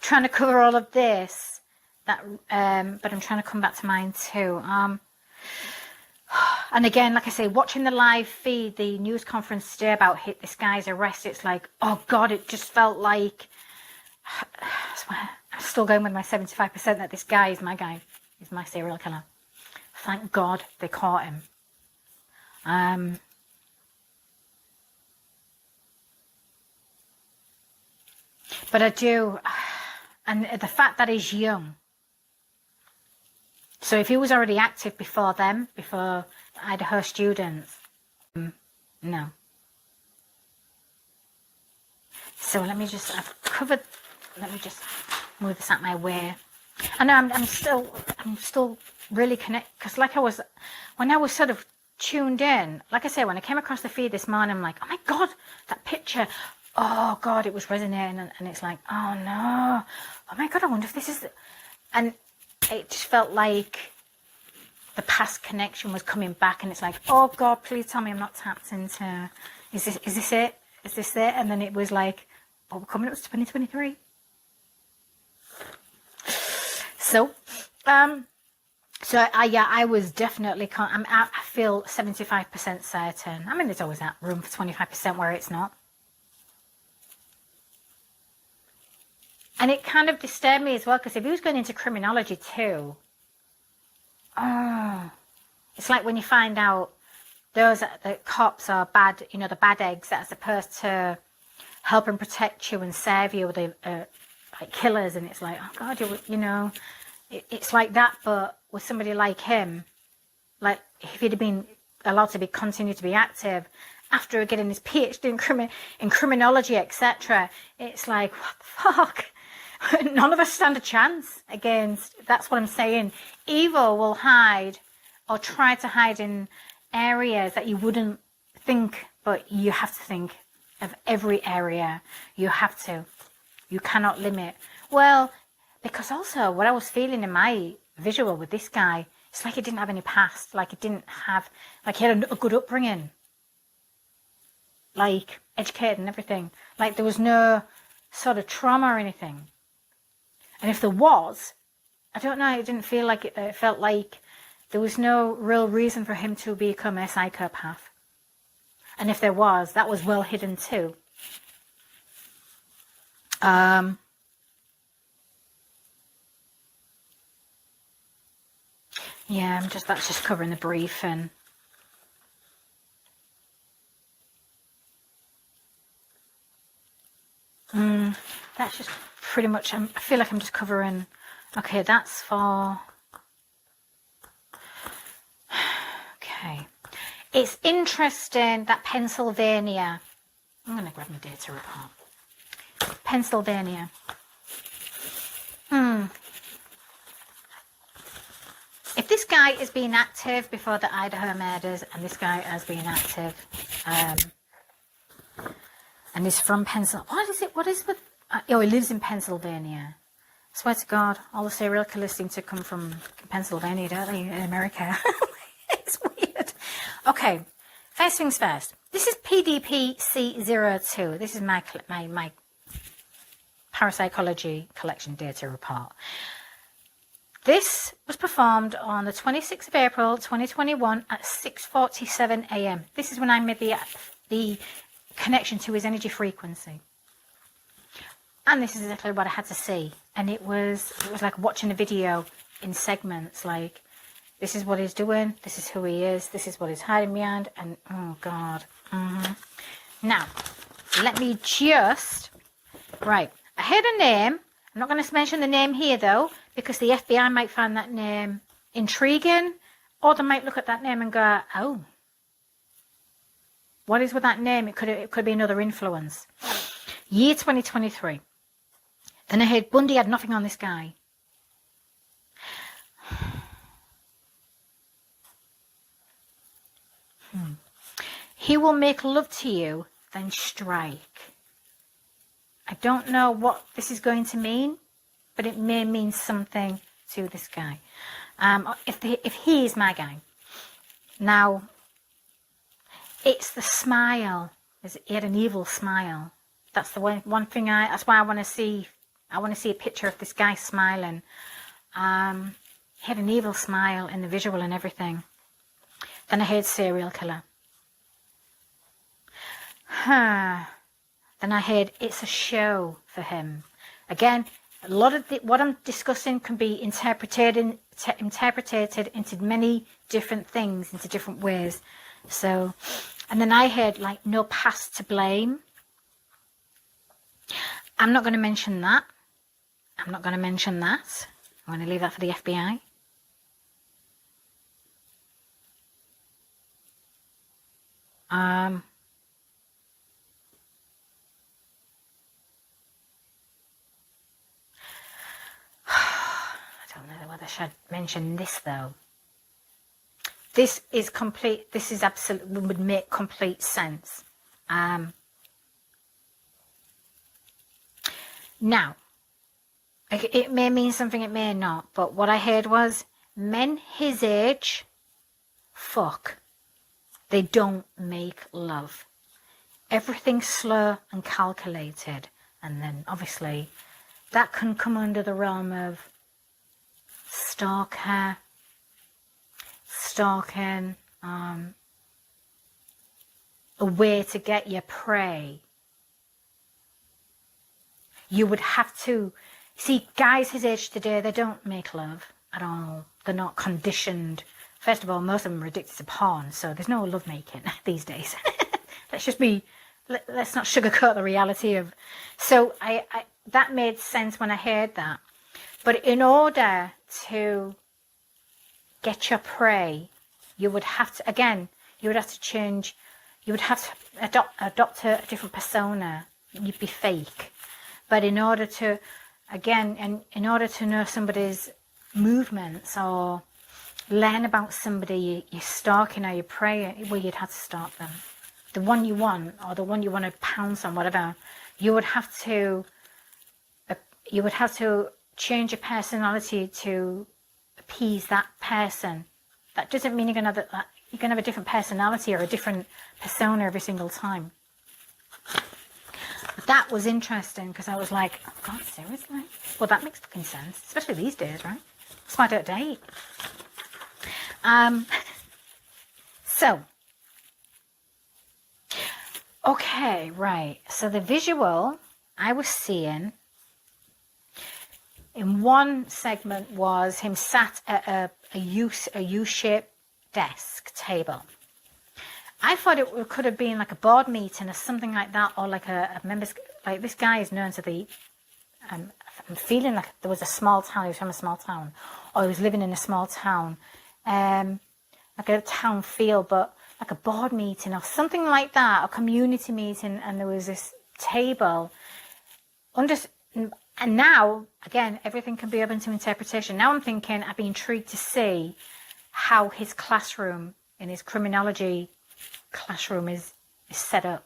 trying to cover all of this. But I'm trying to come back to mine too. And again, like I say, watching the live feed, the news conference today about this guy's arrest, it's like, oh God, it just felt like, I swear, I'm still going with my 75% that this guy is my guy. He's my serial killer. Thank God they caught him. But I do, and the fact that he's young. So if he was already active before them, before Idaho students, no. So let me just, I've covered, let me just move this out my way. I know I'm still really connected, because like when I was sort of tuned in, like I say, when I came across the feed this morning, I'm like, oh my God, that picture, oh God, it was resonating, and it's like, oh no, oh my God, I wonder if this is, and it just felt like the past connection was coming back, and it's like, oh God, please tell me I'm not tapped into, is this it? Is this it? And then it was like, oh, we're coming up to 2023. So, I was definitely, I feel 75% certain. I mean, there's always that room for 25% where it's not. And it kind of disturbed me as well, because if he was going into criminology too, it's like when you find out the cops are bad, you know, the bad eggs that are supposed to help and protect you and serve you, the like killers, and it's like, oh God, you know, it's like that, but with somebody like him, like if he'd have been allowed to continue to be active after getting his PhD in criminology, etc., it's like, what the fuck? None of us stand a chance against, that's what I'm saying. Evil will hide or try to hide in areas that you wouldn't think, but you have to think of every area. You have to. You cannot limit. Well, because also what I was feeling in my visual with this guy, it's like he didn't have any past, like he didn't have, like he had a good upbringing, like educated and everything. Like there was no sort of trauma or anything. And if there was, I don't know, it didn't feel like it. It felt like there was no real reason for him to become a psychopath. And if there was, that was well hidden too. Yeah, that's just covering the brief, and that's just pretty much, I feel like I'm just covering, okay, that's for, okay. It's interesting that Pennsylvania, I'm going to grab my data report. Pennsylvania. If this guy is being active before the Idaho murders, and this guy has been active, and he's from Pennsylvania. What is with, he lives in Pennsylvania. I swear to God, all the serial killers seem to come from Pennsylvania, don't they, in America? It's weird. Okay, first things first. This is PDP-C02. This is my Parapsychology collection data report. This was performed on the 26th of April 2021 at 6:47 a.m. This is when I made the connection to his energy frequency. And this is exactly what I had to see. And it was like watching a video in segments, like this is what he's doing, this is who he is, this is what he's hiding behind, and oh God. Now, let me just, right, I heard a name. I'm not going to mention the name here though, because the FBI might find that name intriguing, or they might look at that name and go, oh, what is with that name? It could be another influence. Year 2023. Then I heard Bundy had nothing on this guy. He will make love to you, then strike. I don't know what this is going to mean, but it may mean something to this guy. If he is my guy. Now, it's the smile. He had an evil smile. That's the one thing that's why I want to see. I want to see a picture of this guy smiling. He had an evil smile in the visual and everything. Then I heard serial killer. Then I heard it's a show for him. Again, a lot of what I'm discussing can be interpreted into many different things, into different ways. So, and then I heard like no past to blame. I'm not going to mention that. I'm not going to mention that. I'm going to leave that for the FBI. I don't know whether I should mention this though. This is complete. This is absolutely would make complete sense. Now, it may mean something, it may not. But what I heard was men his age, fuck. They don't make love. Everything's slow and calculated. And then obviously that can come under the realm of stalking, a way to get your prey. You would have to see guys his age today, they don't make love at all. They're not conditioned. First of all, most of them are addicted to porn, so there's no love making these days. Let's not sugarcoat the reality of. So I that made sense when I heard that. But in order to get your prey, you would have to, again, you would have to change, you would have to adopt a different persona. You'd be fake. But in order to, again, and in order to know somebody's movements or learn about somebody you're stalking or you're preying, well, you'd have to stalk them. The one you want or the one you want to pounce on, whatever, you would have to change your personality to appease that person. That doesn't mean you're gonna have a different personality or a different persona every single time. But that was interesting because I was like, oh God, seriously? Well, that makes fucking sense, especially these days, right? That's why I don't date. So, okay, right. So the visual I was seeing in one segment was him sat at a U-shaped desk table. I thought it could have been like a board meeting or something like that, or like a members, like this guy is known to be, I'm feeling like there was a small town, he was from a small town, or he was living in a small town, like a town feel, but like a board meeting or something like that, a community meeting, and there was this table. And now, again, everything can be open to interpretation. Now I'm thinking, I'd be intrigued to see how his classroom, in his criminology classroom, is set up.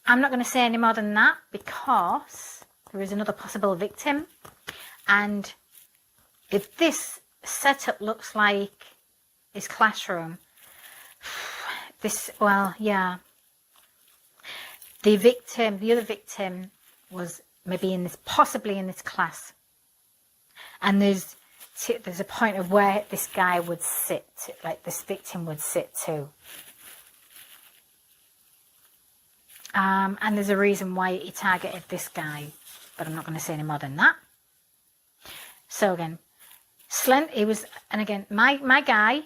I'm not going to say any more than that because there is another possible victim. And if this setup looks like his classroom, well, yeah. The other victim was maybe possibly in this class. And there's a point of where this guy would sit, like this victim would sit too. And there's a reason why he targeted this guy, but I'm not going to say any more than that. So again, he was, and again, my guy,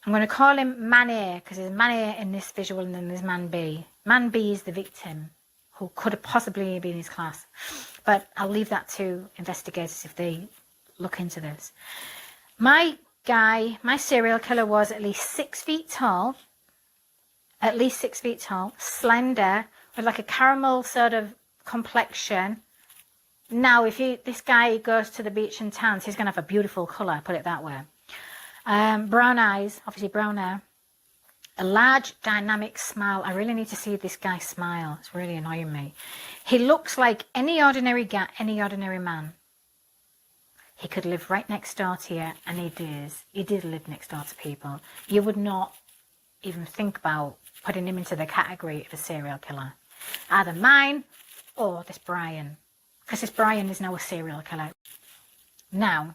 I'm going to call him Man A, because there's Man A in this visual and then there's Man B. Man B is the victim, who could have possibly been in his class. But I'll leave that to investigators if they look into this. My guy, my serial killer, was at least 6 feet tall. At least 6 feet tall. Slender, with like a caramel sort of complexion. Now, if this guy goes to the beach and tans, he's going to have a beautiful colour, put it that way. Brown eyes, obviously brown hair. A large, dynamic smile. I really need to see this guy smile. It's really annoying me. He looks like any ordinary guy, any ordinary man. He could live right next door to you, and he did. He did live next door to people. You would not even think about putting him into the category of a serial killer. Either mine or this Brian. Because this Brian is now a serial killer. Now,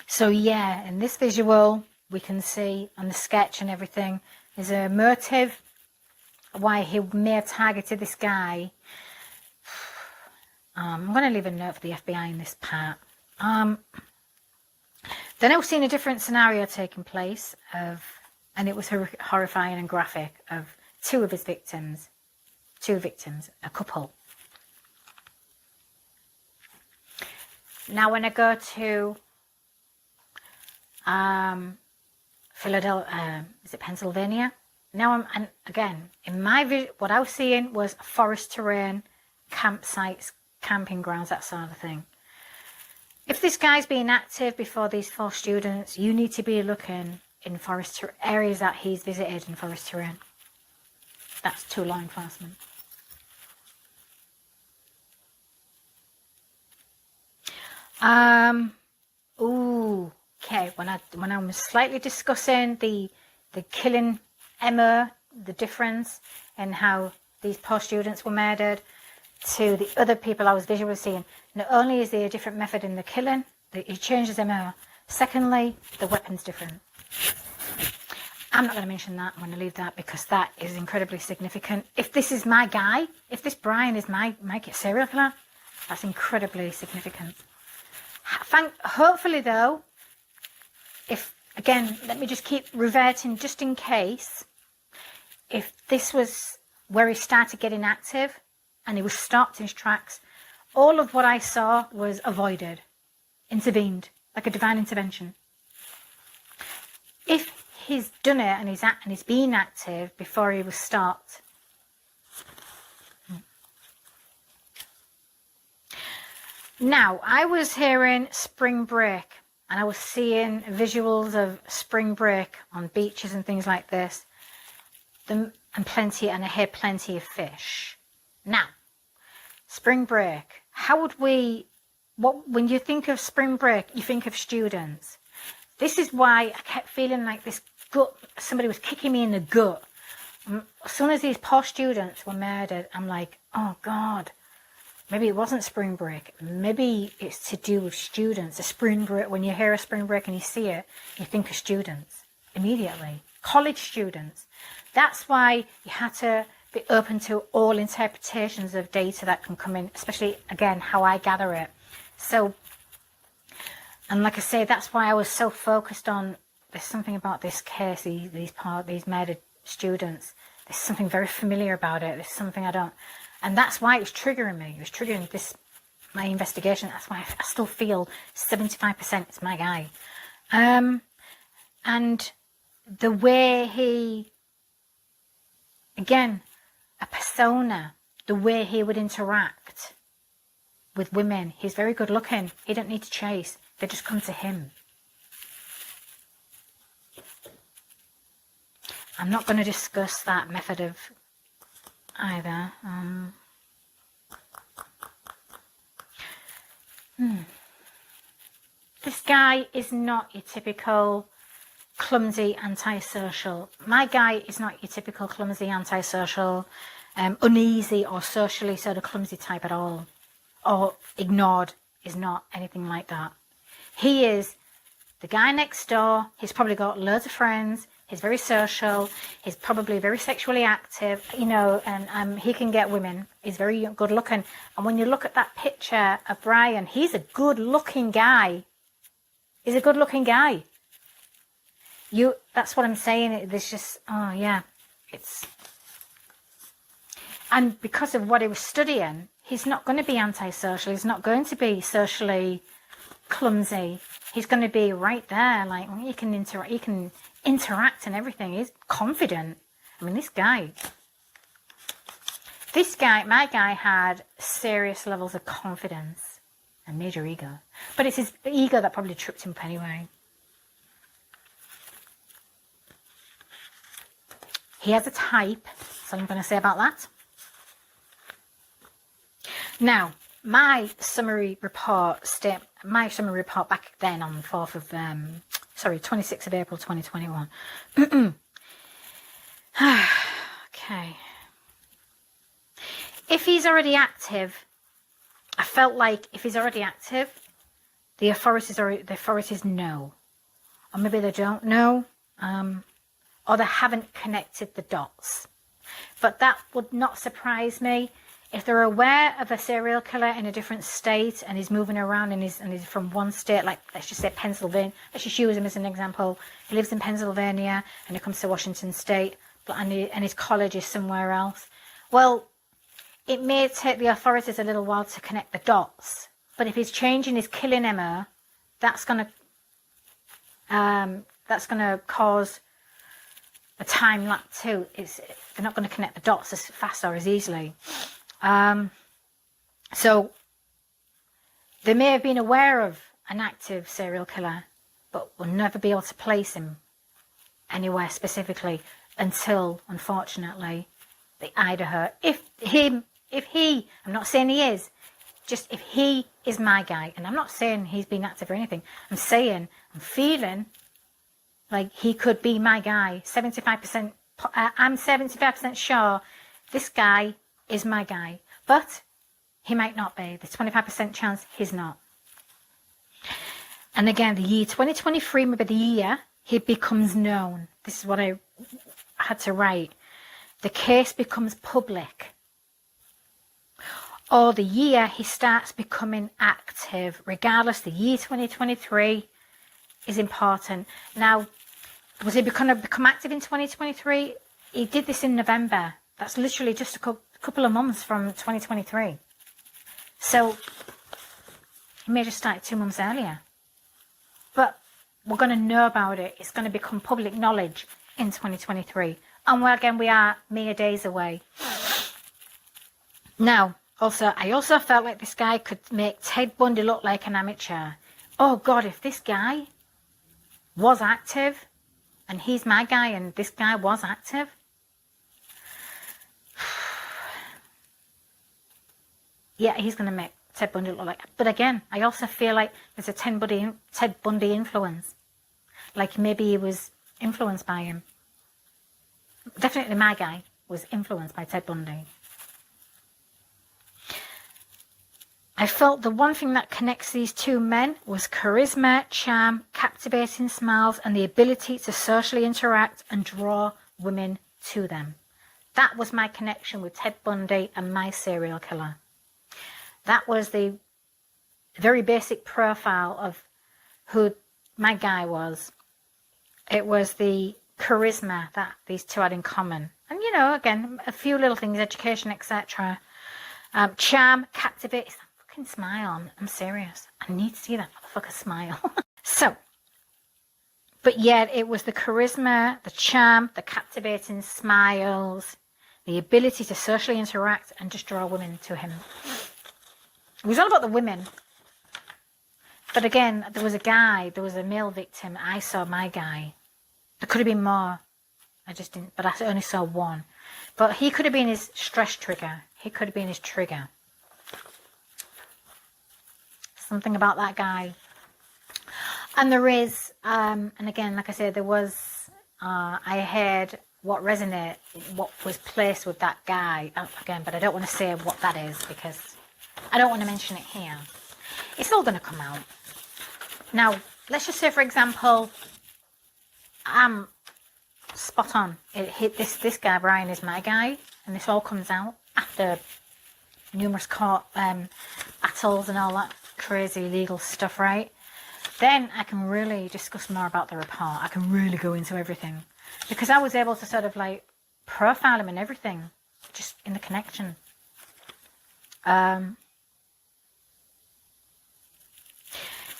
so yeah, in this visual, we can see on the sketch and everything, there's a motive why he may have targeted this guy. I'm going to leave a note for the FBI in this part. Then I've seen a different scenario taking place of And it was horrifying and graphic of two victims, a couple. Now when I go to Philadelphia, is it Pennsylvania? Now and again, in my vision, what I was seeing was forest terrain, campsites, camping grounds, that sort of thing. If this guy's being active before these 4 students, you need to be looking in forest areas that he's visited in forest terrain. That's to law enforcement. Okay. When I was slightly discussing the killing MO, the difference in how these poor students were murdered to the other people I was visually seeing, not only is there a different method in the killing, it changes MO. Secondly, the weapon's different. I'm not going to mention that. I'm going to leave that because that is incredibly significant. If this is my guy, if this Brian is my serial killer, that's incredibly significant. Hopefully, though, again, let me just keep reverting just in case. If this was where he started getting active and he was stopped in his tracks, all of what I saw was avoided, intervened, like a divine intervention. If he's done it and he's been active before he was stopped, now I was hearing spring break and I was seeing visuals of spring break on beaches and things like this, and I hear plenty of fish. Now, spring break, when you think of spring break, you think of students. This is why I kept feeling like this gut, somebody was kicking me in the gut. As soon as these poor students were murdered, I'm like, oh God, maybe it wasn't spring break. Maybe it's to do with students. A spring break, when you hear a spring break and you see it, you think of students immediately. College students. That's why you had to be open to all interpretations of data that can come in, especially, again, how I gather it. So, and like I say, that's why I was so focused on, there's something about this case, these murdered students. There's something very familiar about it. There's something I don't, and that's why it was triggering me. It was triggering my investigation. That's why I still feel 75% it's my guy. And the way he, again, a persona, the way he would interact with women. He's very good looking. He don't need to chase. They just come to him. I'm not going to discuss that method of either. This guy is not your typical clumsy antisocial. My guy is not your typical clumsy antisocial, uneasy or socially sort of clumsy type at all, or ignored. Is not anything like that. He is the guy next door. He's probably got loads of friends. He's very social. He's probably very sexually active, and he can get women. He's very good looking. And when you look at that picture of Brian, he's a good looking guy. He's a good looking guy. That's what I'm saying. There's just, and because of what he was studying, he's not going to be antisocial. He's not going to be socially clumsy. He's going to be right there, like he can interact and everything. He's confident. I mean, my guy had serious levels of confidence and major ego. But it's his ego that probably tripped him up anyway. He has a type, so I'm going to say about that. Now, my summary report back then on the 26th of April 2021. Okay. If he's already active, I felt like if he's already active, the authorities know. Or maybe they don't know, or they haven't connected the dots. But that would not surprise me if they're aware of a serial killer in a different state and he's moving around and he's from one state, like let's just say Pennsylvania, let's just use him as an example. He lives in Pennsylvania and he comes to Washington State, and his college is somewhere else. Well, it may take the authorities a little while to connect the dots, but if he's changing his killing MO, that's gonna cause a time lapse too. They're not going to connect the dots as fast or as easily. So they may have been aware of an active serial killer, but will never be able to place him anywhere specifically until, unfortunately, the Idaho. If he, I'm not saying he is, just if he is my guy, and I'm not saying he's been active or anything, I'm feeling like he could be my guy. 75%, I'm 75% sure this guy is my guy, but he might not be. There's 25% chance he's not. And again, the year 2023 may be the year he becomes known. This is what I had to write. The case becomes public. Or the year he starts becoming active. Regardless, the year 2023 is important. Now, was he going to become active in 2023? He did this in November. That's literally just a couple of months from 2023. So, he may just start 2 months earlier. But we're going to know about it. It's going to become public knowledge in 2023. And again, we are mere days away. Now, I also felt like this guy could make Ted Bundy look like an amateur. Oh God, if this guy was active, and he's my guy, and this guy was active, yeah, he's going to make Ted Bundy look like. But again, I also feel like there's a Ted Bundy influence. Like maybe he was influenced by him. Definitely my guy was influenced by Ted Bundy. I felt the one thing that connects these two men was charisma, charm, captivating smiles, and the ability to socially interact and draw women to them. That was my connection with Ted Bundy and my serial killer. That was the very basic profile of who my guy was. It was the charisma that these two had in common. And, you know, again, a few little things, education, etc. Charm, captivate. Fucking smile. I'm serious. I need to see that motherfucker smile. So, but yet it was the charisma, the charm, the captivating smiles, the ability to socially interact and just draw women to him. It was all about the women. But again, there was a male victim. I saw my guy. There could have been more. I just didn't, but I only saw one. But he could have been his stress trigger. He could have been his trigger. Something about that guy. And there is, and again, like I said, there was, I heard what was placed with that guy. Again, but I don't want to say what that is because I don't want to mention it here. It's all going to come out. Now, let's just say, for example, I'm spot on. It hit this guy, Brian, is my guy, and this all comes out after numerous court battles and all that crazy legal stuff, right? Then I can really discuss more about the report. I can really go into everything because I was able to sort of like profile him and everything, just in the connection.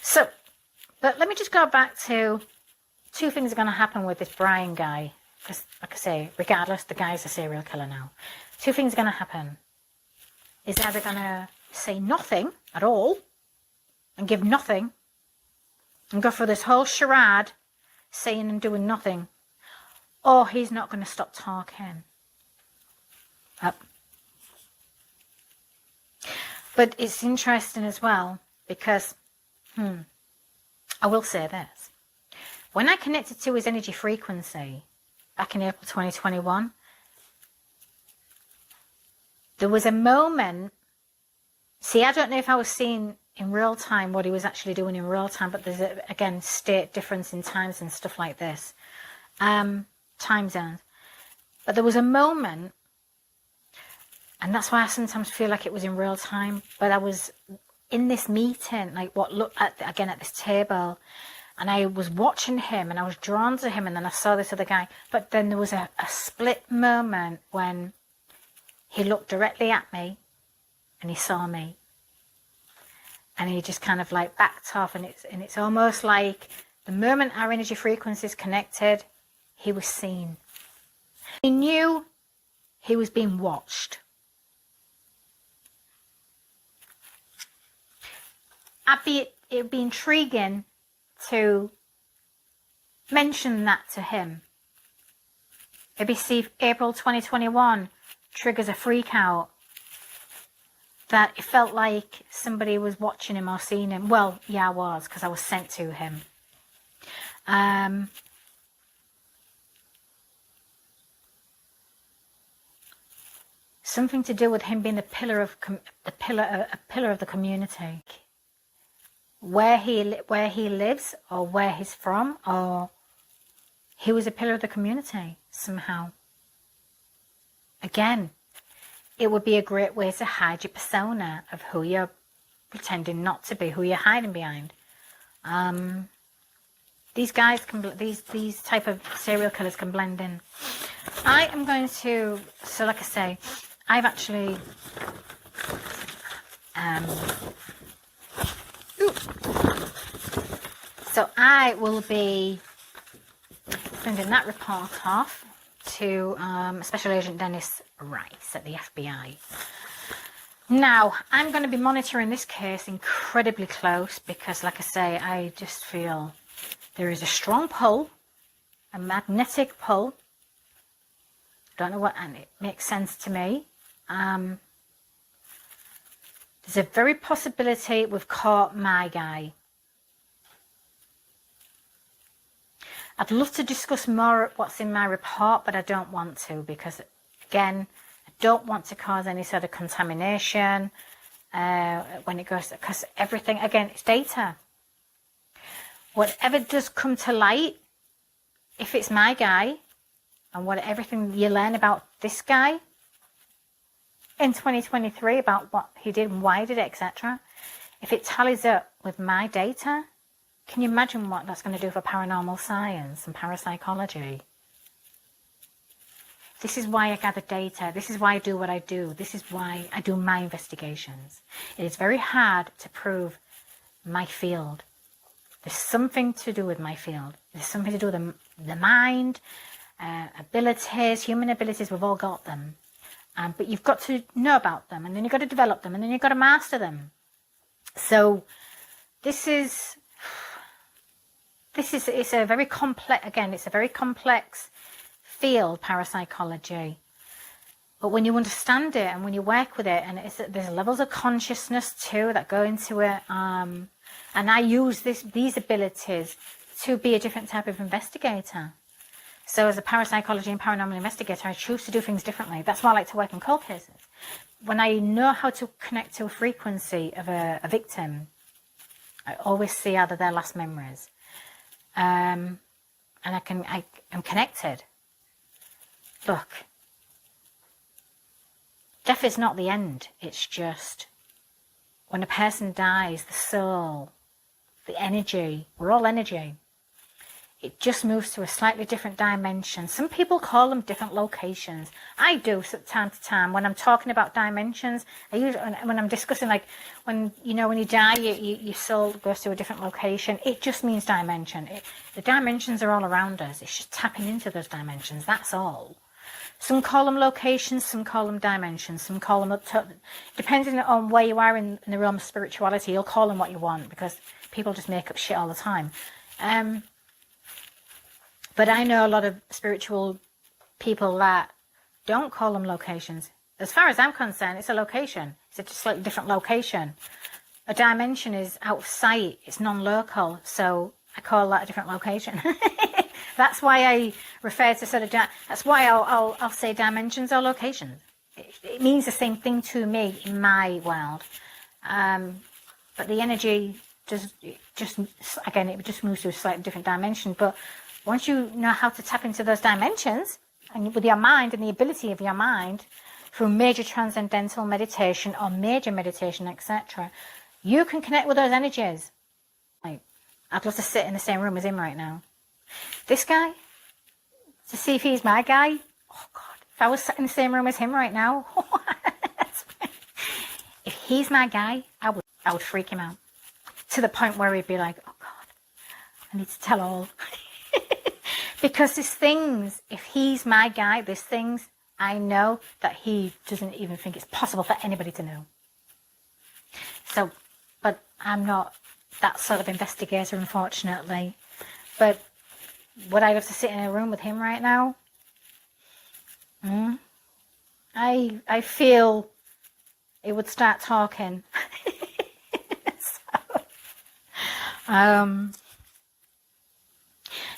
So, but let me just go back to two things are going to happen with this Brian guy. Because, like I say, regardless, the guy's a serial killer now. Two things are going to happen. He's either going to say nothing at all and give nothing and go for this whole charade saying and doing nothing, or he's not going to stop talking. But it's interesting as well because, I will say this. When I connected to his energy frequency back in April 2021, there was a moment. See, I don't know if I was seeing in real time what he was actually doing in real time, but there's, again, state difference in times and stuff like this. Time zones. But there was a moment, And that's why I sometimes feel like it was in real time. But I was in this meeting, like what looked at, again, at this table, and I was watching him and I was drawn to him, and then I saw this other guy. But then there was a split moment when he looked directly at me and he saw me. And he just kind of like backed off, and it's almost like the moment our energy frequencies connected, he was seen. He knew he was being watched. It would be intriguing to mention that to him. Maybe see if April 2021 triggers a freak out. That it felt like somebody was watching him or seeing him. Well, yeah, I was, because I was sent to him. Something to do with him being a pillar of the community. Where he lives, or where he's from, or he was a pillar of the community somehow. Again, it would be a great way to hide your persona of who you're pretending not to be, who you're hiding behind. These guys these type of serial killers can blend in. I am going to, so like I say, I've actually so I will be sending that report off to Special Agent Dennis Rice at the FBI. Now, I'm going to be monitoring this case incredibly close because, like I say, I just feel there is a strong pull, a magnetic pull. Don't know what, and it makes sense to me. There's a very possibility we've caught my guy. I'd love to discuss more what's in my report, but I don't want to because, again, I don't want to cause any sort of contamination when it goes, because everything, again, it's data. Whatever does come to light, if it's my guy, and everything you learn about this guy in 2023, about what he did and why he did it, etc., if it tallies up with my data, can you imagine what that's going to do for paranormal science and parapsychology? This is why I gather data. This is why I do what I do. This is why I do my investigations. It is very hard to prove my field. There's something to do with my field. There's something to do with the mind, abilities, human abilities. We've all got them. But you've got to know about them, and then you've got to develop them, and then you've got to master them. So it's a very complex, again, it's a very complex field, parapsychology. But when you understand it and when you work with it, and there's levels of consciousness too that go into it, and I use these abilities to be a different type of investigator. So as a parapsychology and paranormal investigator, I choose to do things differently. That's why I like to work in cold cases. When I know how to connect to a frequency of a victim, I always see out of their last memories. And I'm connected. Look, death is not the end. It's just when a person dies, the soul, the energy, we're all energy. It just moves to a slightly different dimension. Some people call them different locations. I do from time to time. When I'm talking about dimensions, when I'm discussing, like, when you die, your soul goes to a different location. It just means dimension. The dimensions are all around us. It's just tapping into those dimensions. That's all. Some call them locations, some call them dimensions, some call them, depending on where you are in the realm of spirituality, you'll call them what you want, because people just make up shit all the time. But I know a lot of spiritual people that don't call them locations. As far as I'm concerned, it's a location. It's a slightly different location. A dimension is out of sight. It's non-local. So I call that a different location. That's why I refer to sort of, that's why I'll say dimensions or locations. It means the same thing to me in my world. But the energy just again, it just moves to a slightly different dimension. But once you know how to tap into those dimensions, and with your mind and the ability of your mind, through major transcendental meditation or major meditation, etc., you can connect with those energies. Like, I'd love to sit in the same room as him right now. This guy, to see if he's my guy. Oh God, if I was sitting in the same room as him right now, if he's my guy, I would freak him out to the point where he'd be like, oh God, I need to tell all. Because there's things, if he's my guy, there's things I know that he doesn't even think it's possible for anybody to know. So, but I'm not that sort of investigator, unfortunately. But would I have to sit in a room with him right now? I feel it would start talking.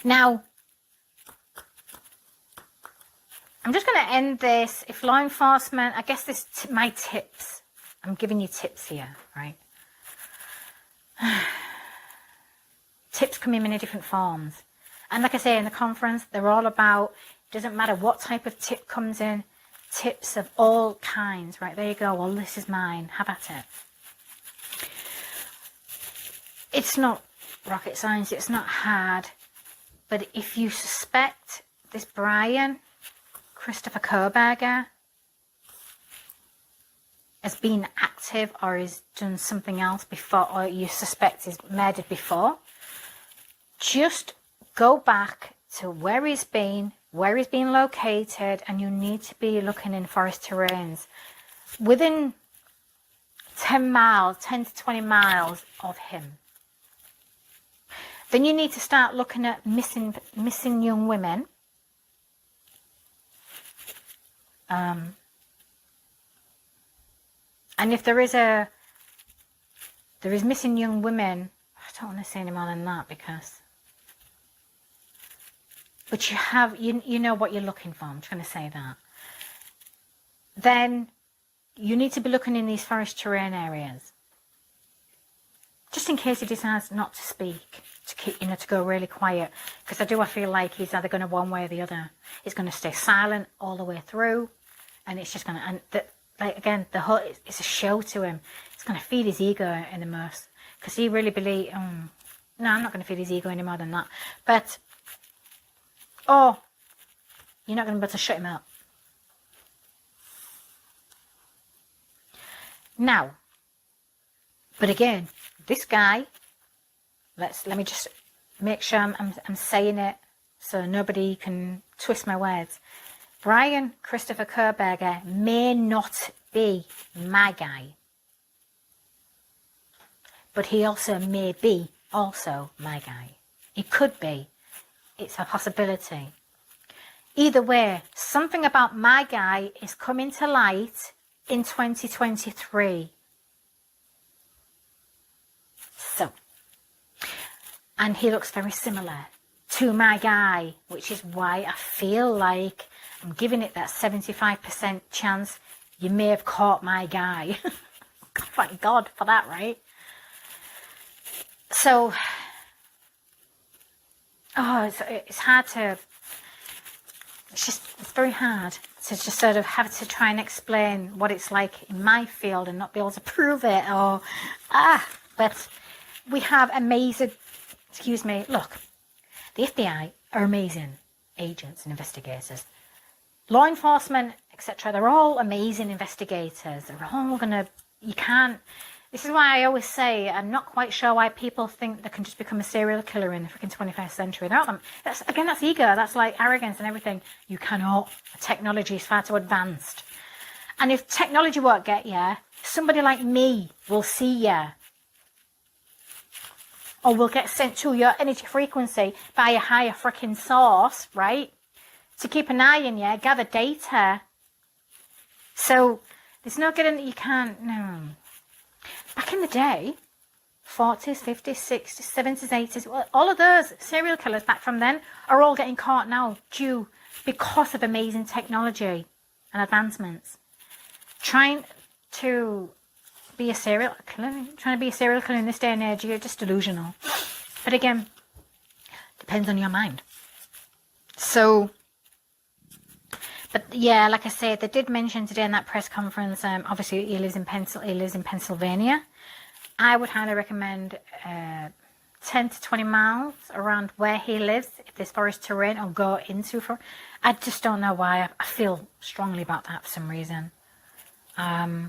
Now, I'm just going to end this. If law enforcement, I guess this my tips. I'm giving you tips here, right? Tips come in many different forms. And like I say, in the conference, they're all about, it doesn't matter what type of tip comes in, tips of all kinds, right? There you go. Well, this is mine. Have at it. It's not rocket science. It's not hard. But if you suspect this Brian Christopher Koberger has been active or has done something else before, or you suspect he's murdered before, just go back to where he's been located, and you need to be looking in forest terrains within 10 to 20 miles of him. Then you need to start looking at missing young women. And if there is missing young women, I don't want to say any more than that because, but you know what you're looking for. I'm trying to say that. Then you need to be looking in these forest terrain areas, just in case he decides not to speak, to keep, to go really quiet. Because I feel like he's either going to one way or the other. He's going to stay silent all the way through, and it's just going to, the whole, it's a show to him. It's going to feed his ego in the most, because he really believes, no, I'm not going to feed his ego any more than that. But, you're not going to be able to shut him up. Now, but again, this guy, let me just make sure I'm saying it so nobody can twist my words. Brian Christopher Koberger may not be my guy, but he also may be also my guy. He could be. It's a possibility. Either way, something about my guy is coming to light in 2023. So, and he looks very similar to my guy, which is why I feel like I'm giving it that 75% chance you may have caught my guy. Thank God for that, right? So, it's hard to, it's very hard to just sort of have to try and explain what it's like in my field and not be able to prove it, but we have amazing, look, the FBI are amazing agents and investigators. Law enforcement, etc., they're all amazing investigators. They're all this is why I always say, I'm not quite sure why people think they can just become a serial killer in the freaking 21st century. That's ego. That's like arrogance and everything. You cannot. The technology is far too advanced. And if technology won't get you, somebody like me will see you. Or will get sent to your energy frequency by a higher freaking source, right? To keep an eye on you, gather data. So there's no getting that you can't, no. Back in the day, 40s, 50s, 60s, 70s, 80s, all of those serial killers back from then are all getting caught now because of amazing technology and advancements. Trying to be a serial killer in this day and age, you're just delusional. But again, depends on your mind. So, But yeah, like I said, they did mention today in that press conference, obviously he lives in Pennsylvania. I would highly recommend 10 to 20 miles around where he lives, if there's forest terrain, or go into for. I just don't know why. I feel strongly about that for some reason. I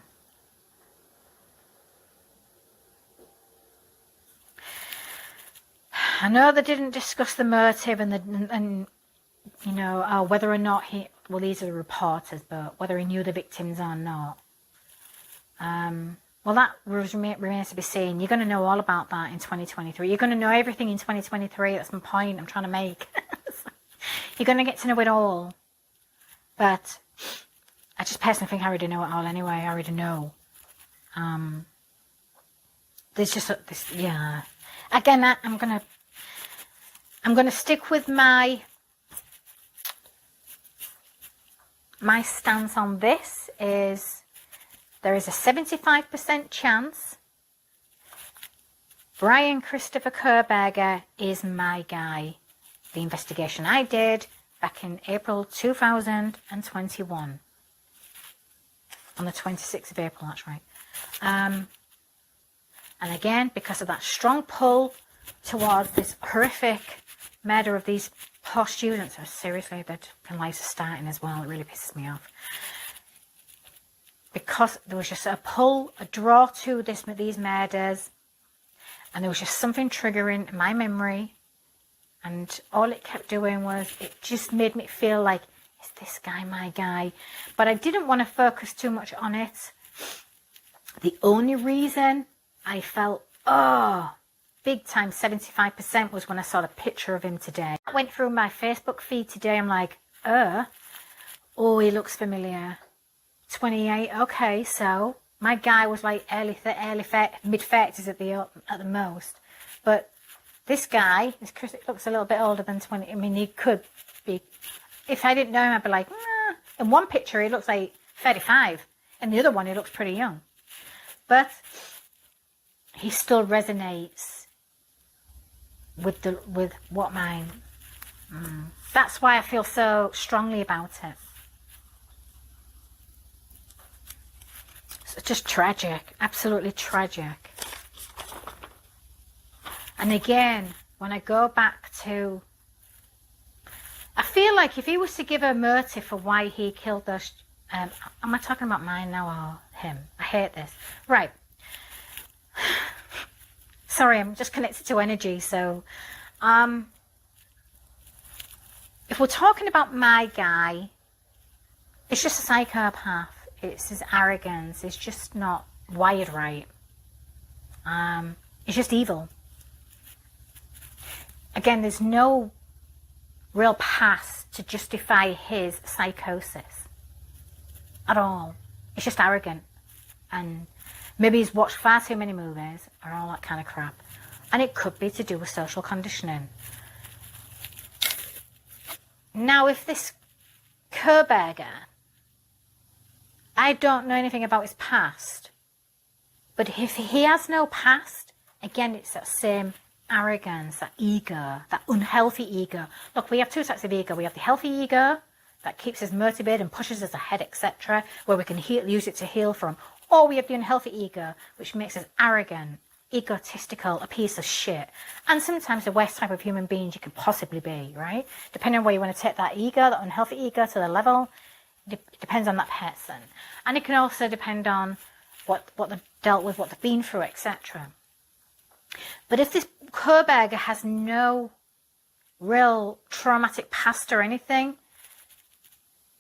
know they didn't discuss the motive and you know, whether or not well, these are the reporters, but whether he knew the victims or not. Well, that remains to be seen. You're going to know all about that in 2023. You're going to know everything in 2023. That's my point I'm trying to make. You're going to get to know it all. But I just personally think I already know it all anyway. I already know. There's just this, yeah. Again, I'm gonna stick with my stance on this. Is there is a 75% chance Brian Christopher Koberger is my guy. The investigation I did back in April 2021. On the 26th of April, that's right. And again, because of that strong pull towards this horrific murder of these poor students, seriously, their lives are starting as well. It really pisses me off. Because there was just a pull, a draw to these murders, and there was just something triggering in my memory, and all it kept doing was, it just made me feel like, is this guy my guy? But I didn't want to focus too much on it. The only reason I felt, big time 75% was when I saw the picture of him today. I went through my Facebook feed today. I'm like, oh, he looks familiar. 28. Okay, so my guy was like mid-30s at the most. But this guy, looks a little bit older than 20. I mean, he could be. If I didn't know him, I'd be like, in one picture he looks like 35, and the other one he looks pretty young. But he still resonates with what mine. That's why I feel so strongly about it. It's just tragic, absolutely tragic. And again, when I go back to, I feel like if he was to give a motive for why he killed those, am I talking about mine now or him? I hate this. Right. Sorry, I'm just connected to energy. So, if we're talking about my guy, it's just a psychopath. It's his arrogance. It's just not wired right. It's just evil. Again, there's no real past to justify his psychosis at all. It's just arrogant. And maybe he's watched far too many movies or all that kind of crap. And it could be to do with social conditioning. Now, if this Koberger, I don't know anything about his past, but if he has no past, again, it's that same arrogance, that ego, that unhealthy ego. Look, we have two types of ego. We have the healthy ego that keeps us motivated and pushes us ahead, etc., where we can use it to heal from. Or we have the unhealthy ego, which makes us arrogant, egotistical, a piece of shit. And sometimes the worst type of human beings you could possibly be, right? Depending on where you want to take that ego, that unhealthy ego, to the level, it depends on that person. And it can also depend on what they've dealt with, what they've been through, etc. But if this Koberger has no real traumatic past or anything,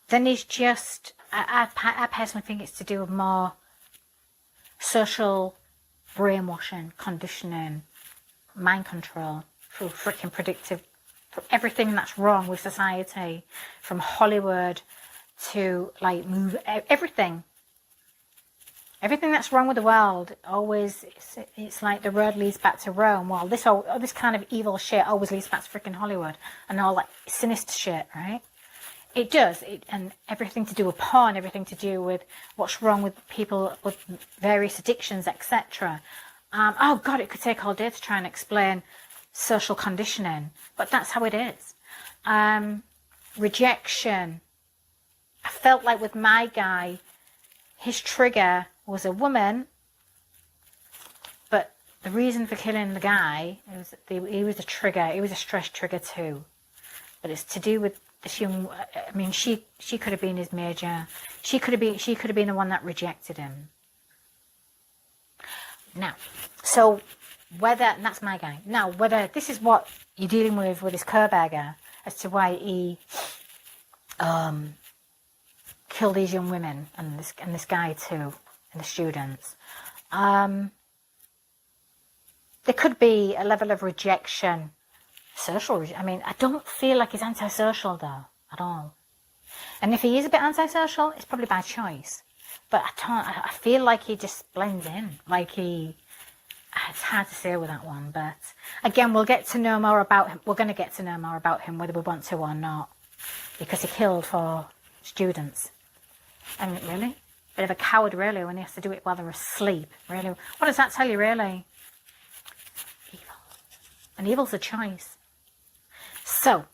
then he's just, I personally think it's to do with more social brainwashing, conditioning, mind control, through freaking predictive, everything that's wrong with society, from Hollywood to like everything that's wrong with the world. Always, it's like the road leads back to Rome. Well, this kind of evil shit always leads back to freaking Hollywood and all that sinister shit, right? It does, and everything to do with porn, everything to do with what's wrong with people with various addictions, etc. Oh God, it could take all day to try and explain social conditioning, but that's how it is. Rejection, I felt like with my guy, his trigger was a woman, but the reason for killing the guy, he was a trigger, he was a stress trigger too. But it's to do with this young, I mean, she could have been his major. She could have been the one that rejected him. Now, so whether, and that's my guy. Now, whether this is what you're dealing with this Kerberger, as to why he killed these young women and this guy too, and the students. There could be a level of rejection, social. I mean, I don't feel like he's antisocial though at all. And if he is a bit antisocial, it's probably by choice. But I feel like he just blends in. Like it's hard to say with that one. But again, we'll get to know more about him. We're going to get to know more about him, whether we want to or not, because he killed 4 students. I mean, really? Bit of a coward, really, when he has to do it while they're asleep. Really, what does that tell you, really? Evil. And evil's a choice. So,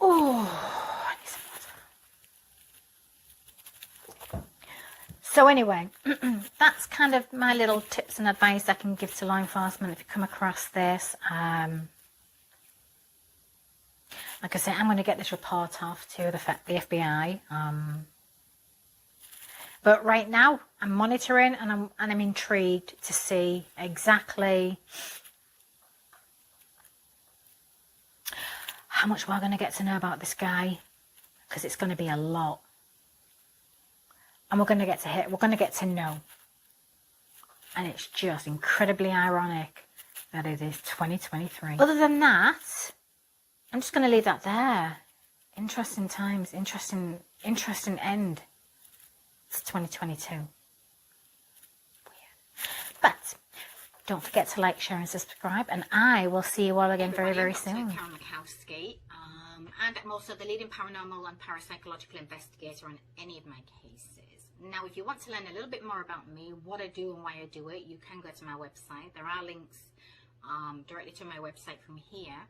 I need some water. So anyway, that's kind of my little tips and advice I can give to law enforcement if you come across this. Like I say, I'm going to get this report off to the FBI. But right now, I'm monitoring and I'm intrigued to see exactly how much we're going to get to know about this guy, because it's going to be a lot. And we're going to get to know. And it's just incredibly ironic that it is 2023. Other than that, I'm just going to leave that there. Interesting times, interesting end. It's 2022. Weird. But don't forget to like, share and subscribe, and I will see you all again very, very soon. And I'm also the leading paranormal and parapsychological investigator on any of my cases. Now, if you want to learn a little bit more about me, what I do and why I do it, you can go to my website. There are links directly to my website from here.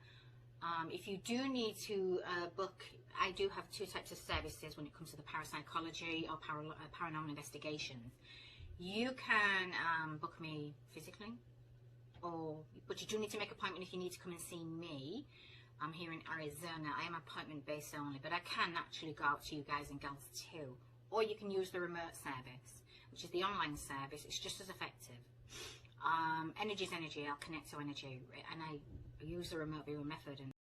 If you do need to book, I do have 2 types of services when it comes to the parapsychology or paranormal investigations. You can book me physically, but you do need to make an appointment if you need to come and see me. I'm here in Arizona. I am appointment based only, but I can actually go out to you guys and gals too. Or you can use the remote service, which is the online service. It's just as effective. Energy is energy. I'll connect to energy, and I use the remote viewing method. And